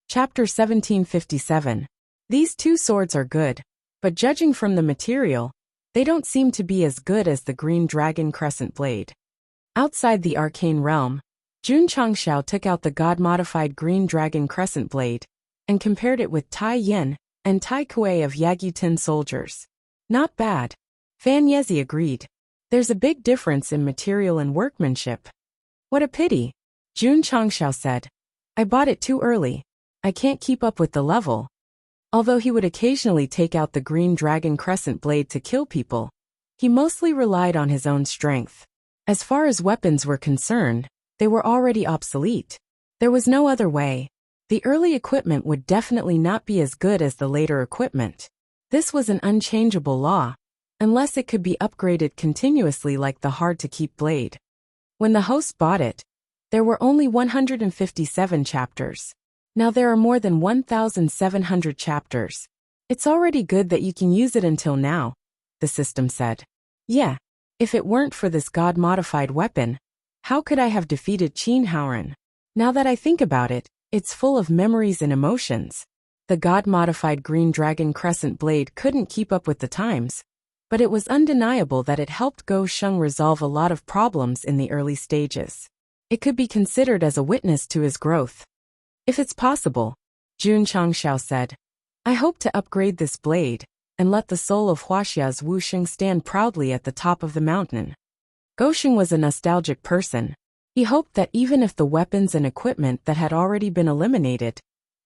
Chapter 1757. These two swords are good, but judging from the material, they don't seem to be as good as the green dragon crescent blade. Outside the arcane realm, Jun Changxiao took out the god-modified green dragon crescent blade and compared it with Tai Yin and Tai Kuei of Yagutin soldiers. Not bad. Fan Yezi agreed. There's a big difference in material and workmanship. What a pity, Jun Changxiao said. I bought it too early. I can't keep up with the level. Although he would occasionally take out the green dragon crescent blade to kill people, he mostly relied on his own strength. As far as weapons were concerned, they were already obsolete. There was no other way. The early equipment would definitely not be as good as the later equipment. This was an unchangeable law, unless it could be upgraded continuously like the hard-to-keep blade. When the host bought it, there were only 157 chapters. Now there are more than 1,700 chapters. It's already good that you can use it until now, the system said. Yeah, if it weren't for this god-modified weapon, how could I have defeated Qin Haoren? Now that I think about it, it's full of memories and emotions. The god-modified green dragon crescent blade couldn't keep up with the times, but it was undeniable that it helped Go Sheng resolve a lot of problems in the early stages. It could be considered as a witness to his growth. If it's possible, Jun Changxiao said, I hope to upgrade this blade and let the soul of Wuxia's Wuxia stand proudly at the top of the mountain. Go Sheng was a nostalgic person. He hoped that even if the weapons and equipment that had already been eliminated,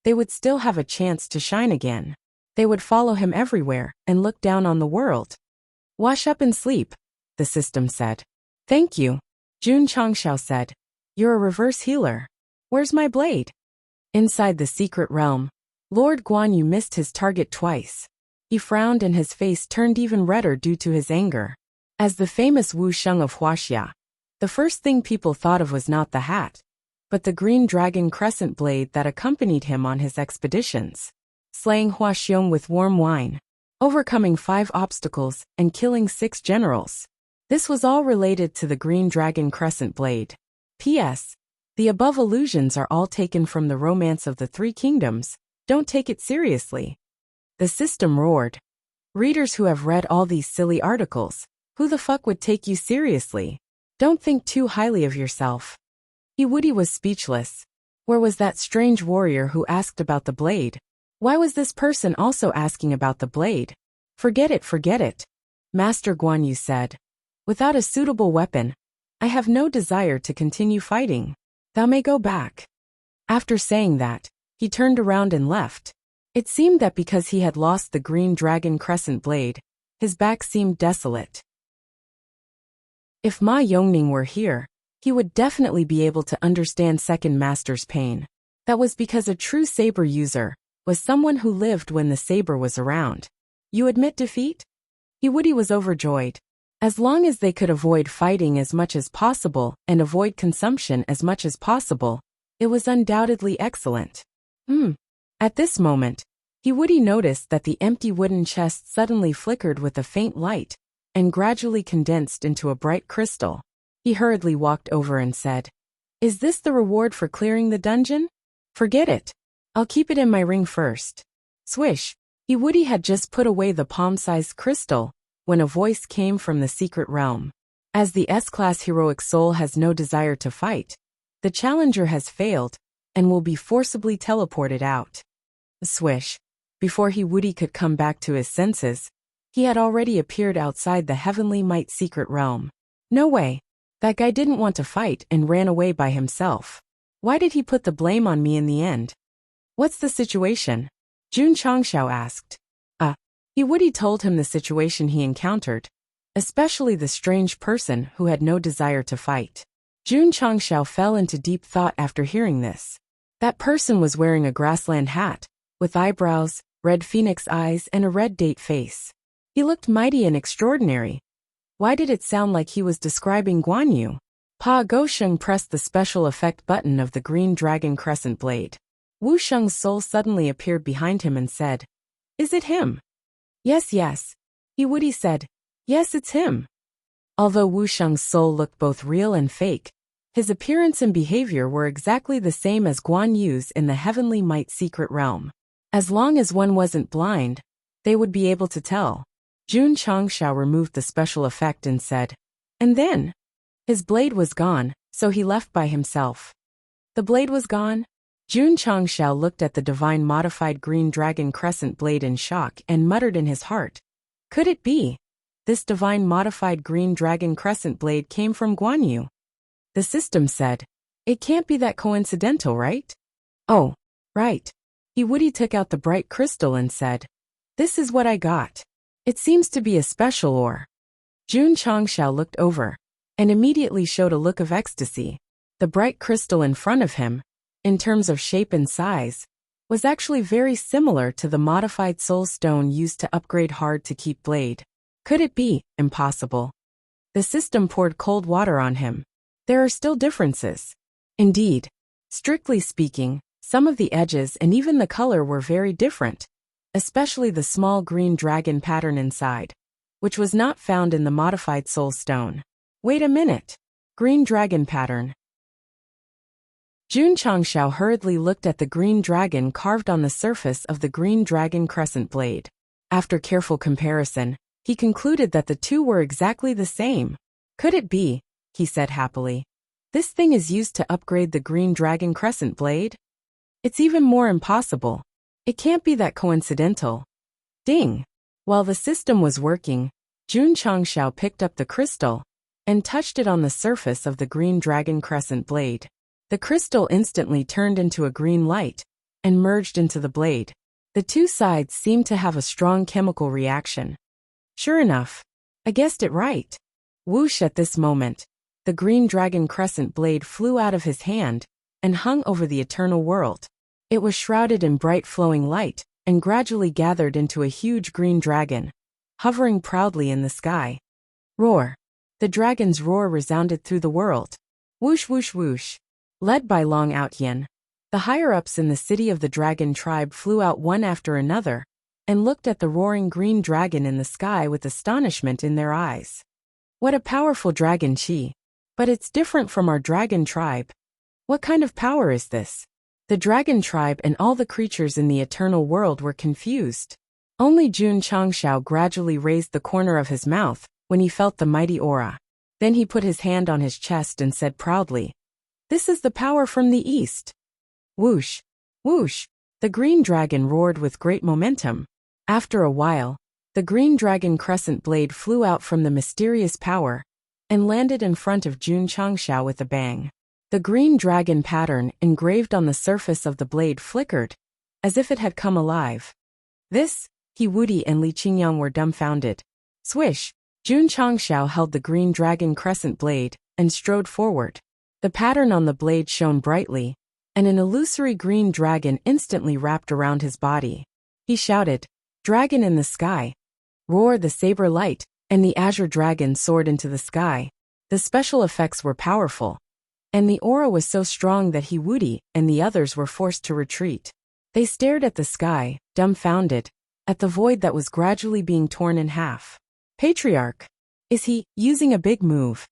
they would still have a chance to shine again. They would follow him everywhere and look down on the world. Wash up and sleep, the system said. Thank you, Jun Changxiao said. You're a reverse healer. Where's my blade? Inside the secret realm, Lord Guan Yu missed his target twice. He frowned and his face turned even redder due to his anger. As the famous Wu Sheng of Wuxia, the first thing people thought of was not the hat, but the green dragon crescent blade that accompanied him on his expeditions. Slaying Hua Xiong with warm wine, overcoming 5 obstacles, and killing 6 generals. This was all related to the green dragon crescent blade. P.S. The above allusions are all taken from the Romance of the Three Kingdoms. Don't take it seriously. The system roared. Readers who have read all these silly articles, who the fuck would take you seriously? Don't think too highly of yourself. Woody was speechless. Where was that strange warrior who asked about the blade? Why was this person also asking about the blade? Forget it, Master Guan Yu said. Without a suitable weapon, I have no desire to continue fighting. Thou may go back. After saying that, he turned around and left. It seemed that because he had lost the green dragon crescent blade, his back seemed desolate. If Ma Yongning were here, he would definitely be able to understand Second Master's pain. That was because a true saber user was someone who lived when the saber was around. You admit defeat? Woody was overjoyed. As long as they could avoid fighting as much as possible and avoid consumption as much as possible, it was undoubtedly excellent. At this moment, Woody noticed that the empty wooden chest suddenly flickered with a faint light and gradually condensed into a bright crystal. He hurriedly walked over and said, Is this the reward for clearing the dungeon? Forget it. I'll keep it in my ring first. Swish. Woody had just put away the palm-sized crystal when a voice came from the secret realm. As the S-class heroic soul has no desire to fight, the challenger has failed and will be forcibly teleported out. Swish. Before Woody could come back to his senses, he had already appeared outside the Heavenly Might secret realm. No way. That guy didn't want to fight and ran away by himself. Why did he put the blame on me in the end? What's the situation? Jun Changxiao asked. Woody told him the situation he encountered, especially the strange person who had no desire to fight. Jun Changxiao fell into deep thought after hearing this. That person was wearing a grassland hat, with eyebrows, red phoenix eyes, and a red date face. He looked mighty and extraordinary. Why did it sound like he was describing Guan Yu? Pa Gosheng pressed the special effect button of the green dragon crescent blade. Wu Sheng's soul suddenly appeared behind him and said, Is it him? Yes. Woody said, Yes, it's him. Although Wu Sheng's soul looked both real and fake, His appearance and behavior were exactly the same as Guan Yu's in the Heavenly Might Secret Realm. As long as one wasn't blind, they would be able to tell. Jun Changshao removed the special effect and said, and then? His blade was gone, so he left by himself. The blade was gone? Jun Changshao looked at the divine modified green dragon crescent blade in shock and muttered in his heart. Could it be? This divine modified green dragon crescent blade came from Guan Yu. The system said, it can't be that coincidental, right? Oh, right. He Woody took out the bright crystal and said, this is what I got. It seems to be a special ore. Jun Changshao looked over and immediately showed a look of ecstasy. The bright crystal in front of him, in terms of shape and size, was actually very similar to the modified soul stone used to upgrade hard-to-keep blade. Could it be? Impossible. The system poured cold water on him. There are still differences. Indeed, strictly speaking, some of the edges and even the color were very different, especially the small green dragon pattern inside, which was not found in the modified soul stone. Wait a minute. Green dragon pattern. Jun Changshao hurriedly looked at the green dragon carved on the surface of the green dragon crescent blade. After careful comparison, he concluded that the two were exactly the same. Could it be? He said happily. This thing is used to upgrade the green dragon crescent blade? It's even more impossible. It can't be that coincidental. Ding! While the system was working, Jun Changshao picked up the crystal and touched it on the surface of the green dragon crescent blade. The crystal instantly turned into a green light and merged into the blade. The two sides seemed to have a strong chemical reaction. Sure enough, I guessed it right. Whoosh! At this moment, the green dragon crescent blade flew out of his hand and hung over the eternal world. It was shrouded in bright flowing light and gradually gathered into a huge green dragon, hovering proudly in the sky. Roar! The dragon's roar resounded through the world. Whoosh whoosh whoosh! Led by Long Outyen, the higher-ups in the city of the dragon tribe flew out one after another and looked at the roaring green dragon in the sky with astonishment in their eyes. What a powerful dragon chi! But it's different from our dragon tribe. What kind of power is this? The dragon tribe and all the creatures in the eternal world were confused. Only Jun Changshao gradually raised the corner of his mouth when he felt the mighty aura. Then he put his hand on his chest and said proudly, this is the power from the east. Whoosh! Whoosh! The green dragon roared with great momentum. After a while, the green dragon crescent blade flew out from the mysterious power and landed in front of Jun Changshao with a bang. The green dragon pattern engraved on the surface of the blade flickered, as if it had come alive. This, He Wudi and Li Qingyang were dumbfounded. Swish! Jun Changshao held the green dragon crescent blade and strode forward. The pattern on the blade shone brightly, and an illusory green dragon instantly wrapped around his body. He shouted, Dragon in the sky! Roar! The saber light and the azure dragon soared into the sky. The special effects were powerful, and the aura was so strong that He Wudi and the others were forced to retreat. They stared at the sky, dumbfounded, at the void that was gradually being torn in half. Patriarch! Is he using a big move?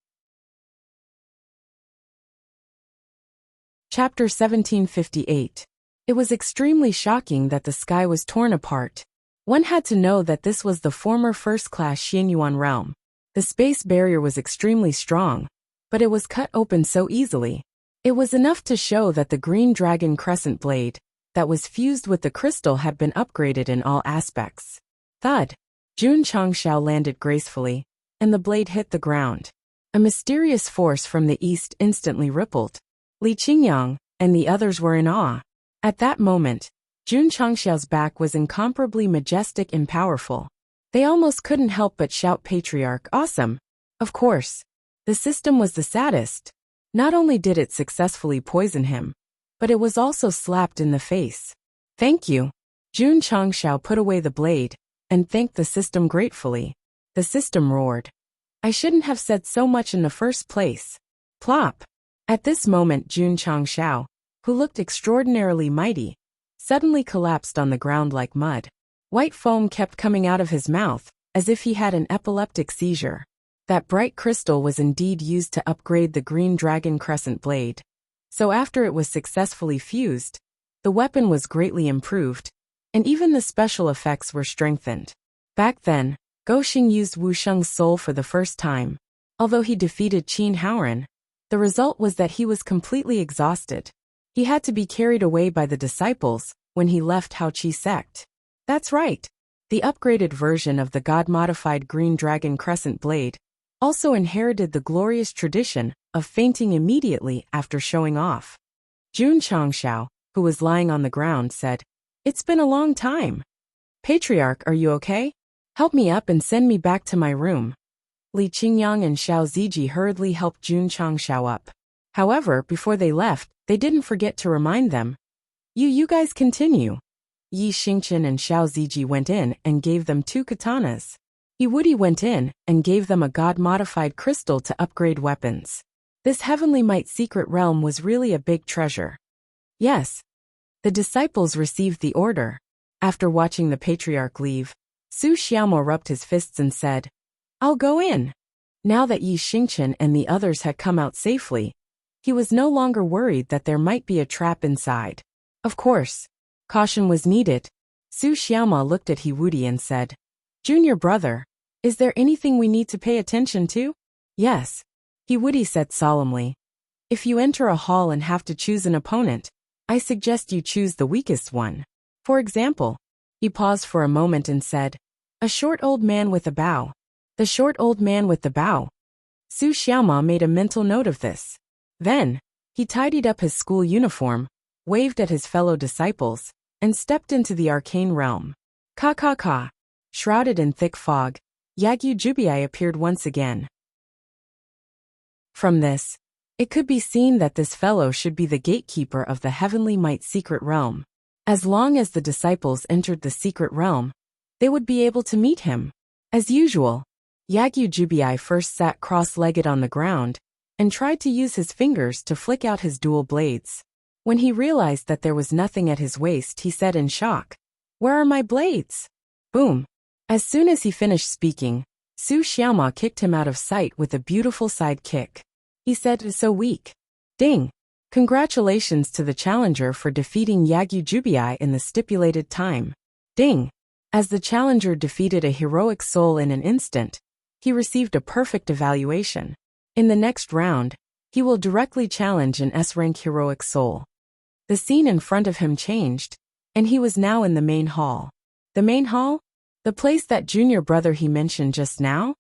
Chapter 1758. It was extremely shocking that the sky was torn apart. One had to know that this was the former first-class Xianyuan realm. The space barrier was extremely strong, but it was cut open so easily. It was enough to show that the green dragon crescent blade that was fused with the crystal had been upgraded in all aspects. Thud! Jun Changshao landed gracefully, and the blade hit the ground. A mysterious force from the east instantly rippled. Li Qingyang and the others were in awe. At that moment, Jun Changshao's back was incomparably majestic and powerful. They almost couldn't help but shout Patriarch, awesome! Of course, the system was the saddest. Not only did it successfully poison him, but it was also slapped in the face. Thank you. Jun Changshao put away the blade and thanked the system gratefully. The system roared. I shouldn't have said so much in the first place. Plop! At this moment Jun Changshao, who looked extraordinarily mighty, suddenly collapsed on the ground like mud. White foam kept coming out of his mouth, as if he had an epileptic seizure. That bright crystal was indeed used to upgrade the green dragon crescent blade. So after it was successfully fused, the weapon was greatly improved, and even the special effects were strengthened. Back then, Guoxing used Wusheng's soul for the first time. Although he defeated Qin Haoran, the result was that he was completely exhausted. He had to be carried away by the disciples when he left Haoqi Sect. That's right. The upgraded version of the god-modified green dragon crescent blade also inherited the glorious tradition of fainting immediately after showing off. Jun Changshao, who was lying on the ground, said, "It's been a long time. Patriarch, are you okay? Help me up and send me back to my room." Li Qingyang and Xiao Ziji hurriedly helped Jun Changshao up. However, before they left, they didn't forget to remind them, You guys continue." Yi Xingqian and Xiao Ziji went in and gave them 2 katanas. Yi Wudi went in and gave them a god-modified crystal to upgrade weapons. This heavenly might secret realm was really a big treasure. Yes. The disciples received the order. After watching the patriarch leave, Su Xiaomo rubbed his fists and said, "I'll go in." Now that Yi Xingqian and the others had come out safely, he was no longer worried that there might be a trap inside. Of course, caution was needed. Su Xiaomo looked at He Wudi and said, "Junior brother, is there anything we need to pay attention to?" "Yes," He Wudi said solemnly. "If you enter a hall and have to choose an opponent, I suggest you choose the weakest one. For example," he paused for a moment and said, "a short old man with a bow." The short old man with the bow. Su Xiaoma made a mental note of this. Then, he tidied up his school uniform, waved at his fellow disciples, and stepped into the arcane realm. Ka. Shrouded in thick fog, Yagyu Jubiai appeared once again. From this, it could be seen that this fellow should be the gatekeeper of the heavenly might secret realm. As long as the disciples entered the secret realm, they would be able to meet him. As usual, Yagyu Jubiai first sat cross-legged on the ground and tried to use his fingers to flick out his dual blades. When he realized that there was nothing at his waist, he said in shock, "Where are my blades?" Boom! As soon as he finished speaking, Su Xiaoma kicked him out of sight with a beautiful side kick. He said, "So weak." Ding! Congratulations to the challenger for defeating Yagyu Jubiai in the stipulated time. Ding! As the challenger defeated a heroic soul in an instant, he received a perfect evaluation. In the next round, he will directly challenge an S-rank heroic soul. The scene in front of him changed, and he was now in the main hall. The main hall? The place that junior brother he mentioned just now?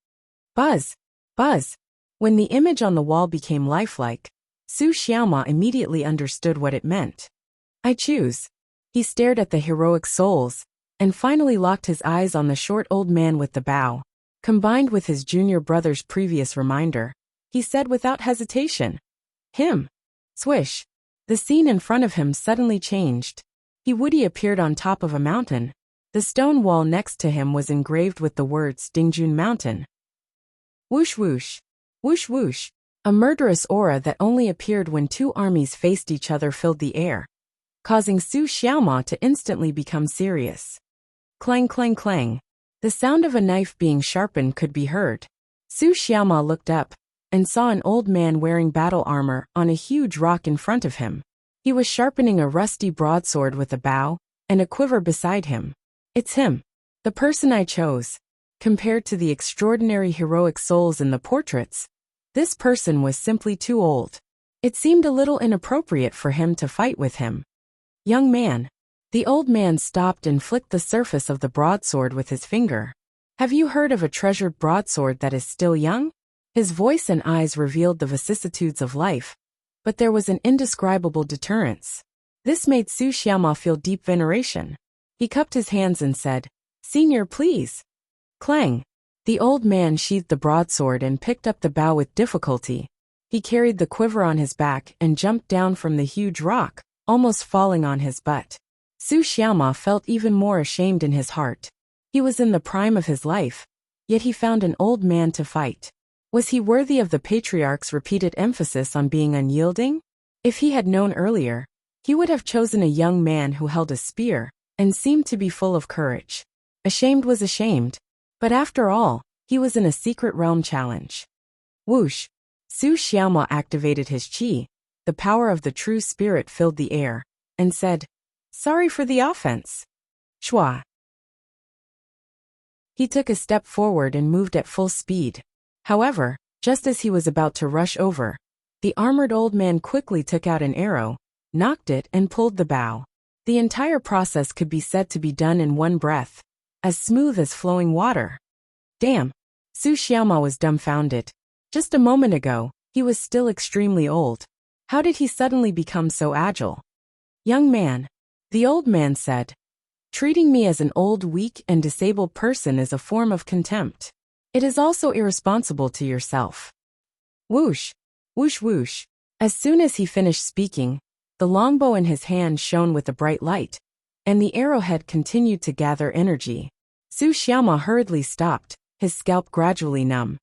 Buzz! Buzz! When the image on the wall became lifelike, Su Xiaoma immediately understood what it meant. "I choose." He stared at the heroic souls, and finally locked his eyes on the short old man with the bow. Combined with his junior brother's previous reminder, he said without hesitation, "Him." Swish! The scene in front of him suddenly changed. He Wudi appeared on top of a mountain. The stone wall next to him was engraved with the words Dingjun Mountain. Whoosh whoosh! Whoosh whoosh! A murderous aura that only appeared when 2 armies faced each other filled the air, causing Su Xiaoma to instantly become serious. Clang clang clang. The sound of a knife being sharpened could be heard. Su Xiaoma looked up and saw an old man wearing battle armor on a huge rock in front of him. He was sharpening a rusty broadsword with a bow and a quiver beside him. "It's him. The person I chose." Compared to the extraordinary heroic souls in the portraits, this person was simply too old. It seemed a little inappropriate for him to fight with him. "Young man." The old man stopped and flicked the surface of the broadsword with his finger. "Have you heard of a treasured broadsword that is still young?" His voice and eyes revealed the vicissitudes of life, but there was an indescribable deterrence. This made Su Xiaoma feel deep veneration. He cupped his hands and said, "Senior, please." Clang! The old man sheathed the broadsword and picked up the bow with difficulty. He carried the quiver on his back and jumped down from the huge rock, almost falling on his butt. Su Xiaoma felt even more ashamed in his heart. He was in the prime of his life, yet he found an old man to fight. Was he worthy of the patriarch's repeated emphasis on being unyielding? If he had known earlier, he would have chosen a young man who held a spear and seemed to be full of courage. Ashamed was ashamed, but after all, He was in a secret realm challenge. Whoosh! Su Xiaoma activated his qi. The power of the true spirit filled the air, and said, "Sorry for the offense." Shua. He took a step forward and moved at full speed. However, just as he was about to rush over, the armored old man quickly took out an arrow, knocked it and pulled the bow. The entire process could be said to be done in one breath, as smooth as flowing water. Damn! Su Xiaoma was dumbfounded. Just a moment ago, he was still extremely old. How did he suddenly become so agile? "Young man," the old man said, "treating me as an old, weak, and disabled person is a form of contempt. It is also irresponsible to yourself." Whoosh! Whoosh whoosh! As soon as he finished speaking, the longbow in his hand shone with a bright light, and the arrowhead continued to gather energy. Su Xiaoma hurriedly stopped, his scalp gradually numb.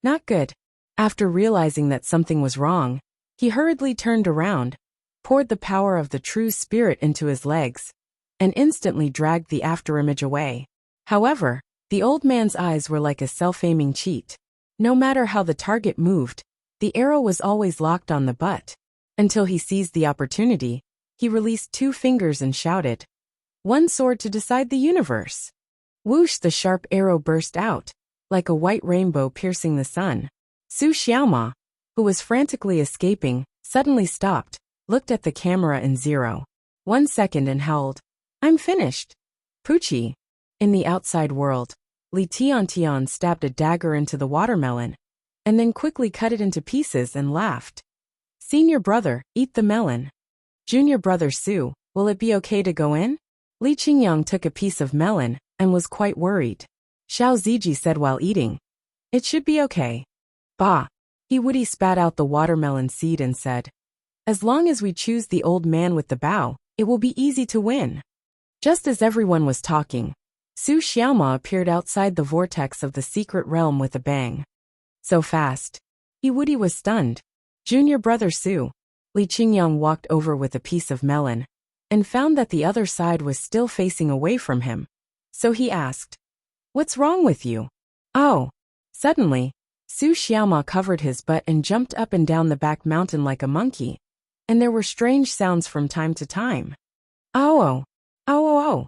Not good. After realizing that something was wrong, he hurriedly turned around, poured the power of the true spirit into his legs, and instantly dragged the afterimage away. However, the old man's eyes were like a self-aiming cheat. No matter how the target moved, the arrow was always locked on the butt. Until he seized the opportunity, he released 2 fingers and shouted, "One sword to decide the universe." Whoosh! The sharp arrow burst out, like a white rainbow piercing the sun. Su Xiaoma, who was frantically escaping, suddenly stopped, looked at the camera in 0.1 second and howled, "I'm finished." Poochie. In the outside world, Li Tiantian stabbed a dagger into the watermelon, and then quickly cut it into pieces and laughed. "Senior brother, eat the melon." "Junior brother Su, will it be okay to go in?" Li Qingyang took a piece of melon, and was quite worried. Xiao Ziji said while eating, "It should be okay." Bah! He woody spat out the watermelon seed and said, "As long as we choose the old man with the bow, it will be easy to win." Just as everyone was talking, Su Xiaoma appeared outside the vortex of the secret realm with a bang. So fast. He woody was stunned. "Junior brother Su." Li Qingyang walked over with a piece of melon, and found that the other side was still facing away from him. So he asked, "What's wrong with you?" "Oh." Suddenly, Su Xiaoma covered his butt and jumped up and down the back mountain like a monkey, and there were strange sounds from time to time. "Oh, oh, oh, oh."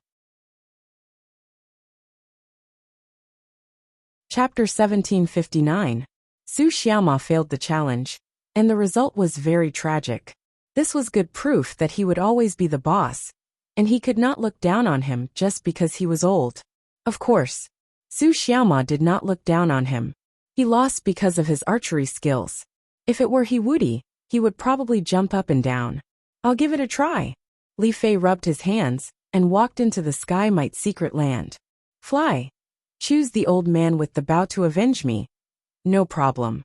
Chapter 1759. Su Xiaoma failed the challenge, and the result was very tragic. This was good proof that he would always be the boss, and he could not look down on him just because he was old. Of course, Su Xiaoma did not look down on him. He lost because of his archery skills. If it were he would probably jump up and down. "I'll give it a try." Li Fei rubbed his hands and walked into the Sky Might secret land. "Fly. Choose the old man with the bow to avenge me." "No problem."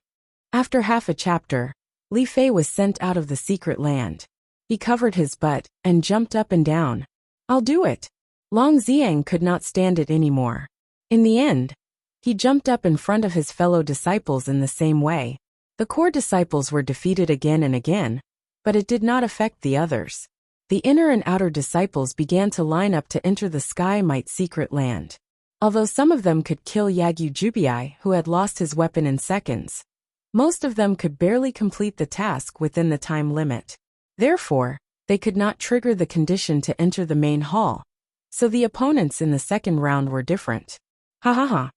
After half a chapter, Li Fei was sent out of the secret land. He covered his butt and jumped up and down. "I'll do it." Long Xiang could not stand it anymore. In the end, he jumped up in front of his fellow disciples in the same way. The core disciples were defeated again and again, but it did not affect the others. The inner and outer disciples began to line up to enter the Sky Might secret land. Although some of them could kill Yagyu Jubiai, who had lost his weapon in seconds, most of them could barely complete the task within the time limit. Therefore, they could not trigger the condition to enter the main hall. So the opponents in the second round were different. Ha ha ha.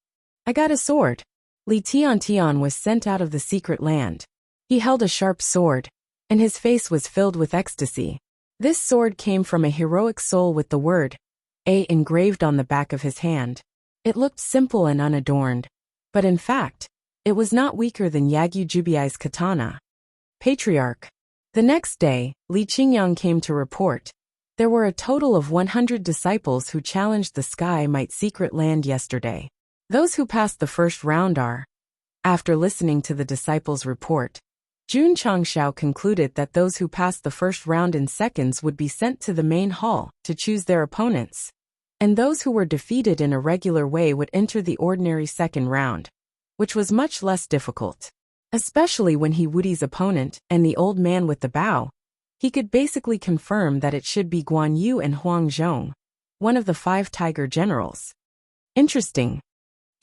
I got a sword. Li Tiantian was sent out of the secret land. He held a sharp sword, and his face was filled with ecstasy. This sword came from a heroic soul with the word A engraved on the back of his hand. It looked simple and unadorned, but in fact, it was not weaker than Yagyu Jubiai's katana. Patriarch. The next day, Li Qingyang came to report. There were a total of 100 disciples who challenged the Sky Might secret land yesterday. Those who passed the first round are. After listening to the disciples' report, Jun Changshao concluded that those who passed the first round in seconds would be sent to the main hall to choose their opponents, and those who were defeated in a regular way would enter the ordinary second round, which was much less difficult. Especially when he Woody's opponent and the old man with the bow, he could basically confirm that it should be Guan Yu and Huang Zhong, one of the 5 tiger generals. Interesting.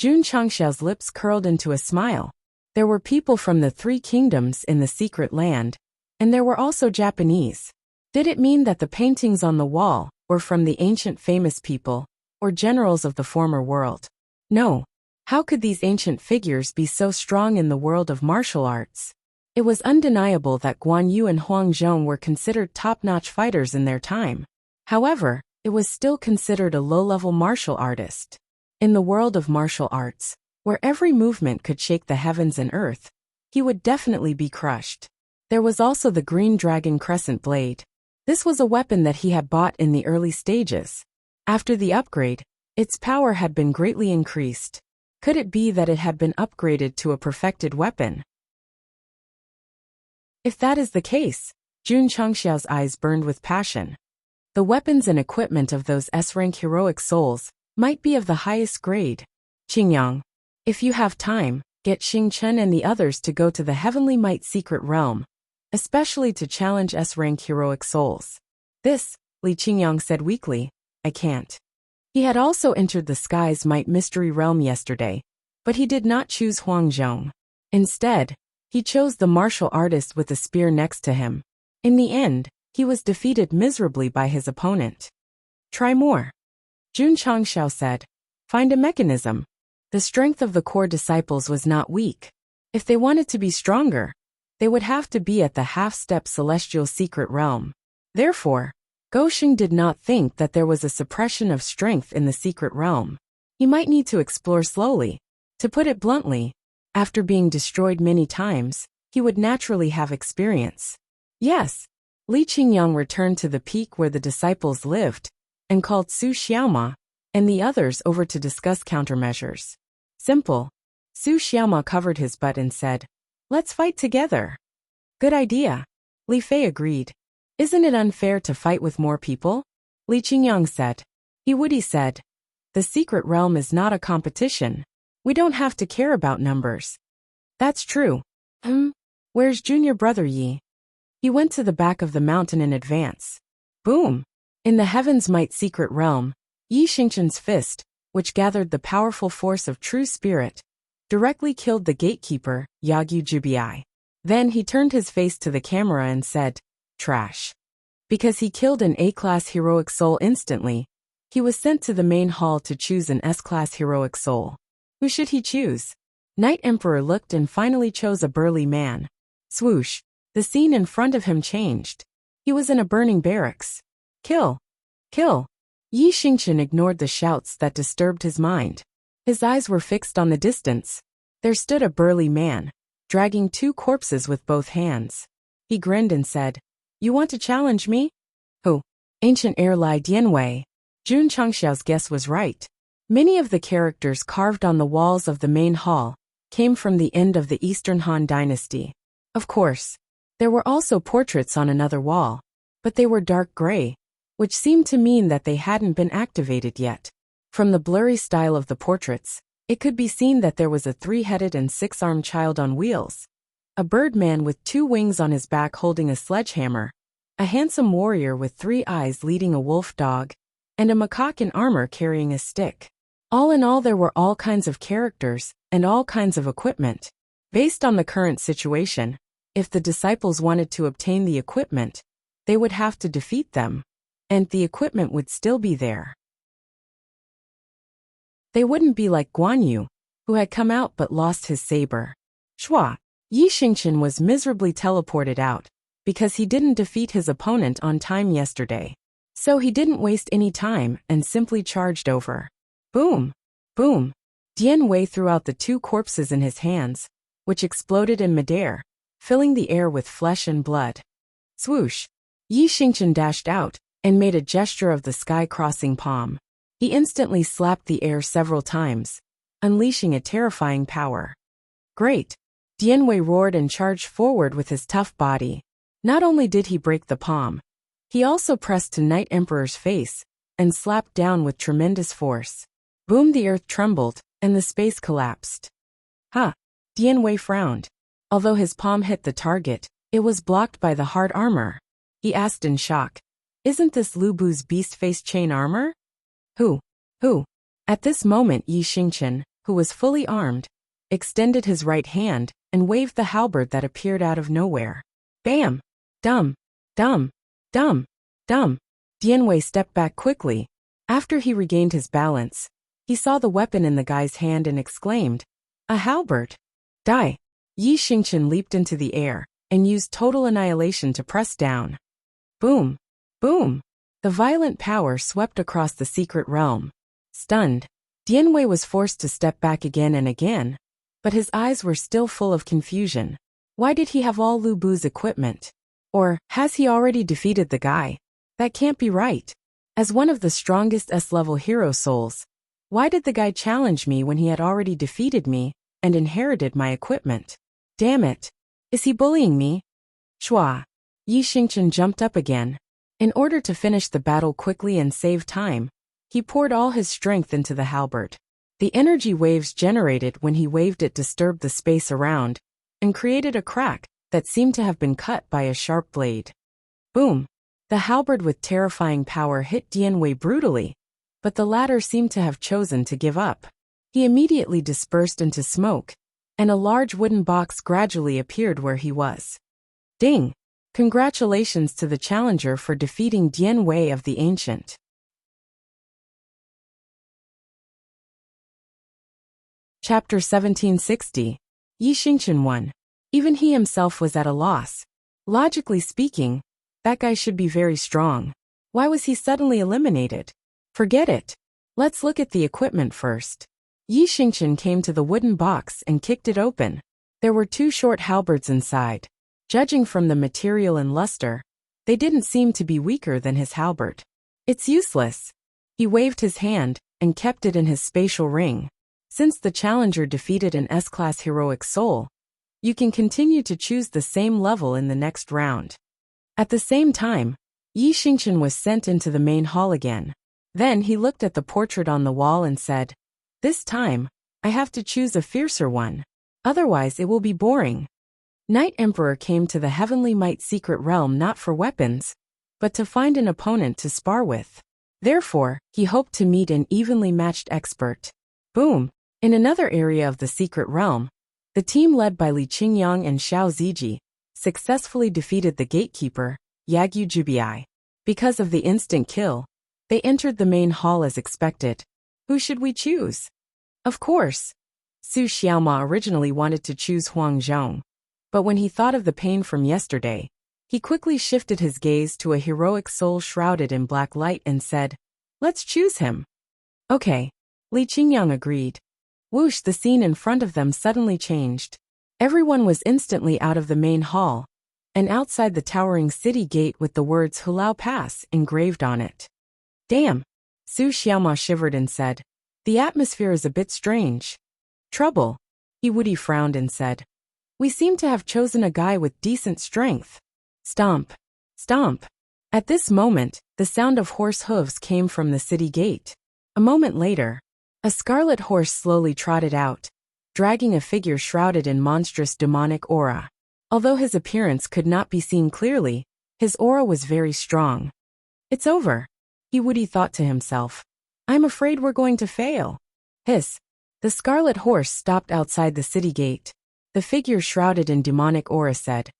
Jun Changxiao's lips curled into a smile. There were people from the three kingdoms in the secret land, and there were also Japanese. Did it mean that the paintings on the wall were from the ancient famous people, or generals of the former world? No. How could these ancient figures be so strong in the world of martial arts? It was undeniable that Guan Yu and Huang Zhong were considered top-notch fighters in their time. However, it was still considered a low-level martial artist. In the world of martial arts, where every movement could shake the heavens and earth, he would definitely be crushed. There was also the green dragon crescent blade. This was a weapon that he had bought in the early stages. After the upgrade, its power had been greatly increased. Could it be that it had been upgraded to a perfected weapon? If that is the case, Jun Changxiao's eyes burned with passion. The weapons and equipment of those S-rank heroic souls might be of the highest grade. Qingyang, if you have time, get Xing Chen and the others to go to the Heavenly Might Secret Realm, especially to challenge S-rank heroic souls. This, Li Qingyang said weakly, I can't. He had also entered the Sky's Might Mystery Realm yesterday, but he did not choose Huang Zhong. Instead, he chose the martial artist with the spear next to him. In the end, he was defeated miserably by his opponent. Try more. Jun Changxiao said. Find a mechanism. The strength of the core disciples was not weak. If they wanted to be stronger, they would have to be at the half-step celestial secret realm. Therefore, Gosheng did not think that there was a suppression of strength in the secret realm. He might need to explore slowly. To put it bluntly, after being destroyed many times, he would naturally have experience. Yes. Li Qingyang returned to the peak where the disciples lived, and called Su Xiaoma and the others over to discuss countermeasures. Simple. Su Xiaoma covered his butt and said, Let's fight together. Good idea. Li Fei agreed. Isn't it unfair to fight with more people? Li Qingyang said. He said, The secret realm is not a competition. We don't have to care about numbers. That's true. Where's junior brother Yi? He went to the back of the mountain in advance. Boom! In the Heaven's Might secret realm, Yi Xingchen's fist, which gathered the powerful force of true spirit, directly killed the gatekeeper, Yagyu Jubiai. Then he turned his face to the camera and said, Trash. Because he killed an A-class heroic soul instantly, he was sent to the main hall to choose an S-class heroic soul. Who should he choose? Knight Emperor looked and finally chose a burly man. Swoosh. The scene in front of him changed. He was in a burning barracks. Kill! Kill! Yi Xingchen ignored the shouts that disturbed his mind. His eyes were fixed on the distance. There stood a burly man, dragging two corpses with both hands. He grinned and said, You want to challenge me? Who? Ancient heir Lai Dianwei. Jun Changxiao's guess was right. Many of the characters carved on the walls of the main hall came from the end of the Eastern Han dynasty. Of course, there were also portraits on another wall, but they were dark gray, which seemed to mean that they hadn't been activated yet. From the blurry style of the portraits, it could be seen that there was a three-headed and six-armed child on wheels, a birdman with two wings on his back holding a sledgehammer, a handsome warrior with three eyes leading a wolf dog, and a macaque in armor carrying a stick. All in all, there were all kinds of characters and all kinds of equipment. Based on the current situation, if the disciples wanted to obtain the equipment, they would have to defeat them, and the equipment would still be there. They wouldn't be like Guan Yu, who had come out but lost his saber. Shua. Yi Xingchen was miserably teleported out, because he didn't defeat his opponent on time yesterday. So he didn't waste any time and simply charged over. Boom! Boom! Dian Wei threw out the two corpses in his hands, which exploded in midair, filling the air with flesh and blood. Swoosh! Yi Xingchen dashed out and made a gesture of the sky-crossing palm. He instantly slapped the air several times, unleashing a terrifying power. Great! Dian Wei roared and charged forward with his tough body. Not only did he break the palm, he also pressed to Knight Emperor's face and slapped down with tremendous force. Boom! The earth trembled, and the space collapsed. Ha! Dian Wei frowned. Although his palm hit the target, it was blocked by the hard armor. He asked in shock, Isn't this Lu Bu's beast face chain armor? Who? At this moment Yi Xingchen, who was fully armed, extended his right hand and waved the halberd that appeared out of nowhere. Bam! Dum! Dum! Dum! Dum! Dianwei stepped back quickly. After he regained his balance, he saw the weapon in the guy's hand and exclaimed, "A halberd! Die!" Yi Xingqian leaped into the air and used total annihilation to press down. Boom! Boom! The violent power swept across the secret realm. Stunned, Dianwei was forced to step back again and again, but his eyes were still full of confusion. Why did he have all Lu Bu's equipment? Or, has he already defeated the guy? That can't be right. As one of the strongest S-level hero souls, why did the guy challenge me when he had already defeated me and inherited my equipment? Damn it! Is he bullying me? Shua! Yi Xingqian jumped up again. In order to finish the battle quickly and save time, he poured all his strength into the halberd. The energy waves generated when he waved it disturbed the space around and created a crack that seemed to have been cut by a sharp blade. Boom! The halberd with terrifying power hit Dianwei brutally, but the latter seemed to have chosen to give up. He immediately dispersed into smoke, and a large wooden box gradually appeared where he was. Ding! Congratulations to the challenger for defeating Dianwei of the Ancient. Chapter 1760. Yi Xingqian won. Even he himself was at a loss. Logically speaking, that guy should be very strong. Why was he suddenly eliminated? Forget it. Let's look at the equipment first. Yi Xingqian came to the wooden box and kicked it open. There were 2 short halberds inside. Judging from the material and luster, they didn't seem to be weaker than his halberd. It's useless. He waved his hand and kept it in his spatial ring. Since the challenger defeated an S-class heroic soul, you can continue to choose the same level in the next round. At the same time, Yi Xingqian was sent into the main hall again. Then he looked at the portrait on the wall and said, "This time, I have to choose a fiercer one. Otherwise it will be boring." Knight Emperor came to the Heavenly Might secret realm not for weapons, but to find an opponent to spar with. Therefore, he hoped to meet an evenly matched expert. Boom! In another area of the secret realm, the team led by Li Qingyang and Xiao Ziji successfully defeated the gatekeeper, Yagyu Jubai. Because of the instant kill, they entered the main hall as expected. Who should we choose? Of course, Su Xiaoma originally wanted to choose Huang Zhong. But when he thought of the pain from yesterday, he quickly shifted his gaze to a heroic soul shrouded in black light and said, "Let's choose him." Okay. Li Qingyang agreed. Whoosh! The scene in front of them suddenly changed. Everyone was instantly out of the main hall, and outside the towering city gate with the words Hulao Pass engraved on it. Damn! Su Xiaoma shivered and said, "The atmosphere is a bit strange." Trouble? He Woody frowned and said, "We seem to have chosen a guy with decent strength." Stomp! Stomp! At this moment, the sound of horse hooves came from the city gate. A moment later, a scarlet horse slowly trotted out, dragging a figure shrouded in monstrous demonic aura. Although his appearance could not be seen clearly, his aura was very strong. "It's over," he Woody thought to himself. "I'm afraid we're going to fail." Hiss! The scarlet horse stopped outside the city gate. The figure shrouded in demonic aura said,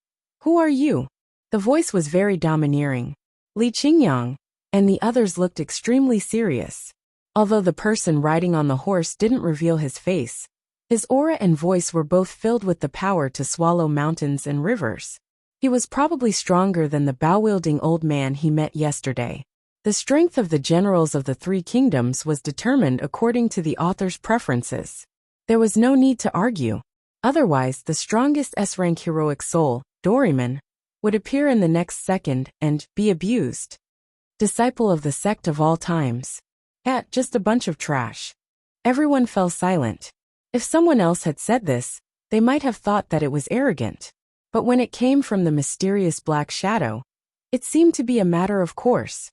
"Who are you?" The voice was very domineering. Li Qingyang and the others looked extremely serious. Although the person riding on the horse didn't reveal his face, his aura and voice were both filled with the power to swallow mountains and rivers. He was probably stronger than the bow-wielding old man he met yesterday. The strength of the generals of the 3 kingdoms was determined according to the author's preferences. There was no need to argue. Otherwise, the strongest S-rank heroic soul, Doryman, would appear in the next second and be abused. Disciple of the sect of all times. Just a bunch of trash. Everyone fell silent. If someone else had said this, they might have thought that it was arrogant. But when it came from the mysterious black shadow, it seemed to be a matter of course.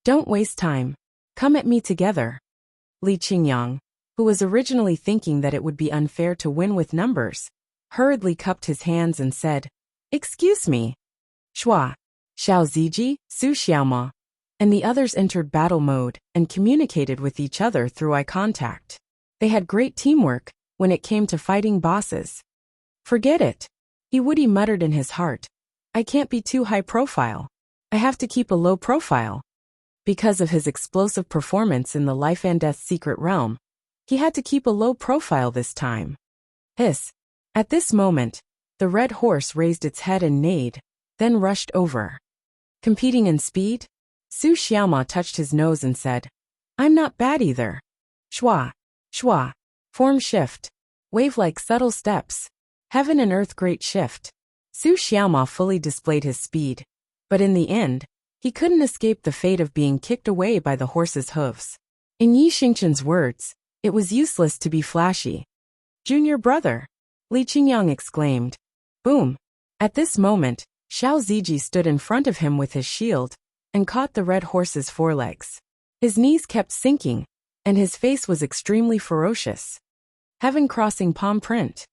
Don't waste time. Come at me together. Li Qingyang, who was originally thinking that it would be unfair to win with numbers, hurriedly cupped his hands and said, "Excuse me." Shua, Xiao Ziji, Su Xiaoma. and the others entered battle mode and communicated with each other through eye contact. They had great teamwork when it came to fighting bosses. Forget it, Woody muttered in his heart. I can't be too high profile. I have to keep a low profile. Because of his explosive performance in the life and death secret realm, he had to keep a low profile this time. Hiss. At this moment, the red horse raised its head and neighed, then rushed over. Competing in speed? Su Xiaoma touched his nose and said, I'm not bad either. Schwa. Schwa. Form shift. Wave-like subtle steps. Heaven and earth great shift. Su Xiaoma fully displayed his speed, but in the end, he couldn't escape the fate of being kicked away by the horse's hooves. In Yi Xingchen's words, it was useless to be flashy. Junior brother, Li Qingyang exclaimed. Boom. At this moment, Xiao Ziji stood in front of him with his shield and caught the red horse's forelegs. His knees kept sinking, and his face was extremely ferocious. Heaven crossing palm print.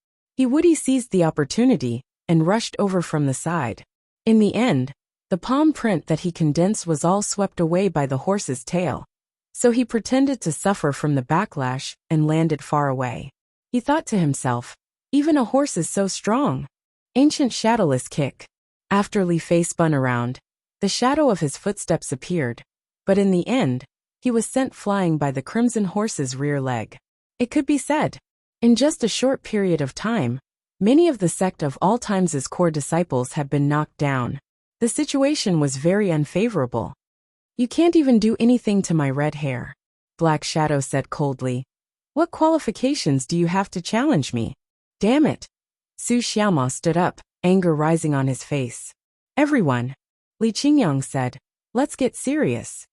Woody seized the opportunity and rushed over from the side. In the end, the palm print that he condensed was all swept away by the horse's tail, so he pretended to suffer from the backlash and landed far away. He thought to himself, even a horse is so strong. Ancient shadowless kick. After Li Fei spun around, the shadow of his footsteps appeared, but in the end, he was sent flying by the crimson horse's rear leg. It could be said, in just a short period of time, many of the sect of all times' core disciples had been knocked down. The situation was very unfavorable. You can't even do anything to my red hair, Black Shadow said coldly. What qualifications do you have to challenge me? Damn it. Su Xiaoma stood up, anger rising on his face. Everyone, Li Qingyang said, let's get serious.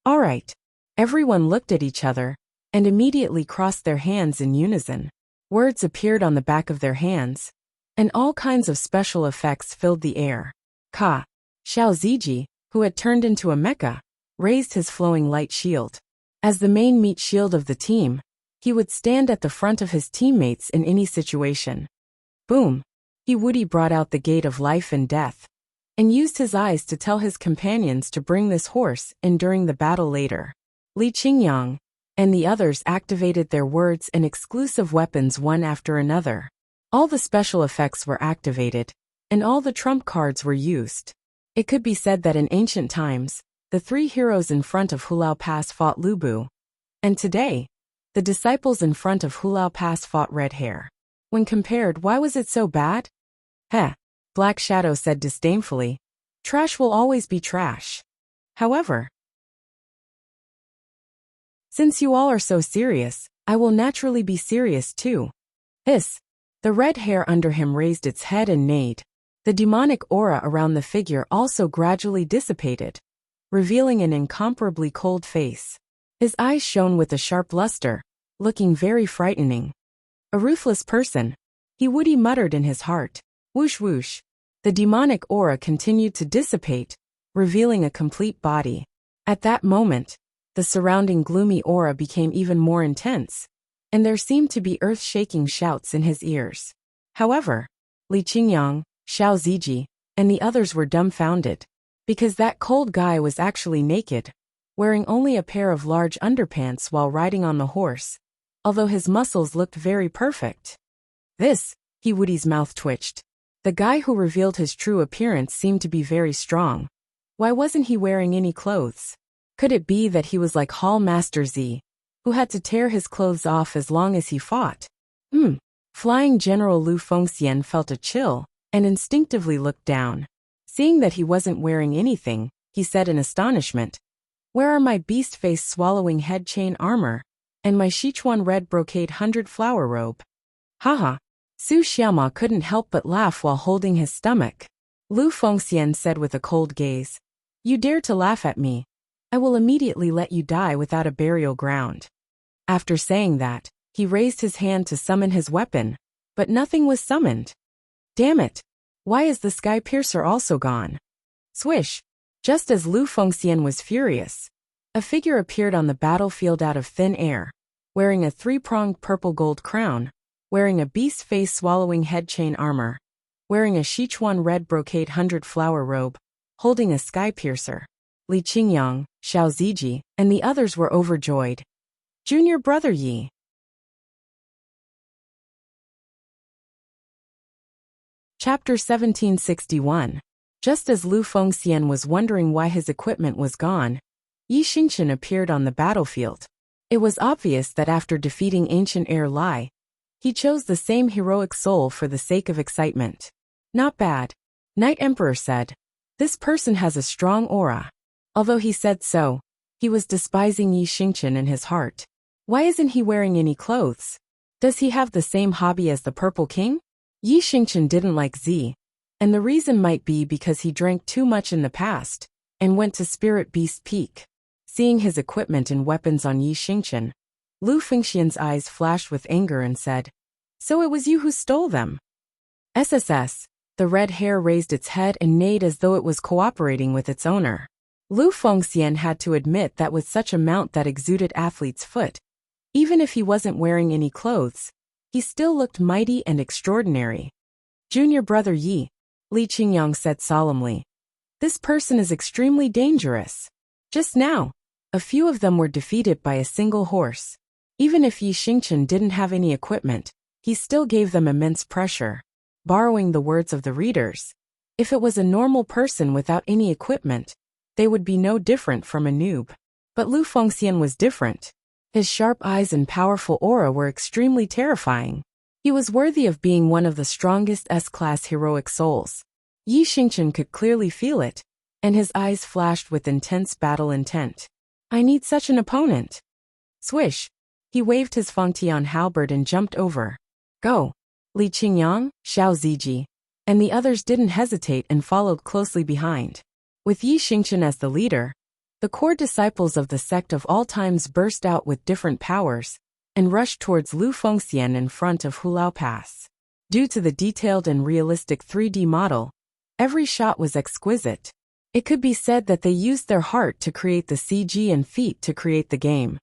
All right. Everyone looked at each other and immediately crossed their hands in unison. Words appeared on the back of their hands, and all kinds of special effects filled the air. Ka. Xiao Ziji, who had turned into a mecha, raised his flowing light shield. As the main meat shield of the team, he would stand at the front of his teammates in any situation. Boom. Woody brought out the gate of life and death, and used his eyes to tell his companions to bring this horse in during the battle later. Li Qingyang and the others activated their words and exclusive weapons one after another. All the special effects were activated, and all the trump cards were used. It could be said that in ancient times, the three heroes in front of Hulao Pass fought Lubu, and today, the disciples in front of Hulao Pass fought Red Hair. When compared, why was it so bad? Heh, Black Shadow said disdainfully. Trash will always be trash. However, since you all are so serious, I will naturally be serious too. Hiss. The red hair under him raised its head and neighed. The demonic aura around the figure also gradually dissipated, revealing an incomparably cold face. His eyes shone with a sharp luster, looking very frightening. A ruthless person, Woody muttered in his heart. Whoosh whoosh. The demonic aura continued to dissipate, revealing a complete body. At that moment, the surrounding gloomy aura became even more intense, and there seemed to be earth-shaking shouts in his ears. However, Li Qingyang, Xiao Ziji, and the others were dumbfounded, because that cold guy was actually naked, wearing only a pair of large underpants while riding on the horse, although his muscles looked very perfect. This, Woody's mouth twitched. The guy who revealed his true appearance seemed to be very strong. Why wasn't he wearing any clothes? Could it be that he was like Hall Master Z, who had to tear his clothes off as long as he fought? Flying General Lu Fengxian felt a chill, and instinctively looked down. Seeing that he wasn't wearing anything, he said in astonishment, Where are my beast-face swallowing head chain armor, and my Sichuan red brocade 100-flower robe? Haha. Su Xiaoma couldn't help but laugh while holding his stomach. Lu Fengxian said with a cold gaze, You dare to laugh at me. I will immediately let you die without a burial ground. After saying that, he raised his hand to summon his weapon, but nothing was summoned. Damn it! Why is the Sky Piercer also gone? Swish! Just as Lu Fengxian was furious, a figure appeared on the battlefield out of thin air, wearing a three-pronged purple-gold crown, wearing a beast face swallowing head chain armor, wearing a Sichuan red brocade 100-flower robe, holding a Sky Piercer. Li Qingyang, Xiao Ziji, and the others were overjoyed. Junior brother Yi. Chapter 1761. Just as Lu Fengxian was wondering why his equipment was gone, Yi Xingqian appeared on the battlefield. It was obvious that after defeating ancient heir Lai, he chose the same heroic soul for the sake of excitement. Not bad, Knight Emperor said. This person has a strong aura. Although he said so, he was despising Yi Xingqian in his heart. Why isn't he wearing any clothes? Does he have the same hobby as the Purple King? Yi Xingqian didn't like Z, and the reason might be because he drank too much in the past and went to Spirit Beast Peak. Seeing his equipment and weapons on Yi Xingqian, Lu Fengxian's eyes flashed with anger and said, "So it was you who stole them?" SSS. The red hare raised its head and neighed as though it was cooperating with its owner. Lu Fengxian had to admit that with such a mount that exuded athlete's foot, even if he wasn't wearing any clothes, he still looked mighty and extraordinary. Junior brother Yi, Li Qingyang said solemnly. This person is extremely dangerous. Just now, a few of them were defeated by a single horse. Even if Yi Xingqian didn't have any equipment, he still gave them immense pressure. Borrowing the words of the readers, if it was a normal person without any equipment, they would be no different from a noob. But Lu Fengxian was different. His sharp eyes and powerful aura were extremely terrifying. He was worthy of being one of the strongest S-class heroic souls. Yi Xingqian could clearly feel it, and his eyes flashed with intense battle intent. I need such an opponent. Swish. He waved his Fengtian halberd and jumped over. Go. Li Qingyang, Xiao Ziji, and the others didn't hesitate and followed closely behind. With Yi Xingqian as the leader, the core disciples of the sect of all times burst out with different powers and rushed towards Lu Fengxian in front of Hulao Pass. Due to the detailed and realistic 3D model, every shot was exquisite. It could be said that they used their heart to create the CG and feet to create the game.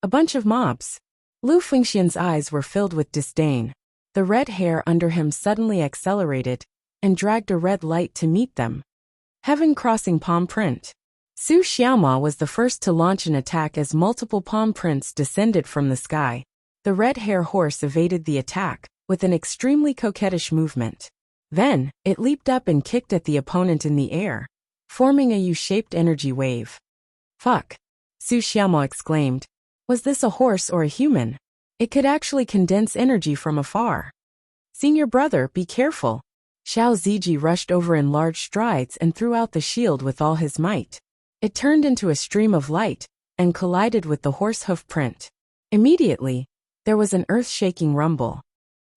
A bunch of mobs. Lu Fengxian's eyes were filled with disdain. The red hair under him suddenly accelerated and dragged a red light to meet them. Heaven crossing palm print. Su Xiaoma was the first to launch an attack as multiple palm prints descended from the sky. The red hair horse evaded the attack with an extremely coquettish movement. Then, it leaped up and kicked at the opponent in the air, forming a U-shaped energy wave. Fuck! Su Xiaoma exclaimed. Was this a horse or a human? It could actually condense energy from afar. Senior brother, be careful. Xiao Ziji rushed over in large strides and threw out the shield with all his might. It turned into a stream of light and collided with the horse hoof print. Immediately, there was an earth-shaking rumble.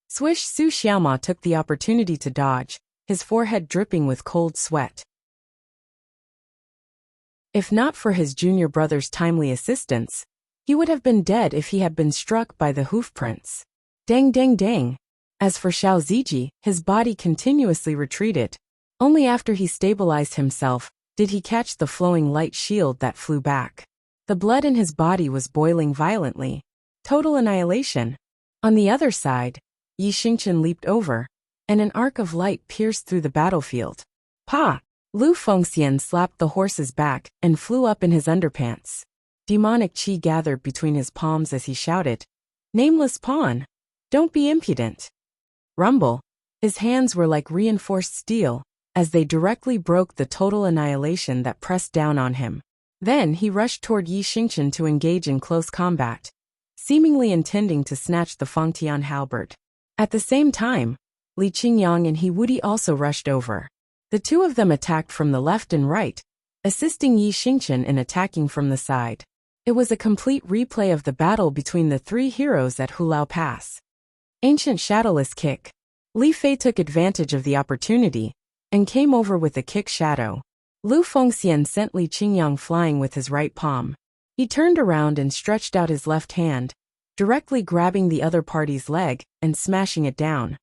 Swish. Su Xiaoma took the opportunity to dodge, his forehead dripping with cold sweat. If not for his junior brother's timely assistance, he would have been dead if he had been struck by the hoof prints. Dang dang dang. As for Xiao Ziji, his body continuously retreated. Only after he stabilized himself did he catch the flowing light shield that flew back. The blood in his body was boiling violently. Total annihilation. On the other side, Yi Xingqian leaped over, and an arc of light pierced through the battlefield. Pa! Lu Fengxian slapped the horse's back and flew up in his underpants. Demonic chi gathered between his palms as he shouted, Nameless pawn! Don't be impudent! Rumble. His hands were like reinforced steel, as they directly broke the total annihilation that pressed down on him. Then he rushed toward Yi Xingqian to engage in close combat, seemingly intending to snatch the Fengtian halberd. At the same time, Li Qingyang and He Wudi also rushed over. The two of them attacked from the left and right, assisting Yi Xingqian in attacking from the side. It was a complete replay of the battle between the three heroes at Hulao Pass. Ancient Shadowless Kick. Li Fei took advantage of the opportunity and came over with a kick shadow. Lu Fengxian sent Li Qingyang flying with his right palm. He turned around and stretched out his left hand, directly grabbing the other party's leg and smashing it down.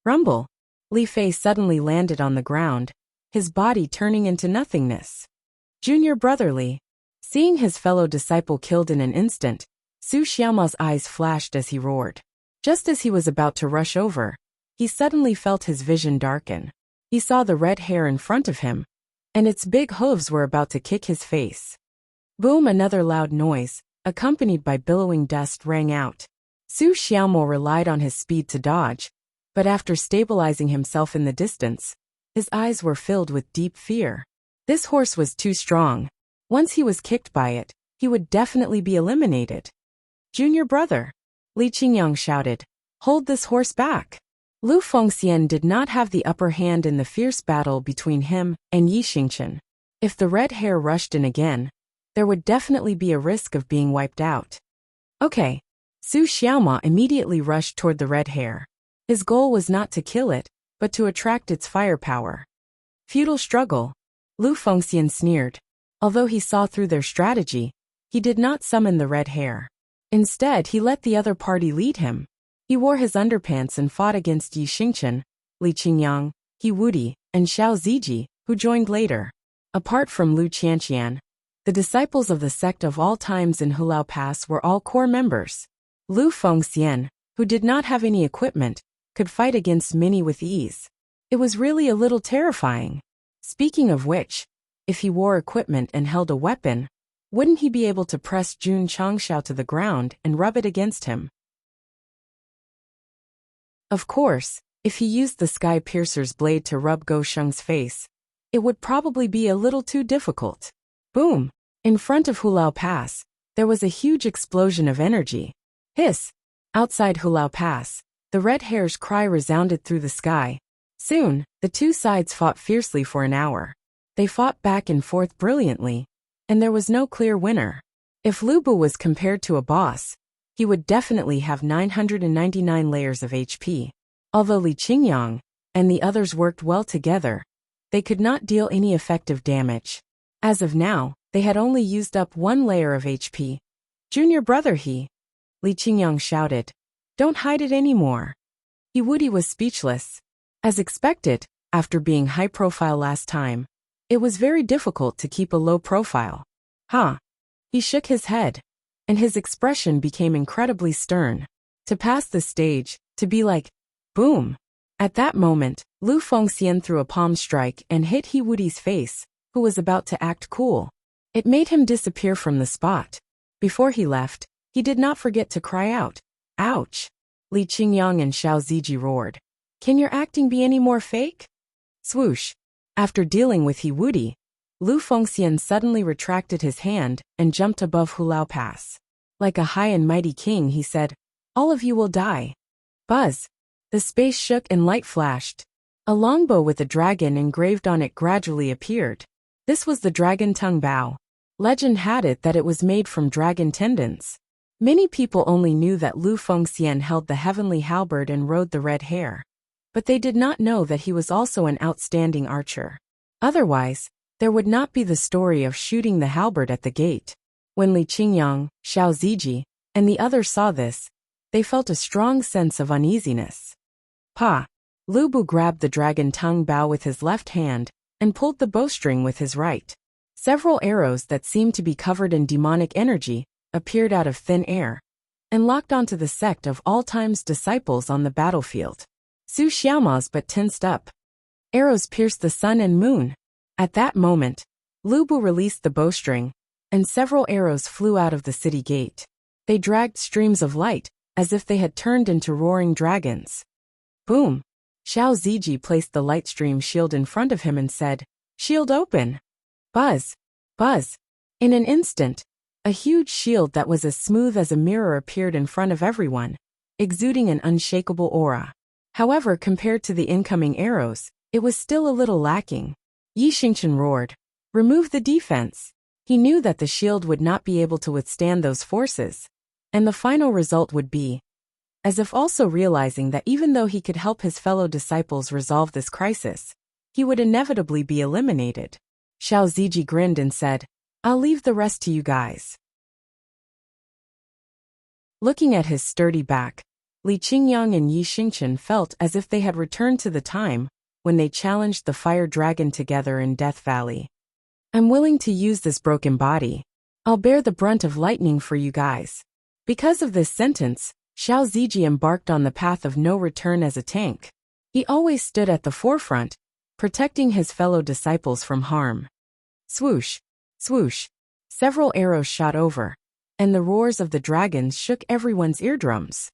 Rumble. Li Fei suddenly landed on the ground, his body turning into nothingness. Junior brother Li. Seeing his fellow disciple killed in an instant, Su Xiaoma's eyes flashed as he roared. Just as he was about to rush over, he suddenly felt his vision darken. He saw the red hair in front of him, and its big hooves were about to kick his face. Boom! Another loud noise, accompanied by billowing dust, rang out. Su Xiaomo relied on his speed to dodge, but after stabilizing himself in the distance, his eyes were filled with deep fear. This horse was too strong. Once he was kicked by it, he would definitely be eliminated. Junior brother, Li Qingyang shouted, hold this horse back. Lu Fengxian did not have the upper hand in the fierce battle between him and Yi Xingchen. If the red hair rushed in again, there would definitely be a risk of being wiped out. Okay. Su Xiaoma immediately rushed toward the red hair. His goal was not to kill it, but to attract its firepower. Futile struggle, Lu Fengxian sneered. Although he saw through their strategy, he did not summon the red hair. Instead, he let the other party lead him. He wore his underpants and fought against Yi Xingchen, Li Qingyang, He Wudi, and Xiao Ziji, who joined later. Apart from Lu Qianqian, the disciples of the sect of all times in Hulao Pass were all core members. Lu Fengxian, who did not have any equipment, could fight against many with ease. It was really a little terrifying. Speaking of which, if he wore equipment and held a weapon, wouldn't he be able to press Jun Changshao to the ground and rub it against him? Of course, if he used the Sky Piercer's blade to rub Go Sheng's face, it would probably be a little too difficult. Boom! In front of Hulao Pass, there was a huge explosion of energy. Hiss! Outside Hulao Pass, the red hare's cry resounded through the sky. Soon, the two sides fought fiercely for an hour. They fought back and forth brilliantly, and there was no clear winner. If Lu Bu was compared to a boss, he would definitely have 999 layers of HP. Although Li Qingyang and the others worked well together, they could not deal any effective damage. As of now, they had only used up 1 layer of HP. Junior brother Li Qingyang shouted. Don't hide it anymore. He Wudi was speechless. As expected, after being high profile last time, it was very difficult to keep a low profile. Huh? He shook his head, and his expression became incredibly stern. To pass the stage, to be like, boom. At that moment, Lu Fengxian threw a palm strike and hit He Wudi's face, who was about to act cool. It made him disappear from the spot. Before he left, he did not forget to cry out, ouch! Li Qingyang and Xiao Ziji roared. Can your acting be any more fake? Swoosh. After dealing with He Wudi, Lu Fengxian suddenly retracted his hand and jumped above Hulao Pass. Like a high and mighty king, he said, all of you will die. Buzz. The space shook and light flashed. A longbow with a dragon engraved on it gradually appeared. This was the dragon tongue bow. Legend had it that it was made from dragon tendons. Many people only knew that Lu Fengxian held the heavenly halberd and rode the red hare, but they did not know that he was also an outstanding archer. Otherwise, there would not be the story of shooting the halberd at the gate. When Li Qingyang, Xiao Ziji, and the others saw this, they felt a strong sense of uneasiness. Pa! Lu Bu grabbed the dragon tongue bow with his left hand and pulled the bowstring with his right. Several arrows that seemed to be covered in demonic energy appeared out of thin air and locked onto the sect of all time's disciples on the battlefield. Su Xiaoma's but tensed up. Arrows pierced the sun and moon. At that moment, Lu Bu released the bowstring, and several arrows flew out of the city gate. They dragged streams of light, as if they had turned into roaring dragons. Boom! Xiao Ziji placed the light stream shield in front of him and said, Shield open! Buzz! Buzz! In an instant, a huge shield that was as smooth as a mirror appeared in front of everyone, exuding an unshakable aura. However, compared to the incoming arrows, it was still a little lacking. Yi Xingchen roared, remove the defense. He knew that the shield would not be able to withstand those forces, and the final result would be, as if also realizing that even though he could help his fellow disciples resolve this crisis, he would inevitably be eliminated. Xiao Ziji grinned and said, I'll leave the rest to you guys. Looking at his sturdy back, Li Qingyang and Yi Xingchen felt as if they had returned to the time when they challenged the fire dragon together in Death Valley. I'm willing to use this broken body. I'll bear the brunt of lightning for you guys. Because of this sentence, Xiao Ziji embarked on the path of no return as a tank. He always stood at the forefront, protecting his fellow disciples from harm. Swoosh, swoosh. Several arrows shot over, and the roars of the dragons shook everyone's eardrums.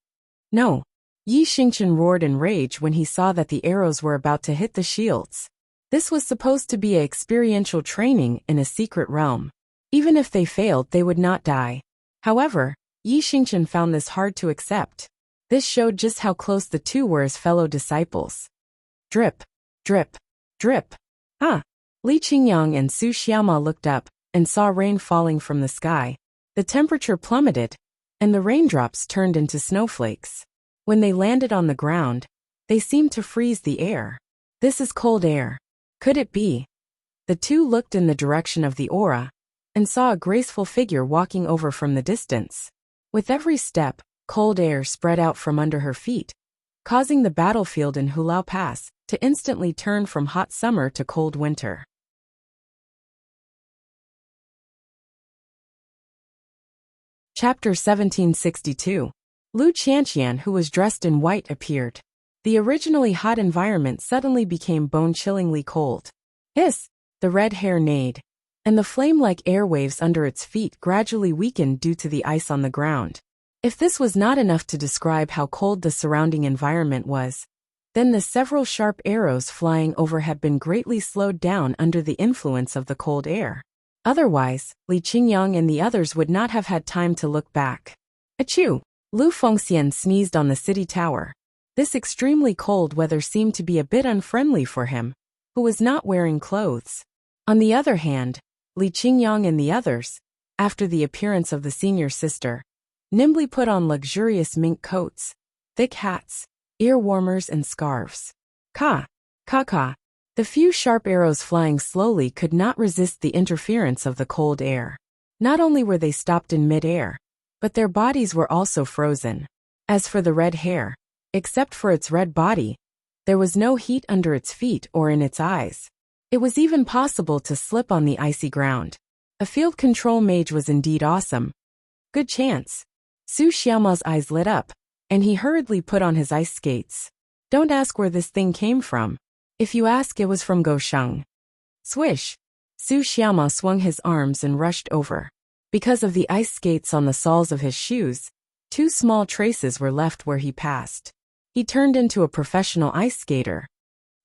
No! Yi Xingqian roared in rage when he saw that the arrows were about to hit the shields. This was supposed to be experiential training in a secret realm. Even if they failed, they would not die. However, Yi Xingqian found this hard to accept. This showed just how close the two were as fellow disciples. Drip, drip, drip. Ah! Li Qingyang and Su Xiaoma looked up and saw rain falling from the sky. The temperature plummeted, and the raindrops turned into snowflakes. When they landed on the ground, they seemed to freeze the air. This is cold air. Could it be? The two looked in the direction of the aura and saw a graceful figure walking over from the distance. With every step, cold air spread out from under her feet, causing the battlefield in Hulao Pass to instantly turn from hot summer to cold winter. Chapter 1762. Lu Qianqian, who was dressed in white, appeared. The originally hot environment suddenly became bone-chillingly cold. Hiss! The red hair neighed, and the flame-like airwaves under its feet gradually weakened due to the ice on the ground. If this was not enough to describe how cold the surrounding environment was, then the several sharp arrows flying over had been greatly slowed down under the influence of the cold air. Otherwise, Li Qingyang and the others would not have had time to look back. Achoo! Lu Fengxian sneezed on the city tower. This extremely cold weather seemed to be a bit unfriendly for him, who was not wearing clothes. On the other hand, Li Qingyang and the others, after the appearance of the senior sister, nimbly put on luxurious mink coats, thick hats, ear warmers and scarves. Ka! Ka ka! The few sharp arrows flying slowly could not resist the interference of the cold air. Not only were they stopped in mid-air, but their bodies were also frozen. As for the red hair, except for its red body, there was no heat under its feet or in its eyes. It was even possible to slip on the icy ground. A field control mage was indeed awesome. Good chance. Su Xiaoma's eyes lit up, and he hurriedly put on his ice skates. Don't ask where this thing came from. If you ask, it was from Gosheng. Swish! Su Xiaoma swung his arms and rushed over. Because of the ice skates on the soles of his shoes, 2 small traces were left where he passed. He turned into a professional ice skater.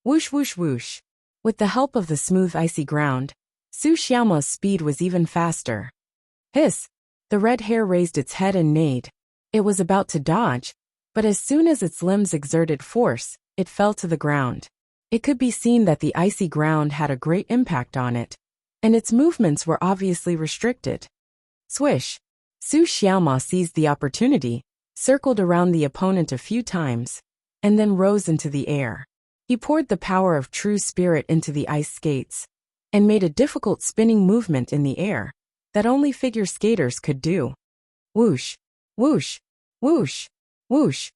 Whoosh whoosh whoosh. With the help of the smooth icy ground, Su Xiaoma's speed was even faster. Hiss! The red hair raised its head and neighed. It was about to dodge, but as soon as its limbs exerted force, it fell to the ground. It could be seen that the icy ground had a great impact on it, and its movements were obviously restricted. Swish! Su Xiaoma seized the opportunity, circled around the opponent a few times, and then rose into the air. He poured the power of true spirit into the ice skates, and made a difficult spinning movement in the air that only figure skaters could do. Whoosh! Whoosh! Whoosh! Whoosh!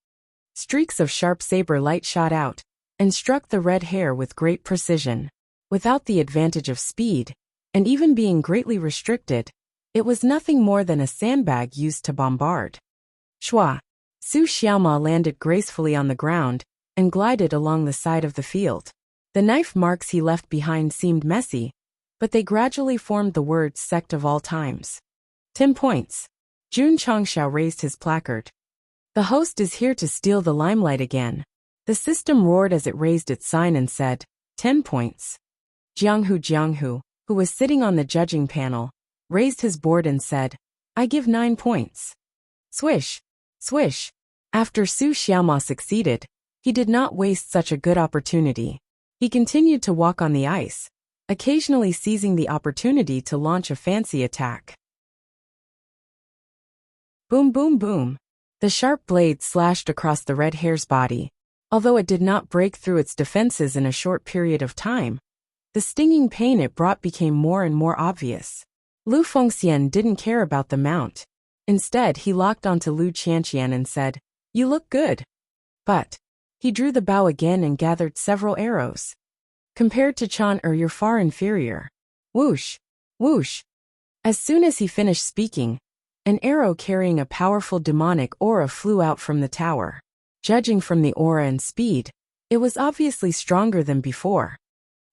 Streaks of sharp saber light shot out, and struck the red hair with great precision. Without the advantage of speed, and even being greatly restricted, it was nothing more than a sandbag used to bombard. Shwa! Su Xiaoma landed gracefully on the ground and glided along the side of the field. The knife marks he left behind seemed messy, but they gradually formed the words Sect of all times. 10 points. Jun Changxiao raised his placard. The host is here to steal the limelight again. The system roared as it raised its sign and said, 10 points. Jianghu, who was sitting on the judging panel, raised his board and said, I give 9 points. Swish! Swish! After Su Xiaoma succeeded, he did not waste such a good opportunity. He continued to walk on the ice, occasionally seizing the opportunity to launch a fancy attack. Boom boom boom! The sharp blade slashed across the red hare's body. Although it did not break through its defenses in a short period of time, the stinging pain it brought became more and more obvious. Lu Fengxian didn't care about the mount. Instead, he locked onto Lu Qianqian and said, You look good. But he drew the bow again and gathered several arrows. Compared to Chan you're far inferior. Whoosh! Whoosh! As soon as he finished speaking, an arrow carrying a powerful demonic aura flew out from the tower. Judging from the aura and speed, it was obviously stronger than before.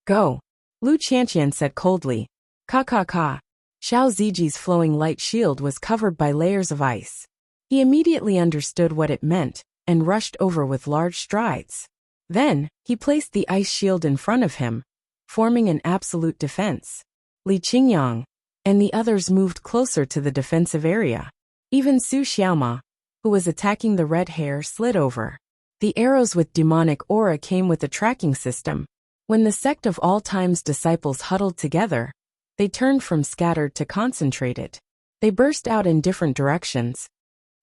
Go. Lu Qianqian said coldly. Ka ka ka. Xiao Ziji's flowing light shield was covered by layers of ice. He immediately understood what it meant and rushed over with large strides. Then, he placed the ice shield in front of him, forming an absolute defense. Li Qingyang and the others moved closer to the defensive area. Even Su Xiaoma, who was attacking the red hare, slid over. The arrows with demonic aura came with a tracking system. When the Sect of All Time's disciples huddled together, they turned from scattered to concentrated. They burst out in different directions.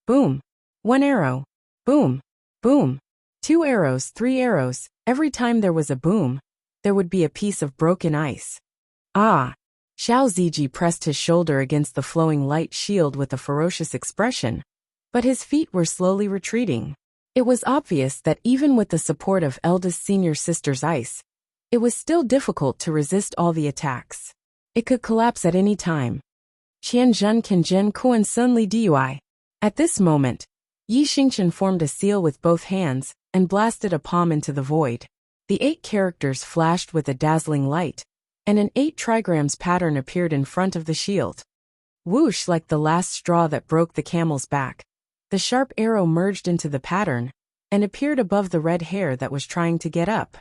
Boom. 1 arrow. Boom. Boom. 2 arrows, 3 arrows. Every time there was a boom, there would be a piece of broken ice. Ah! Xiao Ziji pressed his shoulder against the flowing light shield with a ferocious expression, but his feet were slowly retreating. It was obvious that even with the support of eldest senior sister's ice, it was still difficult to resist all the attacks. It could collapse at any time. Qian Zhen Kanzhen Kuan Sun Li Dui. At this moment, Yi Xingchen formed a seal with both hands and blasted a palm into the void. The 8 characters flashed with a dazzling light, and an 8 trigrams pattern appeared in front of the shield. Whoosh, like the last straw that broke the camel's back. The sharp arrow merged into the pattern and appeared above the red hare that was trying to get up.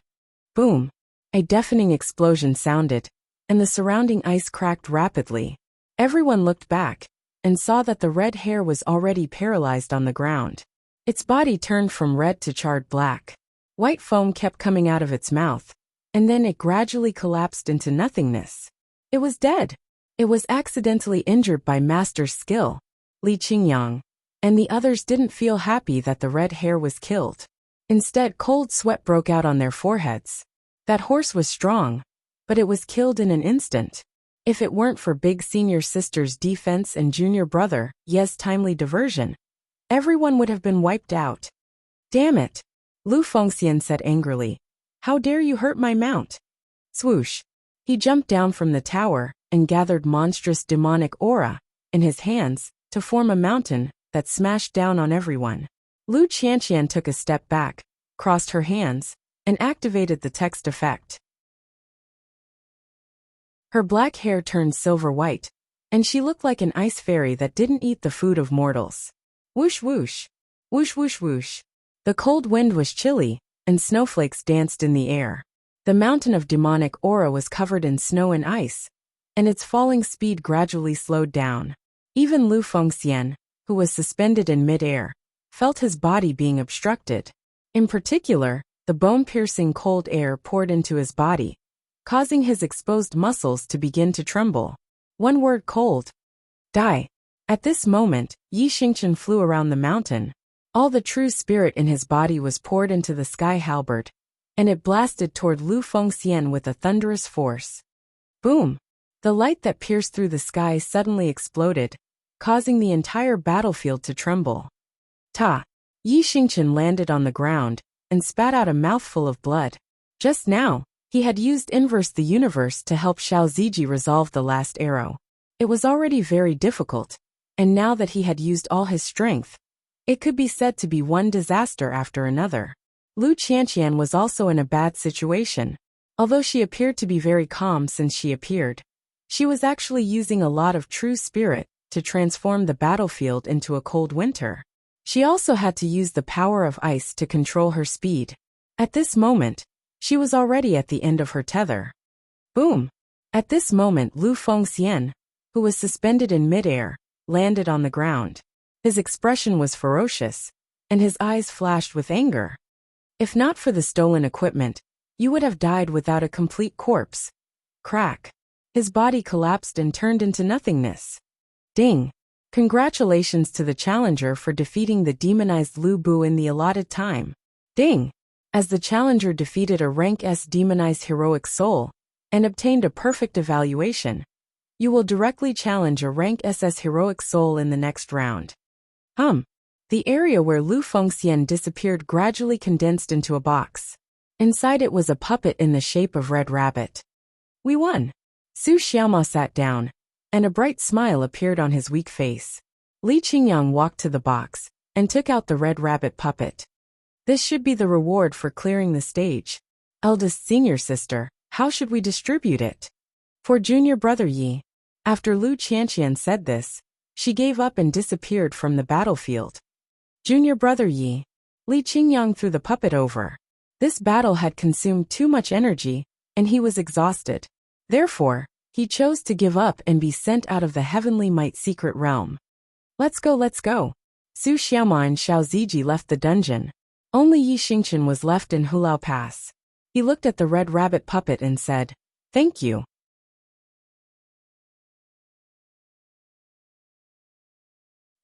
Boom! A deafening explosion sounded, and the surrounding ice cracked rapidly. Everyone looked back and saw that the red hare was already paralyzed on the ground. Its body turned from red to charred black. White foam kept coming out of its mouth, and then it gradually collapsed into nothingness. It was dead. It was accidentally injured by master's skill. Li Qingyang and the others didn't feel happy that the red hare was killed. Instead, cold sweat broke out on their foreheads. That horse was strong, but it was killed in an instant. If it weren't for big senior sister's defense and junior brother, Ye's timely diversion, everyone would have been wiped out. Damn it! Lu Fengxian said angrily. How dare you hurt my mount? Swoosh! He jumped down from the tower and gathered monstrous demonic aura in his hands to form a mountain that smashed down on everyone. Lu Qianqian took a step back, crossed her hands, and activated the text effect. Her black hair turned silver white, and she looked like an ice fairy that didn't eat the food of mortals. Whoosh whoosh! Whoosh whoosh whoosh! The cold wind was chilly, and snowflakes danced in the air. The mountain of demonic aura was covered in snow and ice, and its falling speed gradually slowed down. Even Lu Fengxian, who was suspended in mid-air, felt his body being obstructed. In particular, the bone-piercing cold air poured into his body, causing his exposed muscles to begin to tremble. One word: cold. Die. At this moment, Yi Xingchen flew around the mountain. All the true spirit in his body was poured into the sky halberd, and it blasted toward Lu Fengxian with a thunderous force. Boom! The light that pierced through the sky suddenly exploded, causing the entire battlefield to tremble. Ta! Yi Xingchen landed on the ground and spat out a mouthful of blood. Just now, he had used Inverse the Universe to help Xiao Ziji resolve the last arrow. It was already very difficult, and now that he had used all his strength, it could be said to be one disaster after another. Lu Qianqian was also in a bad situation. Although she appeared to be very calm since she appeared, she was actually using a lot of true spirit to transform the battlefield into a cold winter. She also had to use the power of ice to control her speed. At this moment, she was already at the end of her tether. Boom! At this moment, Lu Fengxian, who was suspended in midair, landed on the ground. His expression was ferocious, and his eyes flashed with anger. If not for the stolen equipment, you would have died without a complete corpse. Crack! His body collapsed and turned into nothingness. Ding! Congratulations to the challenger for defeating the demonized Lu Bu in the allotted time. Ding! As the challenger defeated a rank S demonized heroic soul and obtained a perfect evaluation, you will directly challenge a rank SS heroic soul in the next round. The area where Lu Fengxian disappeared gradually condensed into a box. Inside it was a puppet in the shape of Red Rabbit. We won! Su Xiaoma sat down, and a bright smile appeared on his weak face. Li Qingyang walked to the box and took out the Red Rabbit puppet. This should be the reward for clearing the stage. Eldest senior sister, How should we distribute it? For junior brother Yi. After Lu Qianqian said this, she gave up and disappeared from the battlefield. Junior brother Yi. Li Qingyang threw the puppet over. This battle had consumed too much energy, and he was exhausted. Therefore, he chose to give up and be sent out of the heavenly might secret realm. Let's go, let's go. Su Xiaoma and Xiao Ziji left the dungeon. Only Yi Xingchen was left in Hulao Pass. He looked at the red rabbit puppet and said, "Thank you."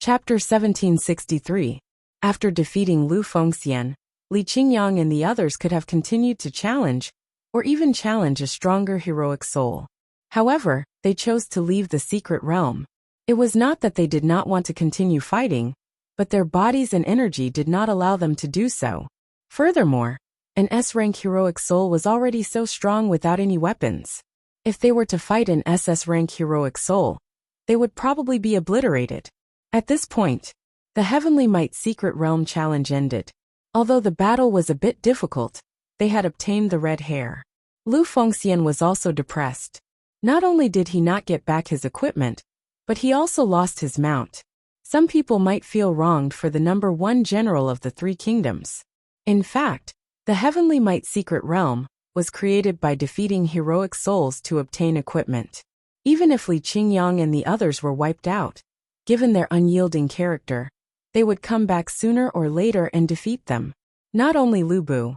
Chapter 1763. After defeating Lu Fengxian, Li Qingyang and the others could have continued to challenge, or even challenge a stronger heroic soul. However, they chose to leave the secret realm. It was not that they did not want to continue fighting, but their bodies and energy did not allow them to do so. Furthermore, an S-rank heroic soul was already so strong without any weapons. If they were to fight an SS-rank heroic soul, they would probably be obliterated. At this point, the Heavenly Might Secret Realm challenge ended. Although the battle was a bit difficult, they had obtained the red hair. Lu Fengxian was also depressed. Not only did he not get back his equipment, but he also lost his mount. Some people might feel wronged for the number one general of the three kingdoms. In fact, the Heavenly Might Secret Realm was created by defeating heroic souls to obtain equipment. Even if Li Qingyang and the others were wiped out, given their unyielding character, they would come back sooner or later and defeat them. Not only Lu Bu,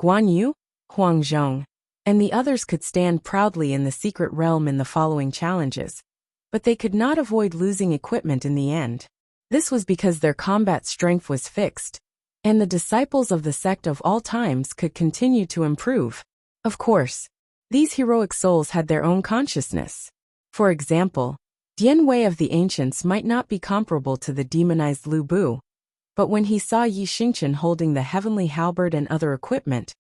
Guan Yu, Huang Zhong, and the others could stand proudly in the secret realm in the following challenges, but they could not avoid losing equipment in the end. This was because their combat strength was fixed, and the disciples of the sect of all times could continue to improve. Of course, these heroic souls had their own consciousness. For example, Dian Wei of the ancients might not be comparable to the demonized Lu Bu, but when he saw Yi Xingchen holding the heavenly halberd and other equipment,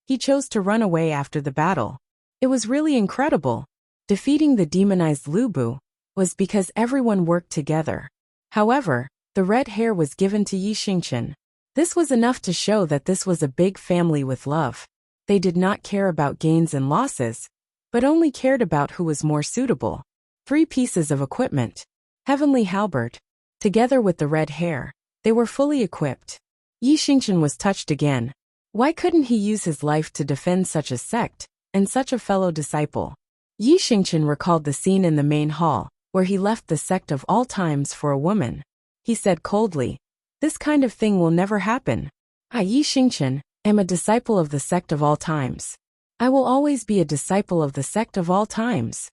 he chose to run away after the battle. It was really incredible. Defeating the demonized Lu Bu was because everyone worked together. However, the red hair was given to Yi Xingchen. This was enough to show that this was a big family with love. They did not care about gains and losses, but only cared about who was more suitable. 3 pieces of equipment. Heavenly halberd. Together with the red hair, they were fully equipped. Yi Xingchen was touched again. Why couldn't he use his life to defend such a sect, and such a fellow disciple? Yi Xingchen recalled the scene in the main hall, where he left the sect of all times for a woman. He said coldly, "This kind of thing will never happen. I, Yi Xingchen, am a disciple of the sect of all times. I will always be a disciple of the sect of all times."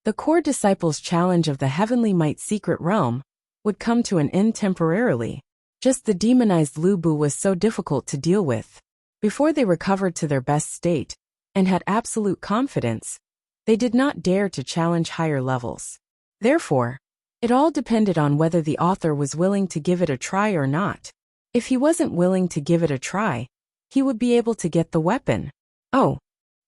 The core disciples' challenge of the Heavenly Might Secret Realm would come to an end temporarily. Just the demonized Lu Bu was so difficult to deal with. Before they recovered to their best state, and had absolute confidence, they did not dare to challenge higher levels. Therefore, it all depended on whether the author was willing to give it a try or not. If he wasn't willing to give it a try, he would be able to get the weapon. Oh.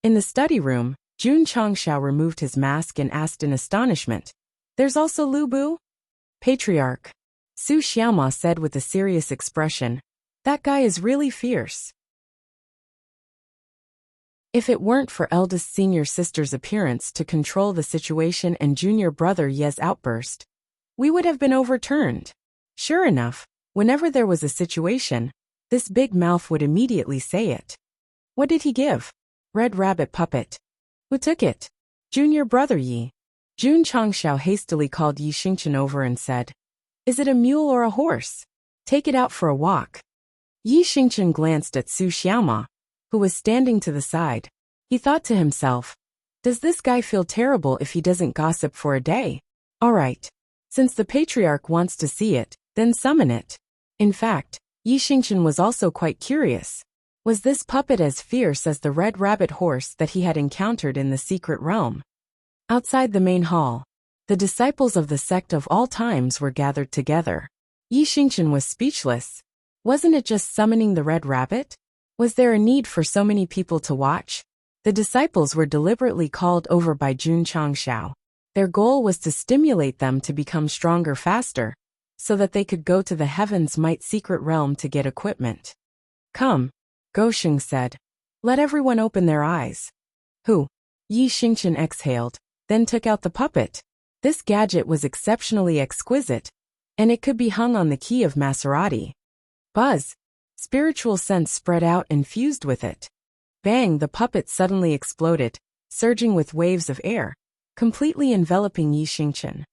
In the study room, Jun Changshao removed his mask and asked in astonishment, "There's also Lu Bu?" "Patriarch," Su Xiaoma said with a serious expression, "that guy is really fierce." If it weren't for eldest senior sister's appearance to control the situation and junior brother Ye's outburst, we would have been overturned. Sure enough, whenever there was a situation, this big mouth would immediately say it. What did he give? Red rabbit puppet. Who took it? Junior brother Yi. Jun Changshao hastily called Yi Xingchen over and said, "Is it a mule or a horse? Take it out for a walk." Yi Xingchen glanced at Su Xiaoma, who was standing to the side. He thought to himself, "Does this guy feel terrible if he doesn't gossip for a day? All right. Since the patriarch wants to see it, then summon it." In fact, Yi Xingchen was also quite curious. Was this puppet as fierce as the red rabbit horse that he had encountered in the secret realm? Outside the main hall, the disciples of the sect of all times were gathered together. Yi Xingchen was speechless. Wasn't it just summoning the red rabbit? Was there a need for so many people to watch? The disciples were deliberately called over by Jun Changshao. Their goal was to stimulate them to become stronger faster, so that they could go to the Heaven's Might secret realm to get equipment. "Come," Gosheng said. "Let everyone open their eyes." "Who? Yi Xingqian exhaled, then took out the puppet. This gadget was exceptionally exquisite, and it could be hung on the key of Maserati. Buzz! Spiritual sense spread out and fused with it. Bang! The puppet suddenly exploded, surging with waves of air, completely enveloping Yi Xingqian.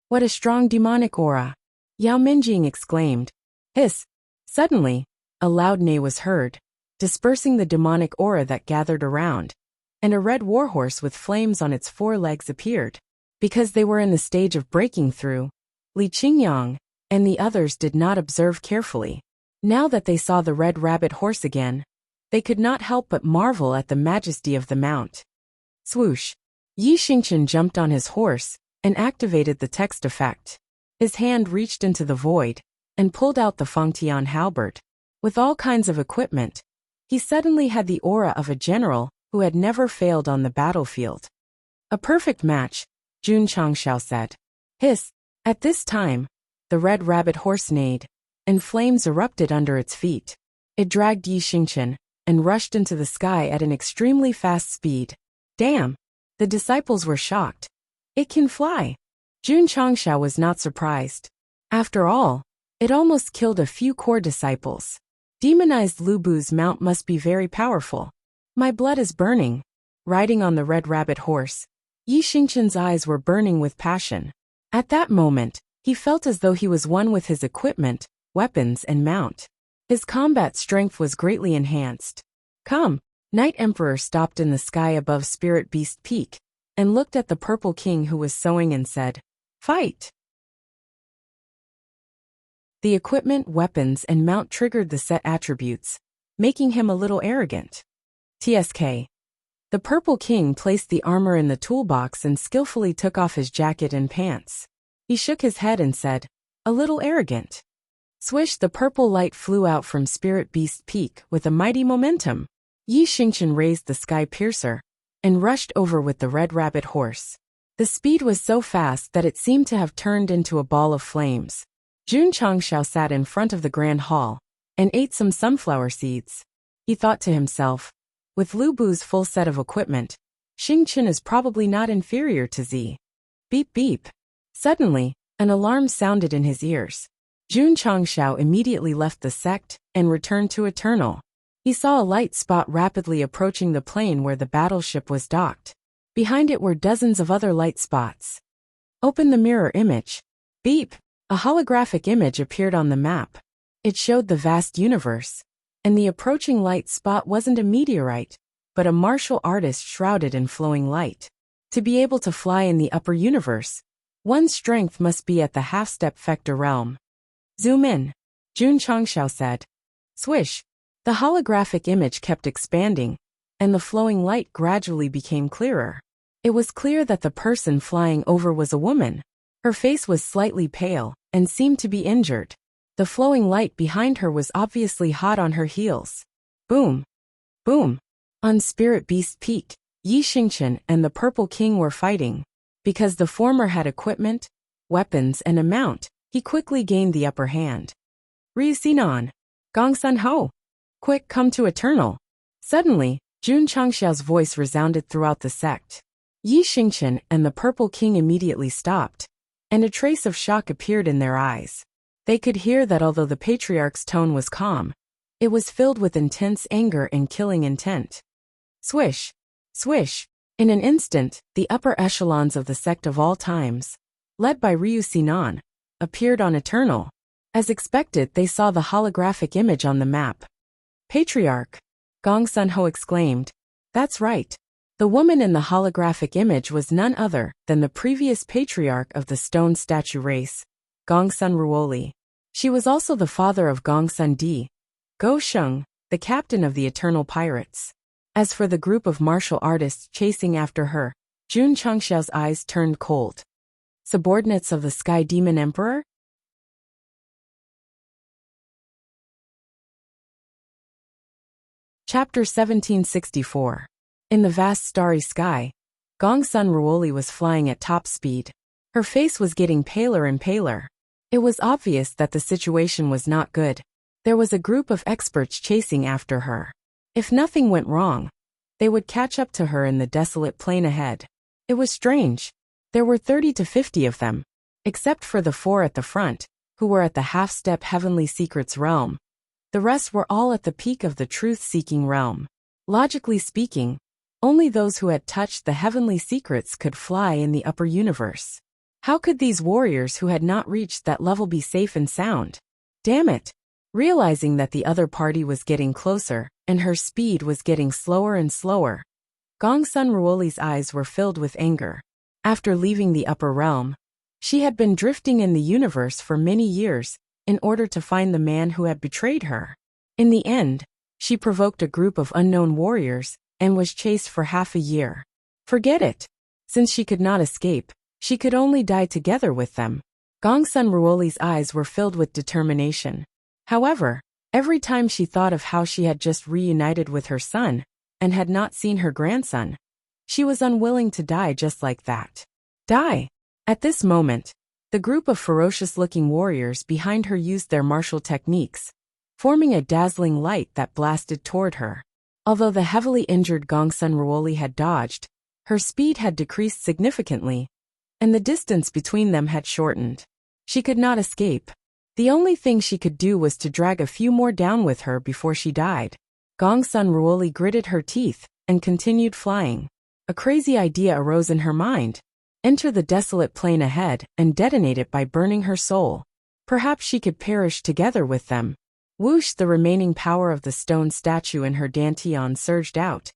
What a strong demonic aura! Yao Minjing exclaimed. Hiss! Suddenly, a loud neigh was heard, dispersing the demonic aura that gathered around, and a red warhorse with flames on its 4 legs appeared. Because they were in the stage of breaking through, Li Qingyang and the others did not observe carefully. Now that they saw the red rabbit horse again, they could not help but marvel at the majesty of the mount. Swoosh! Yi Xingqian jumped on his horse and activated the text effect. His hand reached into the void and pulled out the Fengtian halberd. With all kinds of equipment, he suddenly had the aura of a general who had never failed on the battlefield. A perfect match, Jun Changshao said. Hiss! At this time, the red rabbit horse neighed, and flames erupted under its feet. It dragged Yi Xingqian and rushed into the sky at an extremely fast speed. Damn! The disciples were shocked. It can fly! Jun Changshao was not surprised. After all, it almost killed a few core disciples. Demonized Lu Bu's mount must be very powerful. My blood is burning. Riding on the red rabbit horse, Yi Xingqian's eyes were burning with passion. At that moment, he felt as though he was one with his equipment, weapons and mount. His combat strength was greatly enhanced. Come! Night Emperor stopped in the sky above Spirit Beast Peak, and looked at the Purple King who was sewing and said, Fight! The equipment, weapons, and mount triggered the set attributes, making him a little arrogant. TSK. The Purple King placed the armor in the toolbox and skillfully took off his jacket and pants. He shook his head and said, a little arrogant. Swish! The purple light flew out from Spirit Beast Peak with a mighty momentum. Yi Xingqian raised the sky piercer and rushed over with the red rabbit horse. The speed was so fast that it seemed to have turned into a ball of flames. Jun Changshao sat in front of the grand hall and ate some sunflower seeds. He thought to himself, with Lu Bu's full set of equipment, Xingqian is probably not inferior to Z. Beep beep. Suddenly, an alarm sounded in his ears. Jun Changshao immediately left the sect and returned to Eternal. He saw a light spot rapidly approaching the plane where the battleship was docked. Behind it were dozens of other light spots. Open the mirror image. Beep! A holographic image appeared on the map. It showed the vast universe. And the approaching light spot wasn't a meteorite, but a martial artist shrouded in flowing light. To be able to fly in the upper universe, one's strength must be at the half-step vector realm. Zoom in, Jun Changshao said. Swish! The holographic image kept expanding, and the flowing light gradually became clearer. It was clear that the person flying over was a woman. Her face was slightly pale and seemed to be injured. The flowing light behind her was obviously hot on her heels. Boom! Boom! On Spirit Beast Peak, Yi Xingqian and the Purple King were fighting. Because the former had equipment, weapons, and a mount, he quickly gained the upper hand. Ryu Sinan! Gongsun Ho! Quick, come to Eternal! Suddenly, Jun Changshao's voice resounded throughout the sect. Yi Xingqian and the Purple King immediately stopped, and a trace of shock appeared in their eyes. They could hear that although the patriarch's tone was calm, it was filled with intense anger and killing intent. Swish! Swish! In an instant, the upper echelons of the sect of all times, led by Ryu Sinan, appeared on Eternal. As expected, they saw the holographic image on the map. Patriarch! Gong Sun Ho exclaimed. That's right. The woman in the holographic image was none other than the previous patriarch of the stone statue race, Gongsun Ruoli. She was also the father of Gongsun Di, Go Sheng, the captain of the Eternal Pirates. As for the group of martial artists chasing after her, Jun Changshao's eyes turned cold. Subordinates of the Sky Demon Emperor? Chapter 1764. In the vast starry sky, Gongsun Ruoli was flying at top speed. Her face was getting paler and paler. It was obvious that the situation was not good. There was a group of experts chasing after her. If nothing went wrong, they would catch up to her in the desolate plain ahead. It was strange. There were 30 to 50 of them, except for the 4 at the front, who were at the half-step heavenly secrets realm. The rest were all at the peak of the truth-seeking realm. Logically speaking, only those who had touched the heavenly secrets could fly in the upper universe. How could these warriors who had not reached that level be safe and sound? Damn it! Realizing that the other party was getting closer, and her speed was getting slower and slower, Gongsun Ruoli's eyes were filled with anger. After leaving the upper realm, she had been drifting in the universe for many years in order to find the man who had betrayed her. In the end, she provoked a group of unknown warriors and was chased for half a year. Forget it. Since she could not escape, she could only die together with them. Gongsun Ruoli's eyes were filled with determination. However, every time she thought of how she had just reunited with her son and had not seen her grandson, she was unwilling to die just like that. Die! At this moment, the group of ferocious-looking warriors behind her used their martial techniques, forming a dazzling light that blasted toward her. Although the heavily injured Gongsun Ruoli had dodged, her speed had decreased significantly, and the distance between them had shortened. She could not escape. The only thing she could do was to drag a few more down with her before she died. Gongsun Ruoli gritted her teeth and continued flying. A crazy idea arose in her mind. Enter the desolate plain ahead and detonate it by burning her soul. Perhaps she could perish together with them. Whoosh! The remaining power of the stone statue in her dantian surged out,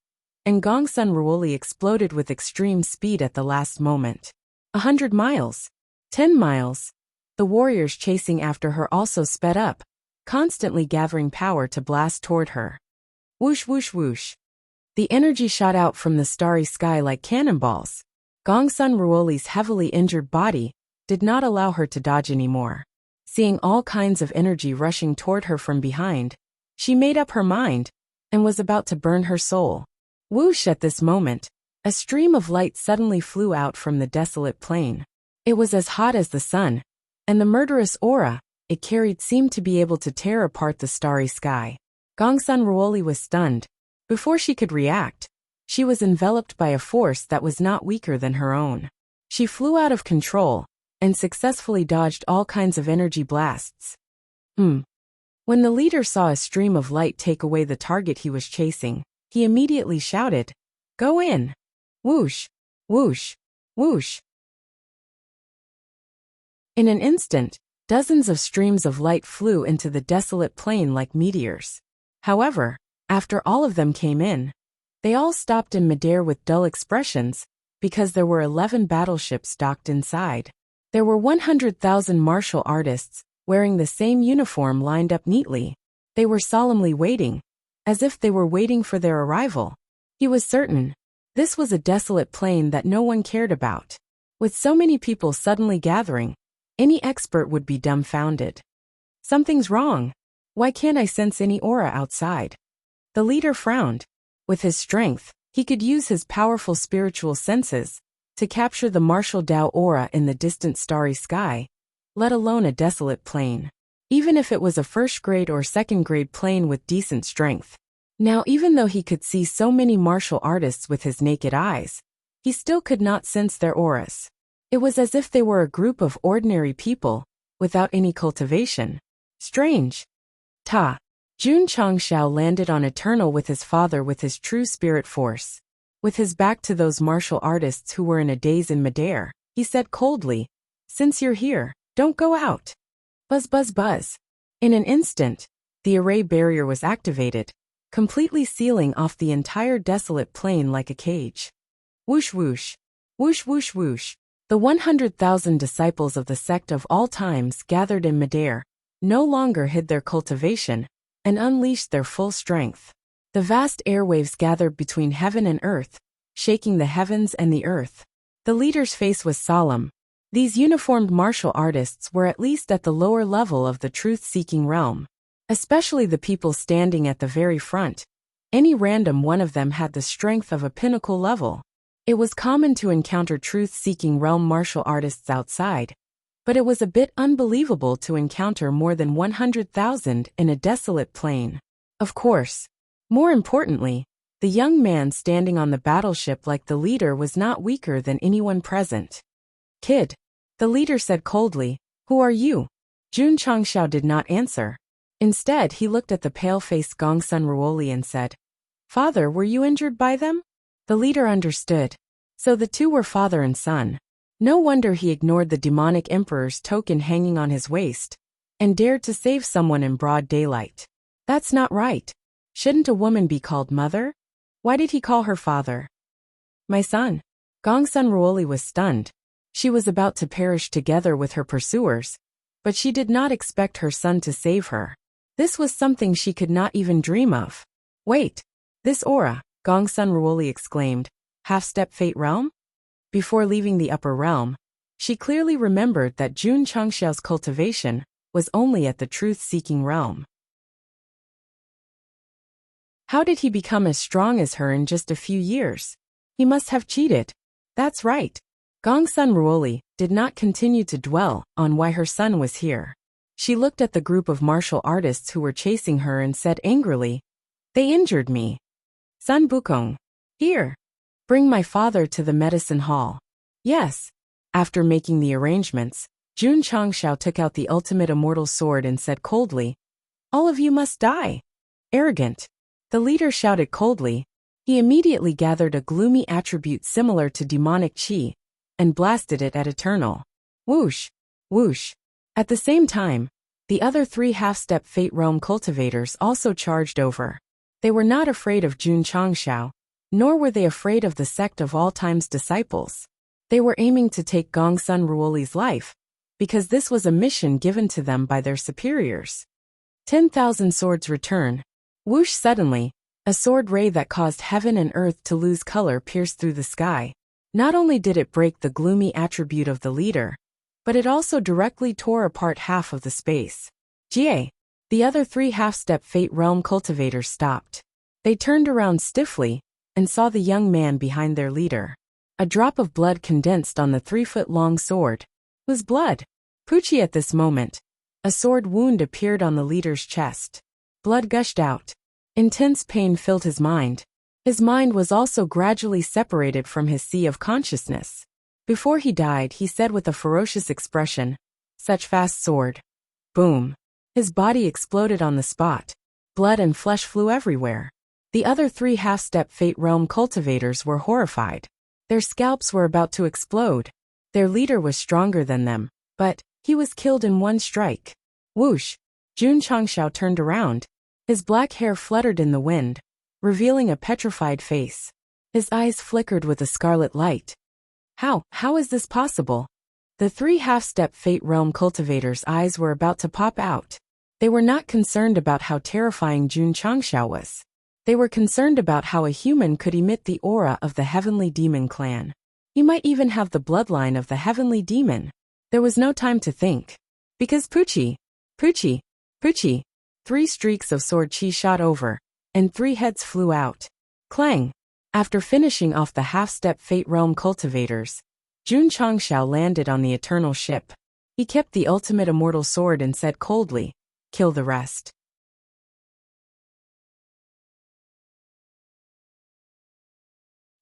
and Gongsun Ruoli exploded with extreme speed at the last moment. 100 miles. 10 miles. The warriors chasing after her also sped up, constantly gathering power to blast toward her. Whoosh whoosh whoosh. The energy shot out from the starry sky like cannonballs. Gongsun Ruoli's heavily injured body did not allow her to dodge anymore. Seeing all kinds of energy rushing toward her from behind, she made up her mind and was about to burn her soul. Whoosh! At this moment, a stream of light suddenly flew out from the desolate plain. It was as hot as the sun, and the murderous aura it carried seemed to be able to tear apart the starry sky. Gongsun Ruoli was stunned. Before she could react, she was enveloped by a force that was not weaker than her own. She flew out of control and successfully dodged all kinds of energy blasts. When the leader saw a stream of light take away the target he was chasing, he immediately shouted, "Go in!" Whoosh! Whoosh! Whoosh! In an instant, dozens of streams of light flew into the desolate plain like meteors. However, after all of them came in, they all stopped in midair with dull expressions, because there were 11 battleships docked inside. There were 100,000 martial artists, wearing the same uniform lined up neatly. They were solemnly waiting, as if they were waiting for their arrival. He was certain. This was a desolate plain that no one cared about. With so many people suddenly gathering, any expert would be dumbfounded. Something's wrong. Why can't I sense any aura outside? The leader frowned. With his strength, he could use his powerful spiritual senses to capture the martial Tao aura in the distant starry sky, let alone a desolate plain. Even if it was a first-grade or second-grade plane with decent strength. Now, even though he could see so many martial artists with his naked eyes, he still could not sense their auras. It was as if they were a group of ordinary people, without any cultivation. Strange. Jun Changshao landed on Eternal with his father with his true spirit force. With his back to those martial artists who were in a daze in midair, he said coldly, "Since you're here, don't go out." Buzz buzz buzz. In an instant, the array barrier was activated, completely sealing off the entire desolate plain like a cage. Whoosh whoosh. Whoosh whoosh whoosh. The 100,000 disciples of the sect of all times gathered in midair no longer hid their cultivation and unleashed their full strength. The vast airwaves gathered between heaven and earth, shaking the heavens and the earth. The leader's face was solemn. These uniformed martial artists were at least at the lower level of the truth-seeking realm. Especially the people standing at the very front. Any random one of them had the strength of a pinnacle level. It was common to encounter truth-seeking realm martial artists outside, but it was a bit unbelievable to encounter more than 100,000 in a desolate plain. Of course. More importantly, The young man standing on the battleship like the leader was not weaker than anyone present. Kid, the leader said coldly, who are you? Jun Changxiao did not answer. Instead, he looked at the pale-faced Gongsun Ruoli and said, Father, were you injured by them? The leader understood. So the two were father and son. No wonder he ignored the demonic emperor's token hanging on his waist and dared to save someone in broad daylight. That's not right. Shouldn't a woman be called mother? Why did he call her father? My son. Gongsun Ruoli was stunned. She was about to perish together with her pursuers, but she did not expect her son to save her. This was something she could not even dream of. Wait, this aura, Gongsun Ruoli exclaimed, half-step fate realm? Before leaving the upper realm, she clearly remembered that Jun Changxiao's cultivation was only at the truth-seeking realm. How did he become as strong as her in just a few years? He must have cheated. That's right. Gongsun Ruoli did not continue to dwell on why her son was here. She looked at the group of martial artists who were chasing her and said angrily, They injured me. Sun Bukong. Here. Bring my father to the medicine hall. Yes. After making the arrangements, Jun Changxiao took out the ultimate immortal sword and said coldly, All of you must die. Arrogant. The leader shouted coldly. He immediately gathered a gloomy attribute similar to demonic qi and blasted it at Eternal. Whoosh. Whoosh. At the same time, the other three half-step fate realm cultivators also charged over. They were not afraid of Jun Changxiao, nor were they afraid of the Sect of All Time's disciples. They were aiming to take Gongsun Ruoli's life, because this was a mission given to them by their superiors. 10,000 swords return. Whoosh suddenly, a sword ray that caused heaven and earth to lose color pierced through the sky. Not only did it break the gloomy attribute of the leader, but it also directly tore apart half of the space. Jie. The other three half-step fate realm cultivators stopped. They turned around stiffly and saw the young man behind their leader. A drop of blood condensed on the 3-foot-long sword. It was blood. Pucci at this moment. A sword wound appeared on the leader's chest. Blood gushed out. Intense pain filled his mind. His mind was also gradually separated from his sea of consciousness. Before he died, he said with a ferocious expression, Such fast sword. Boom. His body exploded on the spot. Blood and flesh flew everywhere. The other three half-step fate realm cultivators were horrified. Their scalps were about to explode. Their leader was stronger than them, but he was killed in one strike. Whoosh. Jun Changxiao turned around. His black hair fluttered in the wind, revealing a petrified face. His eyes flickered with a scarlet light. How is this possible? The three half-step fate realm cultivators' eyes were about to pop out. They were not concerned about how terrifying Jun Changxiao was. They were concerned about how a human could emit the aura of the heavenly demon clan. He might even have the bloodline of the heavenly demon. There was no time to think. Because Pucci, 3 streaks of sword chi shot over, and 3 heads flew out. Clang! After finishing off the half-step fate realm cultivators, Jun Changxiao landed on the eternal ship. He kept the ultimate immortal sword and said coldly, Kill the rest.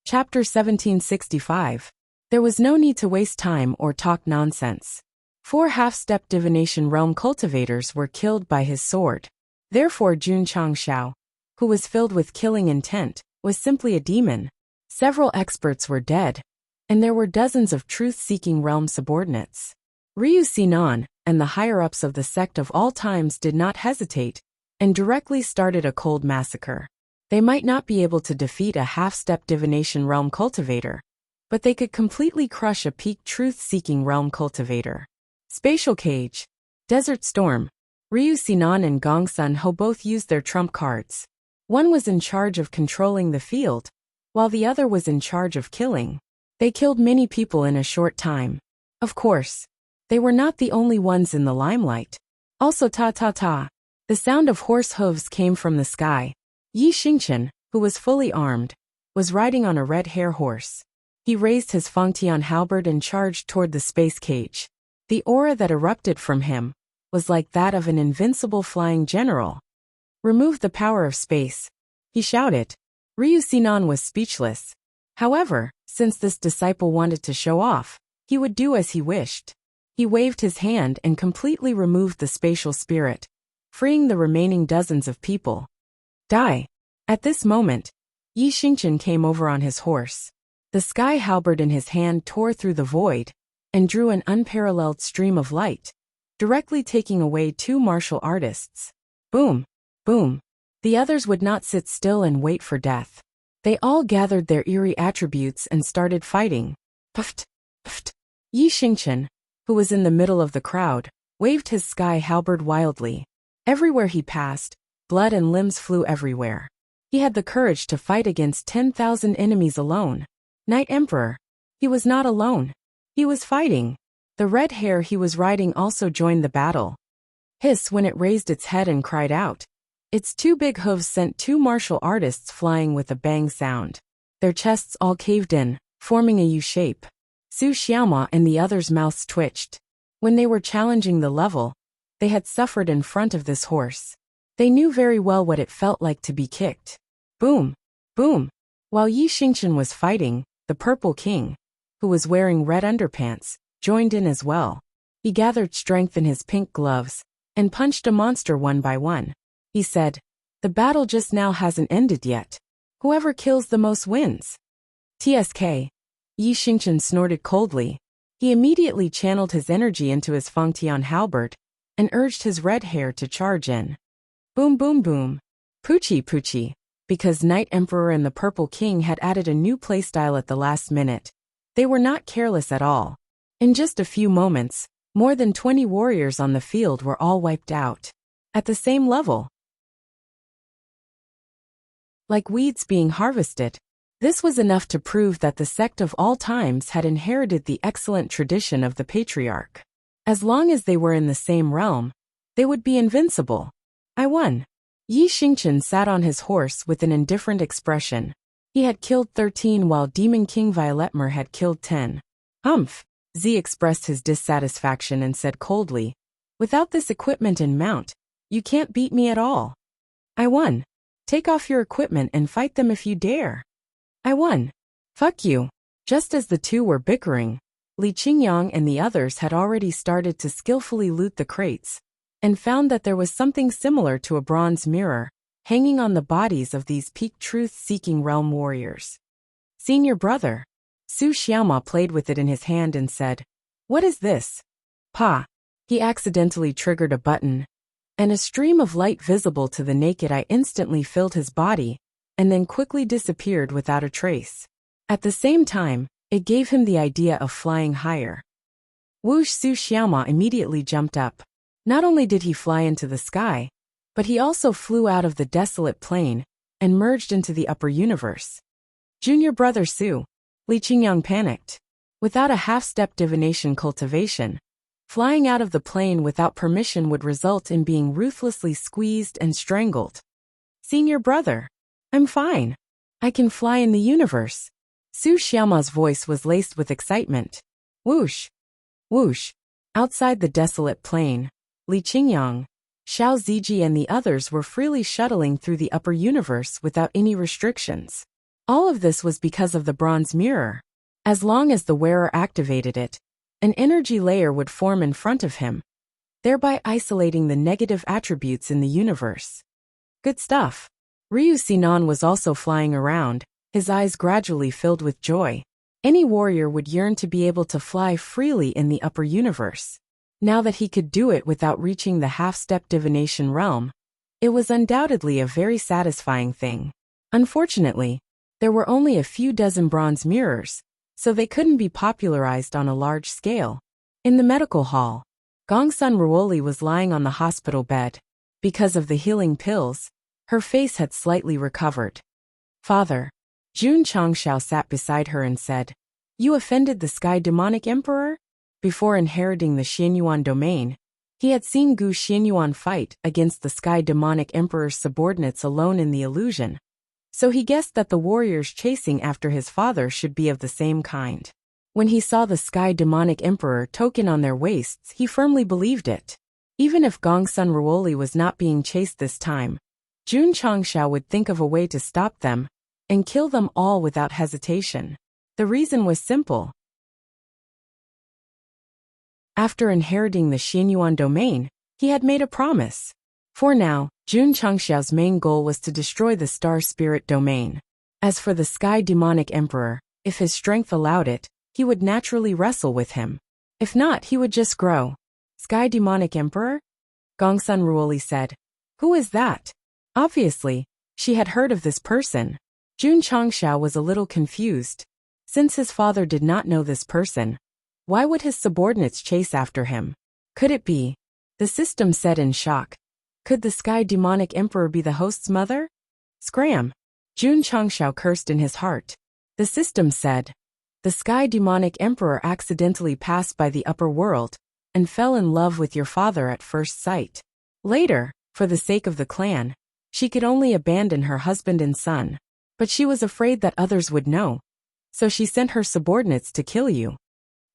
Chapter 1765. There was no need to waste time or talk nonsense. 4 half-step divination realm cultivators were killed by his sword. Therefore Jun Changxiao, who was filled with killing intent, was simply a demon. Several experts were dead, and there were dozens of truth-seeking realm subordinates. Ryu Sinan and the higher-ups of the Sect of All Times did not hesitate, and directly started a cold massacre. They might not be able to defeat a half-step divination realm cultivator, but they could completely crush a peak truth-seeking realm cultivator. Spatial Cage. Desert Storm. Ryu Sinan and Gongsun Ho both used their trump cards. One was in charge of controlling the field, while the other was in charge of killing. They killed many people in a short time. Of course, they were not the only ones in the limelight. Also ta-ta-ta. The sound of horse hooves came from the sky. Yi Xingchen, who was fully armed, was riding on a red hare horse. He raised his Fangtian halberd and charged toward the space cage. The aura that erupted from him was like that of an invincible flying general. Remove the power of space, he shouted. Ryu Sinan was speechless. However, since this disciple wanted to show off, he would do as he wished. He waved his hand and completely removed the spatial spirit, freeing the remaining dozens of people. Die. At this moment, Yi Xingqian came over on his horse. The sky halberd in his hand tore through the void and drew an unparalleled stream of light, directly taking away two martial artists. Boom! Boom! The others would not sit still and wait for death. They all gathered their eerie attributes and started fighting. Puffed! Puffed! Yi Xingqian, who was in the middle of the crowd, waved his sky halberd wildly. Everywhere he passed, blood and limbs flew everywhere. He had the courage to fight against 10,000 enemies alone. Knight Emperor. He was not alone. He was fighting. The red hare he was riding also joined the battle. Hiss when it raised its head and cried out. Its two big hooves sent two martial artists flying with a bang sound. Their chests all caved in, forming a U shape. Su Xiaoma and the others' mouths twitched. When they were challenging the level, they had suffered in front of this horse. They knew very well what it felt like to be kicked. Boom! Boom! While Yi Xingqian was fighting, the Purple King, who was wearing red underpants, joined in as well. He gathered strength in his pink gloves and punched a monster one by one. He said, "The battle just now hasn't ended yet. Whoever kills the most wins." TSK. Yi Xingqian snorted coldly. He immediately channeled his energy into his Fengtian halberd and urged his red hare to charge in. Boom boom boom. Poochie poochie. Because Knight Emperor and the Purple King had added a new playstyle at the last minute, they were not careless at all. In just a few moments, more than 20 warriors on the field were all wiped out. At the same level. Like weeds being harvested. This was enough to prove that the sect of all times had inherited the excellent tradition of the patriarch. As long as they were in the same realm, they would be invincible. I won. Yi Xingqian sat on his horse with an indifferent expression. He had killed 13 while Demon King Violetmer had killed 10. Humph! Z expressed his dissatisfaction and said coldly, "Without this equipment and mount, you can't beat me at all." I won. Take off your equipment and fight them if you dare. I won. Fuck you. Just as the two were bickering, Li Qingyang and the others had already started to skillfully loot the crates, and found that there was something similar to a bronze mirror, hanging on the bodies of these peak truth-seeking realm warriors. Senior brother. Su Xiaoma played with it in his hand and said, "What is this?" Pa. He accidentally triggered a button, and a stream of light visible to the naked eye instantly filled his body, and then quickly disappeared without a trace. At the same time, it gave him the idea of flying higher. Whoosh! Su Xiaoma immediately jumped up. Not only did he fly into the sky, but he also flew out of the desolate plain and merged into the upper universe. Junior brother Su. Li Qingyang panicked. Without a half-step divination cultivation, flying out of the plane without permission would result in being ruthlessly squeezed and strangled. Senior brother. I'm fine. I can fly in the universe. Su Xiaoma's voice was laced with excitement. Whoosh! Whoosh! Outside the desolate plain, Li Qingyang, Xiao Ziji and the others were freely shuttling through the upper universe without any restrictions. All of this was because of the bronze mirror. As long as the wearer activated it, an energy layer would form in front of him, thereby isolating the negative attributes in the universe. Good stuff. Ryu Sinan was also flying around, his eyes gradually filled with joy. Any warrior would yearn to be able to fly freely in the upper universe. Now that he could do it without reaching the half-step divination realm, it was undoubtedly a very satisfying thing. Unfortunately, there were only a few dozen bronze mirrors, so they couldn't be popularized on a large scale. In the medical hall, Gongsun Ruoli was lying on the hospital bed. Because of the healing pills, her face had slightly recovered. Father. Jun Changshao sat beside her and said, "You offended the Sky Demonic Emperor?" Before inheriting the Xianyuan domain, he had seen Gu Xianyuan fight against the Sky Demonic Emperor's subordinates alone in the illusion, so he guessed that the warriors chasing after his father should be of the same kind. When he saw the Sky Demonic Emperor token on their waists, he firmly believed it. Even if Gongsun Ruoli was not being chased this time, Jun Changshao would think of a way to stop them, and kill them all without hesitation. The reason was simple. After inheriting the Xianyuan domain, he had made a promise. For now, Jun Changxiao's main goal was to destroy the Star Spirit domain. As for the Sky Demonic Emperor, if his strength allowed it, he would naturally wrestle with him. If not, he would just grow. Sky Demonic Emperor? Gongsun Ruoli said. Who is that? Obviously, she had heard of this person. Jun Changxiao was a little confused. Since his father did not know this person, why would his subordinates chase after him? Could it be? The system said in shock. Could the Sky Demonic Emperor be the host's mother? Scram! Jun Changxiao cursed in his heart. The system said. The Sky Demonic Emperor accidentally passed by the upper world and fell in love with your father at first sight. Later, for the sake of the clan, she could only abandon her husband and son. But she was afraid that others would know, so she sent her subordinates to kill you.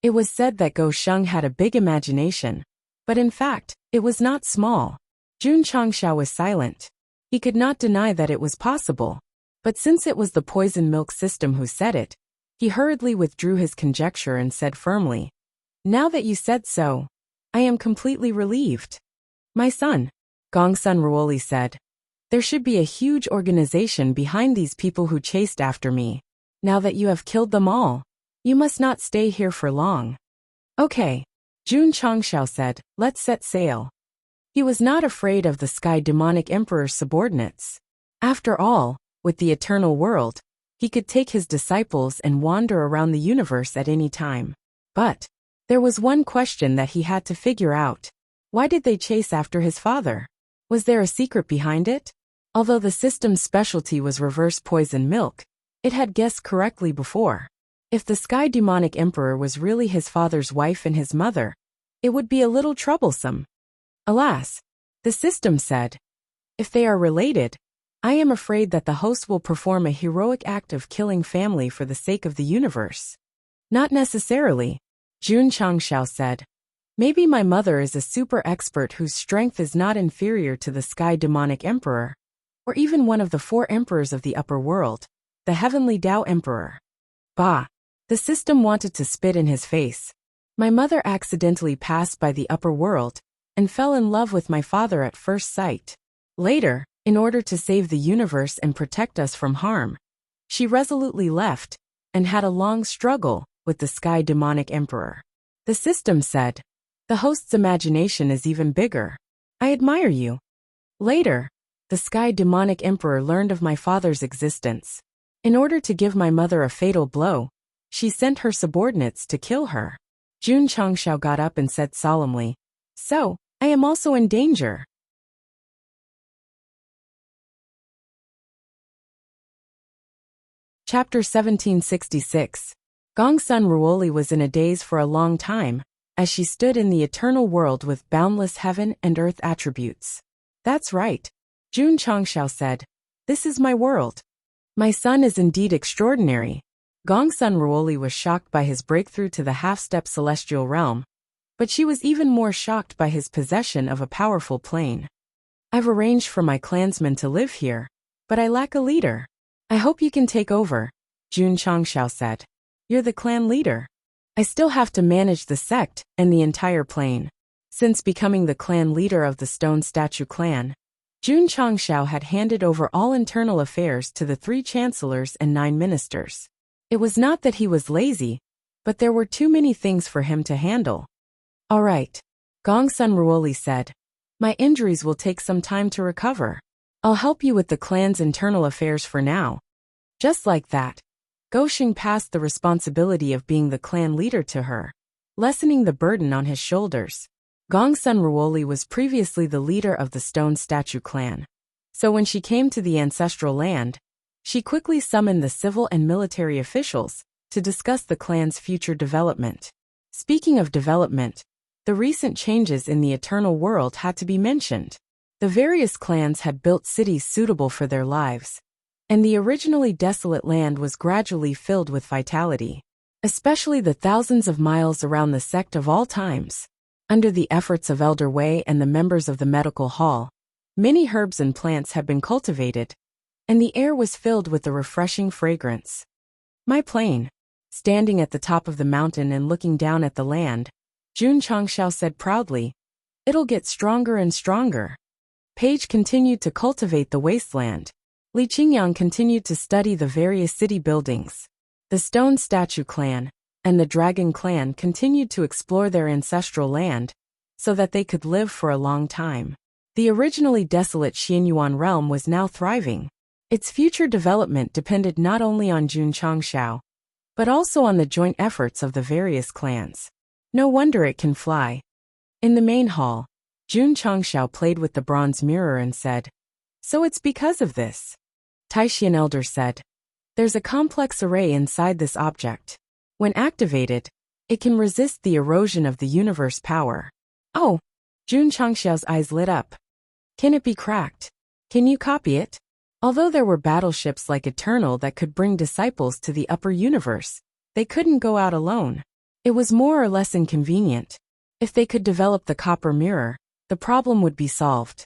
It was said that Go Sheng had a big imagination, but in fact, it was not small. Jun Changxiao was silent. He could not deny that it was possible. But since it was the poison milk system who said it, he hurriedly withdrew his conjecture and said firmly, Now that you said so, I am completely relieved. My son, Gongsun Ruoli said, there should be a huge organization behind these people who chased after me. Now that you have killed them all, you must not stay here for long. Okay, Jun Changxiao said, let's set sail. He was not afraid of the Sky Demonic Emperor's subordinates. After all, with the eternal world, he could take his disciples and wander around the universe at any time. But there was one question that he had to figure out. Why did they chase after his father? Was there a secret behind it? Although the system's specialty was reverse poison milk, it had guessed correctly before. If the Sky Demonic Emperor was really his father's wife and his mother, it would be a little troublesome. Alas, the system said, if they are related, I am afraid that the host will perform a heroic act of killing family for the sake of the universe. Not necessarily, Jun Changxiao said. Maybe my mother is a super expert whose strength is not inferior to the Sky Demonic Emperor, or even one of the 4 emperors of the upper world, the Heavenly Tao Emperor. Bah! The system wanted to spit in his face. My mother accidentally passed by the upper world and fell in love with my father at first sight. Later, in order to save the universe and protect us from harm, she resolutely left and had a long struggle with the Sky Demonic Emperor. The system said, the host's imagination is even bigger. I admire you. Later, the Sky Demonic Emperor learned of my father's existence. In order to give my mother a fatal blow, she sent her subordinates to kill her. Jun Changxiao got up and said solemnly, So, I am also in danger. Chapter 1766. Gongsun Ruoli was in a daze for a long time, as she stood in the eternal world with boundless heaven and earth attributes. That's right, Jun Changxiao said. This is my world. My son is indeed extraordinary. Gongsun Ruoli was shocked by his breakthrough to the half-step celestial realm, but she was even more shocked by his possession of a powerful plane. I've arranged for my clansmen to live here, but I lack a leader. I hope you can take over, Jun Changxiao said. You're the clan leader. I still have to manage the sect and the entire plane. Since becoming the clan leader of the Stone Statue clan, Jun Changxiao had handed over all internal affairs to the 3 chancellors and 9 ministers. It was not that he was lazy, but there were too many things for him to handle. All right, Gongsun Ruoli said. My injuries will take some time to recover. I'll help you with the clan's internal affairs for now. Just like that, Gosheng passed the responsibility of being the clan leader to her, lessening the burden on his shoulders. Gongsun Ruoli was previously the leader of the Stone Statue clan, so when she came to the ancestral land, she quickly summoned the civil and military officials to discuss the clan's future development. Speaking of development, the recent changes in the eternal world had to be mentioned. The various clans had built cities suitable for their lives, and the originally desolate land was gradually filled with vitality, especially the thousands of miles around the sect of all times. Under the efforts of Elder Wei and the members of the medical hall, many herbs and plants had been cultivated, and the air was filled with a refreshing fragrance. My plane. Standing at the top of the mountain and looking down at the land, Jun Changxiao said proudly, "It'll get stronger and stronger." Page continued to cultivate the wasteland. Li Qingyang continued to study the various city buildings. The Stone Statue clan and the Dragon clan continued to explore their ancestral land so that they could live for a long time. The originally desolate Xianyuan realm was now thriving. Its future development depended not only on Jun Changxiao, but also on the joint efforts of the various clans. No wonder it can fly. In the main hall, Jun Changxiao played with the bronze mirror and said, "So it's because of this." Taishian Elder said, "There's a complex array inside this object. When activated, it can resist the erosion of the universe power." "Oh!" Jun Changxiao's eyes lit up. "Can it be cracked? Can you copy it?" Although there were battleships like Eternal that could bring disciples to the upper universe, they couldn't go out alone. It was more or less inconvenient. If they could develop the copper mirror, the problem would be solved.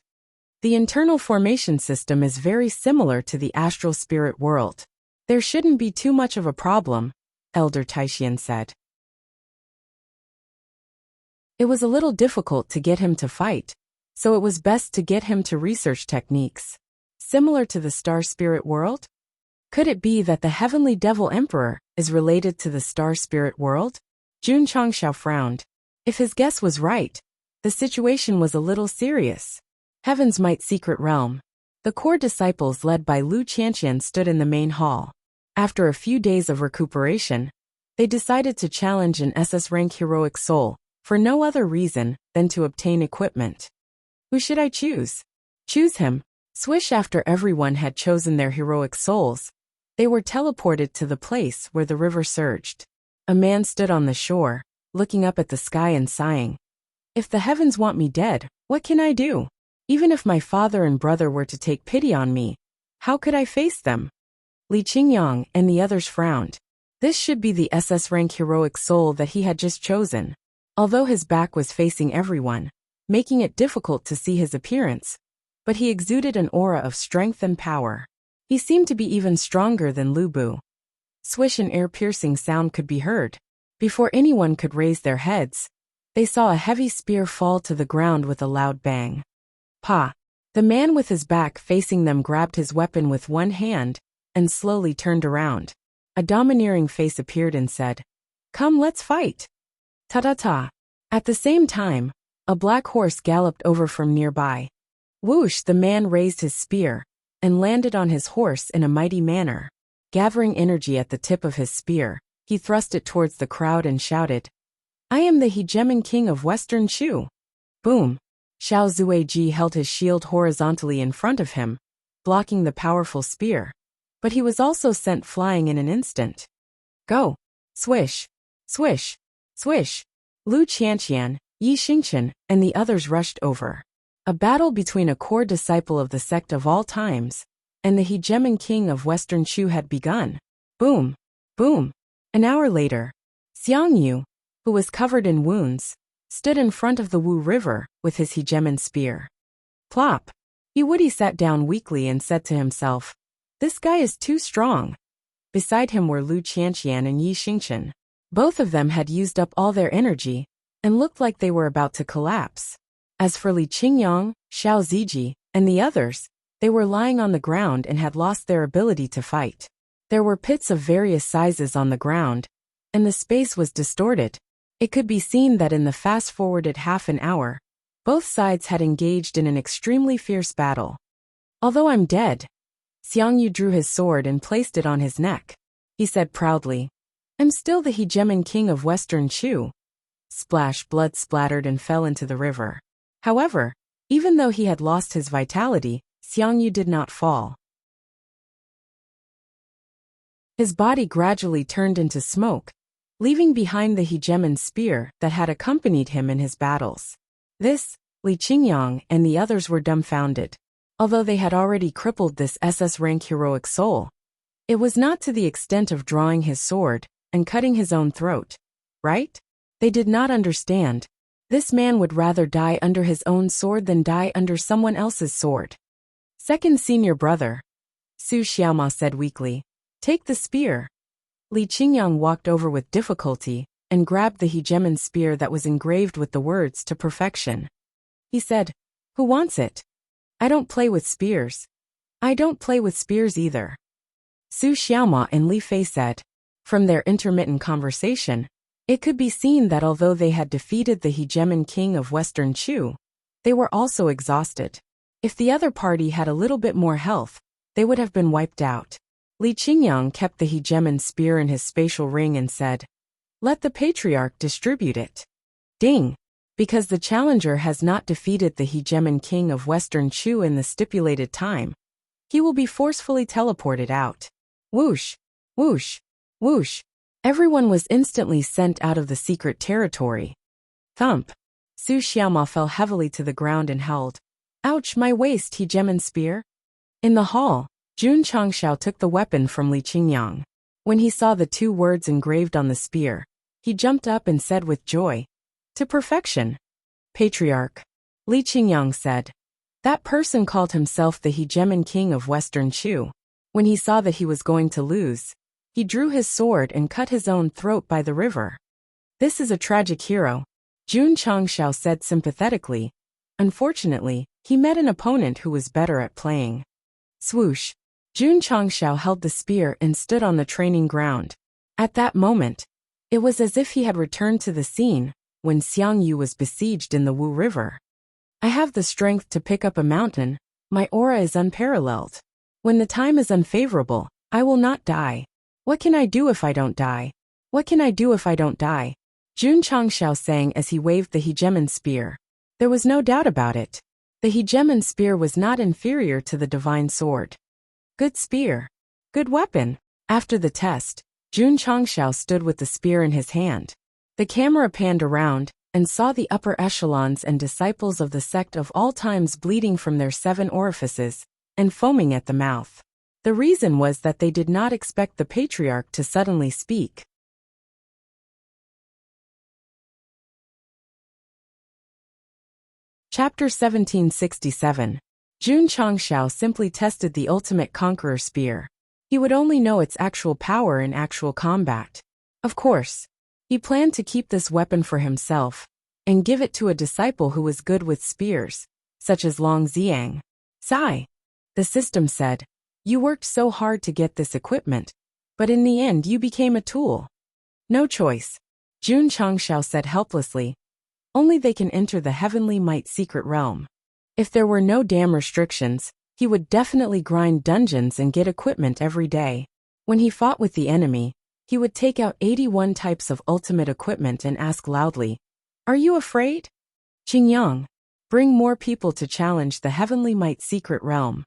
The internal formation system is very similar to the astral spirit world. There shouldn't be too much of a problem, Elder Taishian said. It was a little difficult to get him to fight, so it was best to get him to research techniques. Similar to the star spirit world? Could it be that the heavenly devil emperor is related to the star spirit world? Jun Changxiao frowned. If his guess was right, the situation was a little serious. Heaven's Might Secret Realm. The core disciples led by Lu Qianqian stood in the main hall. After a few days of recuperation, they decided to challenge an SS rank heroic soul, for no other reason than to obtain equipment. Who should I choose? Choose him. Swish. After everyone had chosen their heroic souls, they were teleported to the place where the river surged. A man stood on the shore, looking up at the sky and sighing. If the heavens want me dead, what can I do? Even if my father and brother were to take pity on me, how could I face them? Li Qingyang and the others frowned. This should be the SS rank heroic soul that he had just chosen. Although his back was facing everyone, making it difficult to see his appearance, but he exuded an aura of strength and power. He seemed to be even stronger than Lu Bu. Swish, an ear-piercing sound could be heard. Before anyone could raise their heads, they saw a heavy spear fall to the ground with a loud bang. Pa! The man with his back facing them grabbed his weapon with one hand and slowly turned around. A domineering face appeared and said, "Come, let's fight." Ta-ta-ta. At the same time, a black horse galloped over from nearby. Whoosh! The man raised his spear and landed on his horse in a mighty manner. Gathering energy at the tip of his spear, he thrust it towards the crowd and shouted, "I am the hegemon king of Western Shu." Boom! Xiao Zuiji held his shield horizontally in front of him, blocking the powerful spear, but he was also sent flying in an instant. Go! Swish! Swish! Swish! Lu Qianqian, Yi Xingqian, and the others rushed over. A battle between a core disciple of the sect of all times and the hegemon king of Western Shu had begun. Boom! Boom! An hour later, Xiang Yu, who was covered in wounds, stood in front of the Wu River with his hegemon spear. Plop! Yiwudi sat down weakly and said to himself, "This guy is too strong." Beside him were Lu Qianqian and Yi Xingqian. Both of them had used up all their energy and looked like they were about to collapse. As for Li Qingyang, Xiao Ziji, and the others, they were lying on the ground and had lost their ability to fight. There were pits of various sizes on the ground, and the space was distorted. It could be seen that in the fast-forwarded half an hour, both sides had engaged in an extremely fierce battle. "Although I'm dead," Xiang Yu drew his sword and placed it on his neck. He said proudly, "I'm still the hegemon king of Western Shu." Splash! Blood splattered and fell into the river. However, even though he had lost his vitality, Xiang Yu did not fall. His body gradually turned into smoke, leaving behind the hegemon spear that had accompanied him in his battles. This, Li Qingyang and the others were dumbfounded. Although they had already crippled this SS rank heroic soul, it was not to the extent of drawing his sword and cutting his own throat, right? They did not understand. This man would rather die under his own sword than die under someone else's sword. Second senior brother. Su Xiaoma said weakly. Take the spear. Li Qingyang walked over with difficulty and grabbed the hegemon spear that was engraved with the words to perfection. He said, Who wants it? I don't play with spears. I don't play with spears either. Su Xiaoma and Li Fei said. From their intermittent conversation, it could be seen that although they had defeated the hegemon king of Western Chu, they were also exhausted. If the other party had a little bit more health, they would have been wiped out. Li Qingyang kept the hegemon spear in his spatial ring and said, Let the patriarch distribute it. Ding! Because the challenger has not defeated the hegemon king of Western Chu in the stipulated time, he will be forcefully teleported out. Whoosh! Whoosh! Whoosh! Everyone was instantly sent out of the secret territory. Thump! Su Xiaoma fell heavily to the ground and held. Ouch, my waist, hegemon spear! In the hall, Jun Changshao took the weapon from Li Qingyang. When he saw the two words engraved on the spear, he jumped up and said with joy, To perfection! Patriarch. Li Qingyang said. That person called himself the hegemon king of Western Chu. When he saw that he was going to lose, he drew his sword and cut his own throat by the river. This is a tragic hero, Jun Changshao said sympathetically. Unfortunately, he met an opponent who was better at playing. Swoosh! Jun Changshao held the spear and stood on the training ground. At that moment, it was as if he had returned to the scene when Xiangyu was besieged in the Wu River. I have the strength to pick up a mountain, my aura is unparalleled. When the time is unfavorable, I will not die. What can I do if I don't die? What can I do if I don't die? Jun Changshao sang as he waved the hegemon spear. There was no doubt about it. The hegemon spear was not inferior to the divine sword. Good spear. Good weapon. After the test, Jun Changshao stood with the spear in his hand. The camera panned around and saw the upper echelons and disciples of the sect of all times bleeding from their 7 orifices and foaming at the mouth. The reason was that they did not expect the patriarch to suddenly speak. Chapter 1767. Jun Changshao simply tested the ultimate conqueror spear. He would only know its actual power in actual combat. Of course, he planned to keep this weapon for himself and give it to a disciple who was good with spears, such as Long Xiang. Sigh. The system said, You worked so hard to get this equipment, but in the end you became a tool. No choice. Jun Changshao said helplessly. Only they can enter the heavenly might secret realm. If there were no damn restrictions, he would definitely grind dungeons and get equipment every day. When he fought with the enemy, he would take out 81 types of ultimate equipment and ask loudly, Are you afraid? Qingyang, bring more people to challenge the heavenly might secret realm.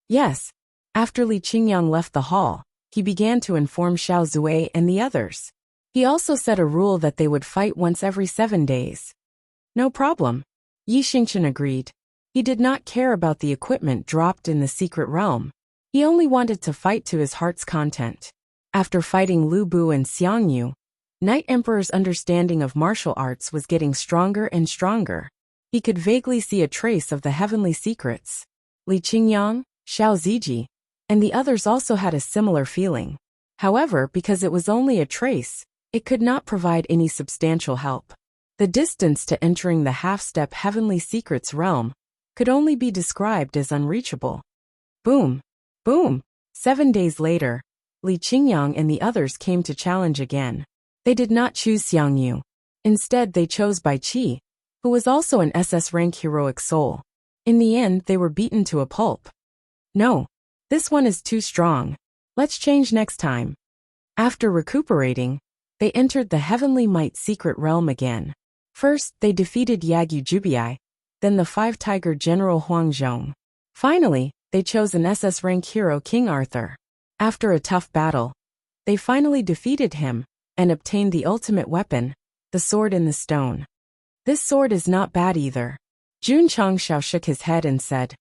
Yes. After Li Qingyang left the hall, he began to inform Xiao Zui and the others. He also set a rule that they would fight once every 7 days. No problem. Yi Xingchen agreed. He did not care about the equipment dropped in the secret realm. He only wanted to fight to his heart's content. After fighting Lu Bu and Xiangyu, Night Emperor's understanding of martial arts was getting stronger and stronger. He could vaguely see a trace of the heavenly secrets. Li Qingyang, Xiao Ziji, and the others also had a similar feeling. However, because it was only a trace, it could not provide any substantial help. The distance to entering the half-step heavenly secrets realm could only be described as unreachable. Boom! Boom! 7 days later, Li Qingyang and the others came to challenge again. They did not choose Xiangyu. Instead, they chose Bai Qi, who was also an SS rank heroic soul. In the end, they were beaten to a pulp. No, this one is too strong. Let's change next time. After recuperating, they entered the heavenly might secret realm again. First, they defeated Yagyu Jubiai, then the 5-tiger general Huang Zhong. Finally, they chose an SS rank hero King Arthur. After a tough battle, they finally defeated him and obtained the ultimate weapon, the sword in the stone. This sword is not bad either. Jun Changshao shook his head and said,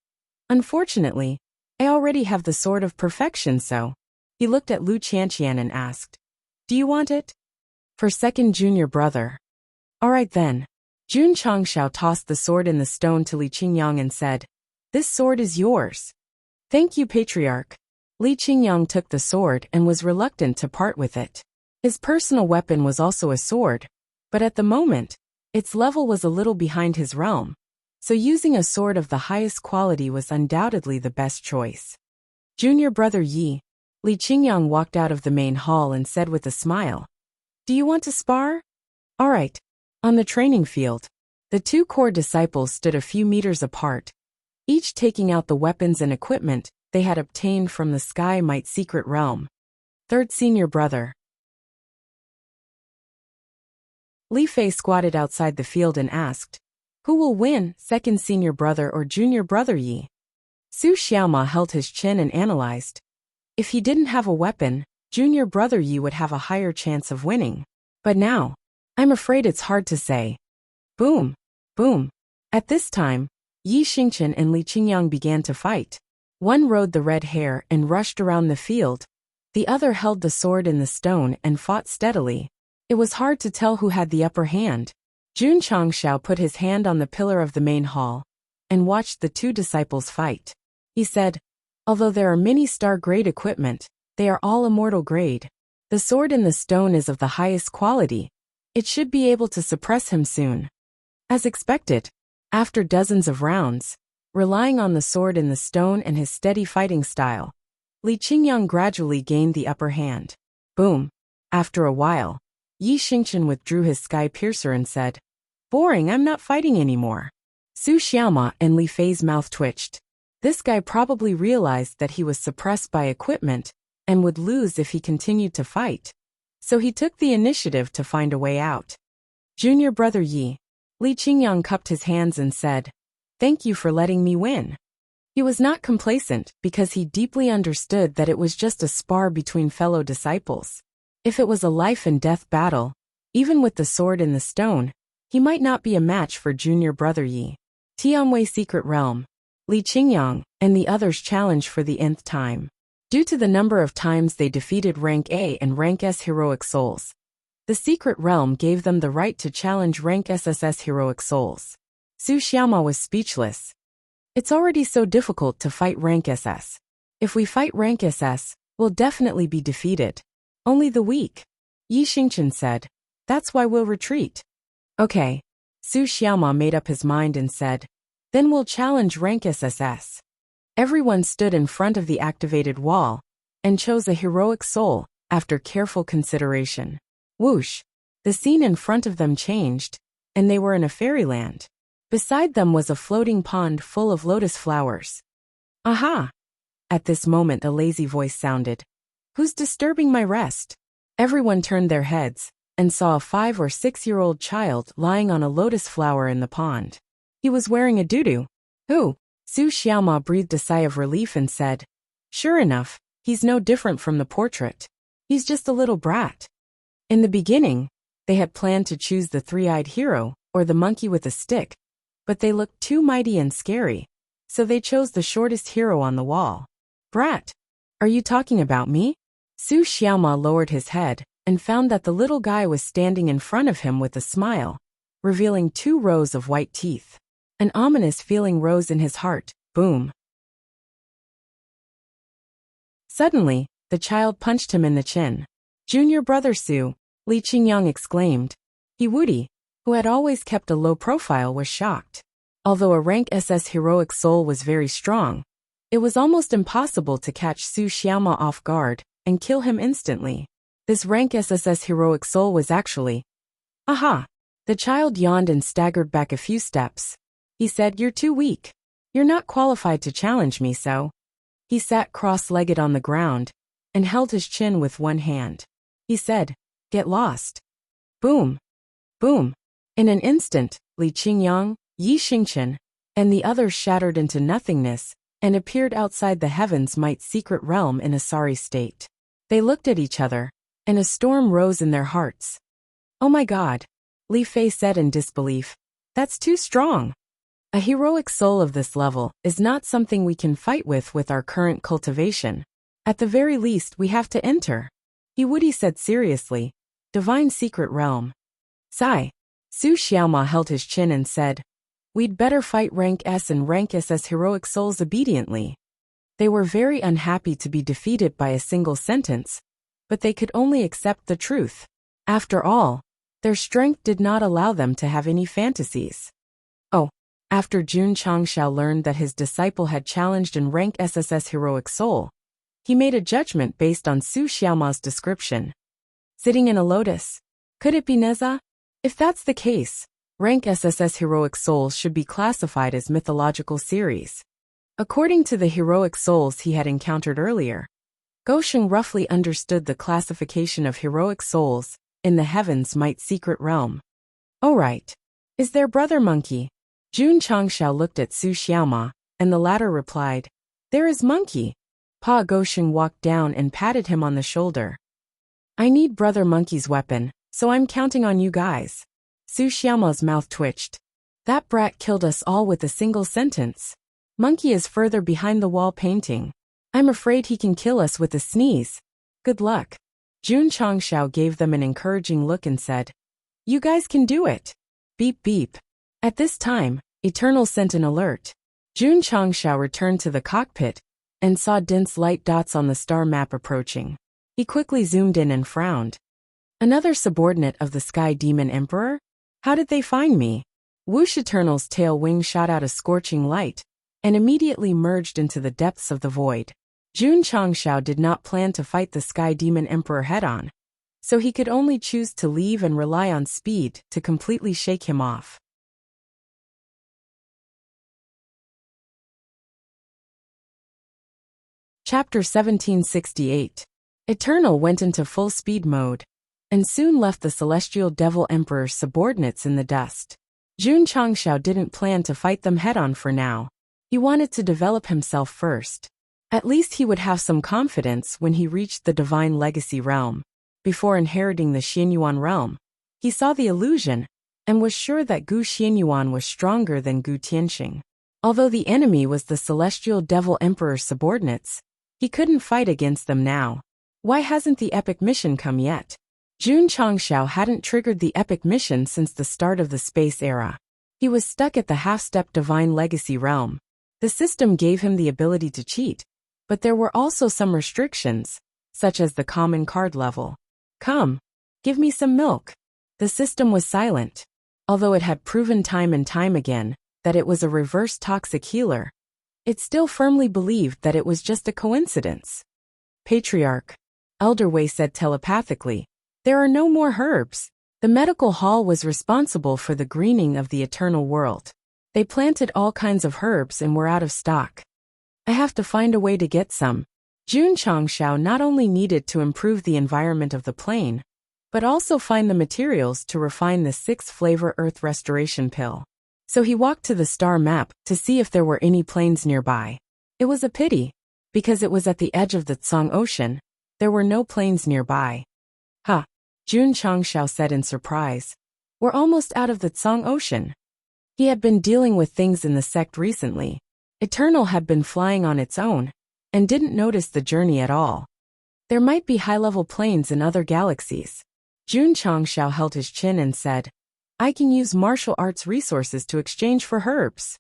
Unfortunately, I already have the sword of perfection, so. He looked at Lu Qianqian and asked, Do you want it? For second junior brother. All right then. Jun Changshao tossed the sword in the stone to Li Qingyang and said, This sword is yours. Thank you, Patriarch. Li Qingyang took the sword and was reluctant to part with it. His personal weapon was also a sword, but at the moment, its level was a little behind his realm, so using a sword of the highest quality was undoubtedly the best choice. Junior brother Yi, Li Qingyang walked out of the main hall and said with a smile, "Do you want to spar?" "All right." On the training field, the two core disciples stood a few meters apart, each taking out the weapons and equipment they had obtained from the Sky Might secret realm. Third senior brother. Li Fei squatted outside the field and asked, "Who will win, second senior brother or junior brother Yi?" Su Xiaoma held his chin and analyzed. If he didn't have a weapon, junior brother Yi would have a higher chance of winning. But now, I'm afraid it's hard to say. Boom! Boom! At this time, Yi Xingqian and Li Qingyang began to fight. One rode the red hare and rushed around the field. The other held the sword in the stone and fought steadily. It was hard to tell who had the upper hand. Jun Changshao put his hand on the pillar of the main hall and watched the two disciples fight. He said, "Although there are many star-grade equipment, they are all immortal grade. The sword in the stone is of the highest quality. It should be able to suppress him soon." As expected, after dozens of rounds, relying on the sword in the stone and his steady fighting style, Li Qingyang gradually gained the upper hand. Boom! After a while, Yi Xingqian withdrew his sky piercer and said, "Boring, I'm not fighting anymore." Su Xiaoma and Li Fei's mouth twitched. This guy probably realized that he was suppressed by equipment and would lose if he continued to fight. So he took the initiative to find a way out. Junior brother Yi, Li Qingyang cupped his hands and said, "Thank you for letting me win." He was not complacent because he deeply understood that it was just a spar between fellow disciples. If it was a life and death battle, even with the sword in the stone, he might not be a match for junior brother Yi. Tianwei Secret Realm, Li Qingyang and the others challenged for the nth time. Due to the number of times they defeated Rank A and Rank S heroic souls, the Secret Realm gave them the right to challenge Rank SSS heroic souls. Su Xiaoma was speechless. It's already so difficult to fight Rank SS. If we fight Rank SS, we'll definitely be defeated. Only the weak. Yi Xingqian said, "That's why we'll retreat." Okay. Su Xiaoma made up his mind and said, "Then we'll challenge Rank SSS." Everyone stood in front of the activated wall and chose a heroic soul after careful consideration. Whoosh! The scene in front of them changed, and they were in a fairyland. Beside them was a floating pond full of lotus flowers. Aha! At this moment a lazy voice sounded. "Who's disturbing my rest?" Everyone turned their heads and saw a 5 or 6-year-old child lying on a lotus flower in the pond. He was wearing a doo-doo. "Who?" Su Xiaoma breathed a sigh of relief and said, "Sure enough, he's no different from the portrait. He's just a little brat." In the beginning, they had planned to choose the three-eyed hero or the monkey with a stick, but they looked too mighty and scary, so they chose the shortest hero on the wall. "Brat, are you talking about me?" Su Xiaoma lowered his head and found that the little guy was standing in front of him with a smile, revealing 2 rows of white teeth. An ominous feeling rose in his heart. Boom! Suddenly, the child punched him in the chin. "Junior brother Su," Li Qingyang exclaimed. He Woody, who had always kept a low profile, was shocked. Although a Rank SS heroic soul was very strong, it was almost impossible to catch Su Xiaoma off guard and kill him instantly. This Rank SSS heroic soul was actually... Aha! The child yawned and staggered back a few steps. He said, "You're too weak. You're not qualified to challenge me, so..." He sat cross-legged on the ground and held his chin with one hand. He said, "Get lost." Boom! Boom! In an instant, Li Qingyang, Yi Xingqian, and the others shattered into nothingness and appeared outside the Heaven's Might secret realm in a sorry state. They looked at each other, and a storm rose in their hearts. "Oh my God," Li Fei said in disbelief. "That's too strong. A heroic soul of this level is not something we can fight with our current cultivation. At the very least, we have to enter." He Woody said seriously, "Divine secret realm." Sigh. Su Xiaoma held his chin and said, "We'd better fight Rank S and Rank SS heroic souls obediently." They were very unhappy to be defeated by a single sentence, but they could only accept the truth. After all, their strength did not allow them to have any fantasies. Oh, after Jun Changshao learned that his disciple had challenged in rank SSS heroic soul, he made a judgment based on Su Xiaoma's description. Sitting in a lotus. Could it be Neza? If that's the case, rank SSS heroic souls should be classified as mythological series. According to the heroic souls he had encountered earlier, Gosheng roughly understood the classification of heroic souls in the Heaven's Might secret realm. Oh right. Is there Brother Monkey? Jun Changshao looked at Su Xiaoma, and the latter replied, There is Monkey. Pa Gosheng walked down and patted him on the shoulder. I need Brother Monkey's weapon, so I'm counting on you guys. Su Xiaoma's mouth twitched. That brat killed us all with a single sentence. Monkey is further behind the wall painting. I'm afraid he can kill us with a sneeze. Good luck. Jun Changshao gave them an encouraging look and said, You guys can do it. Beep beep. At this time, Eternal sent an alert. Jun Changshao returned to the cockpit and saw dense light dots on the star map approaching. He quickly zoomed in and frowned. Another subordinate of the Sky Demon Emperor? How did they find me? Whoosh! Eternal's tail wing shot out a scorching light and immediately merged into the depths of the void. Jun Changshao did not plan to fight the Sky Demon Emperor head-on, so he could only choose to leave and rely on speed to completely shake him off. Chapter 1768. Eternal went into full speed mode, and soon left the Celestial Devil Emperor's subordinates in the dust. Jun Changshao didn't plan to fight them head-on for now. He wanted to develop himself first. At least he would have some confidence when he reached the Divine Legacy realm. Before inheriting the Xianyuan realm, he saw the illusion and was sure that Gu Xianyuan was stronger than Gu Tianxing. Although the enemy was the Celestial Devil Emperor's subordinates, he couldn't fight against them now. Why hasn't the epic mission come yet? Jun Changshao hadn't triggered the epic mission since the start of the space era. He was stuck at the half-step Divine Legacy realm. The system gave him the ability to cheat, but there were also some restrictions, such as the common card level. Come, give me some milk. The system was silent. Although it had proven time and time again that it was a reverse toxic healer, it still firmly believed that it was just a coincidence. Patriarch. Elder Wei said telepathically, There are no more herbs. The medical hall was responsible for the greening of the eternal world. They planted all kinds of herbs and were out of stock. I have to find a way to get some. Jun Changshao not only needed to improve the environment of the plane, but also find the materials to refine the 6-flavor Earth Restoration Pill. So he walked to the star map to see if there were any planes nearby. It was a pity, because it was at the edge of the Tsang Ocean. There were no planes nearby. Huh, Jun Changshao said in surprise. We're almost out of the Tsang Ocean. He had been dealing with things in the sect recently. Eternal had been flying on its own, and didn't notice the journey at all. There might be high-level planes in other galaxies. Jun Changshao held his chin and said, I can use martial arts resources to exchange for herbs.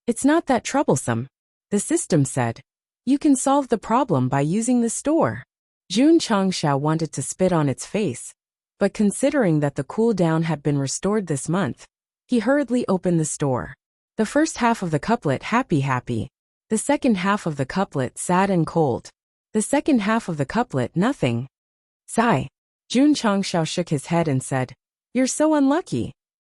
It's not that troublesome. The system said, You can solve the problem by using the store. Jun Changshao wanted to spit on its face, but considering that the cooldown had been restored this month, he hurriedly opened the store. The first half of the couplet happy happy. The second half of the couplet sad and cold. The second half of the couplet nothing. Sigh. Jun Changshao shook his head and said, You're so unlucky.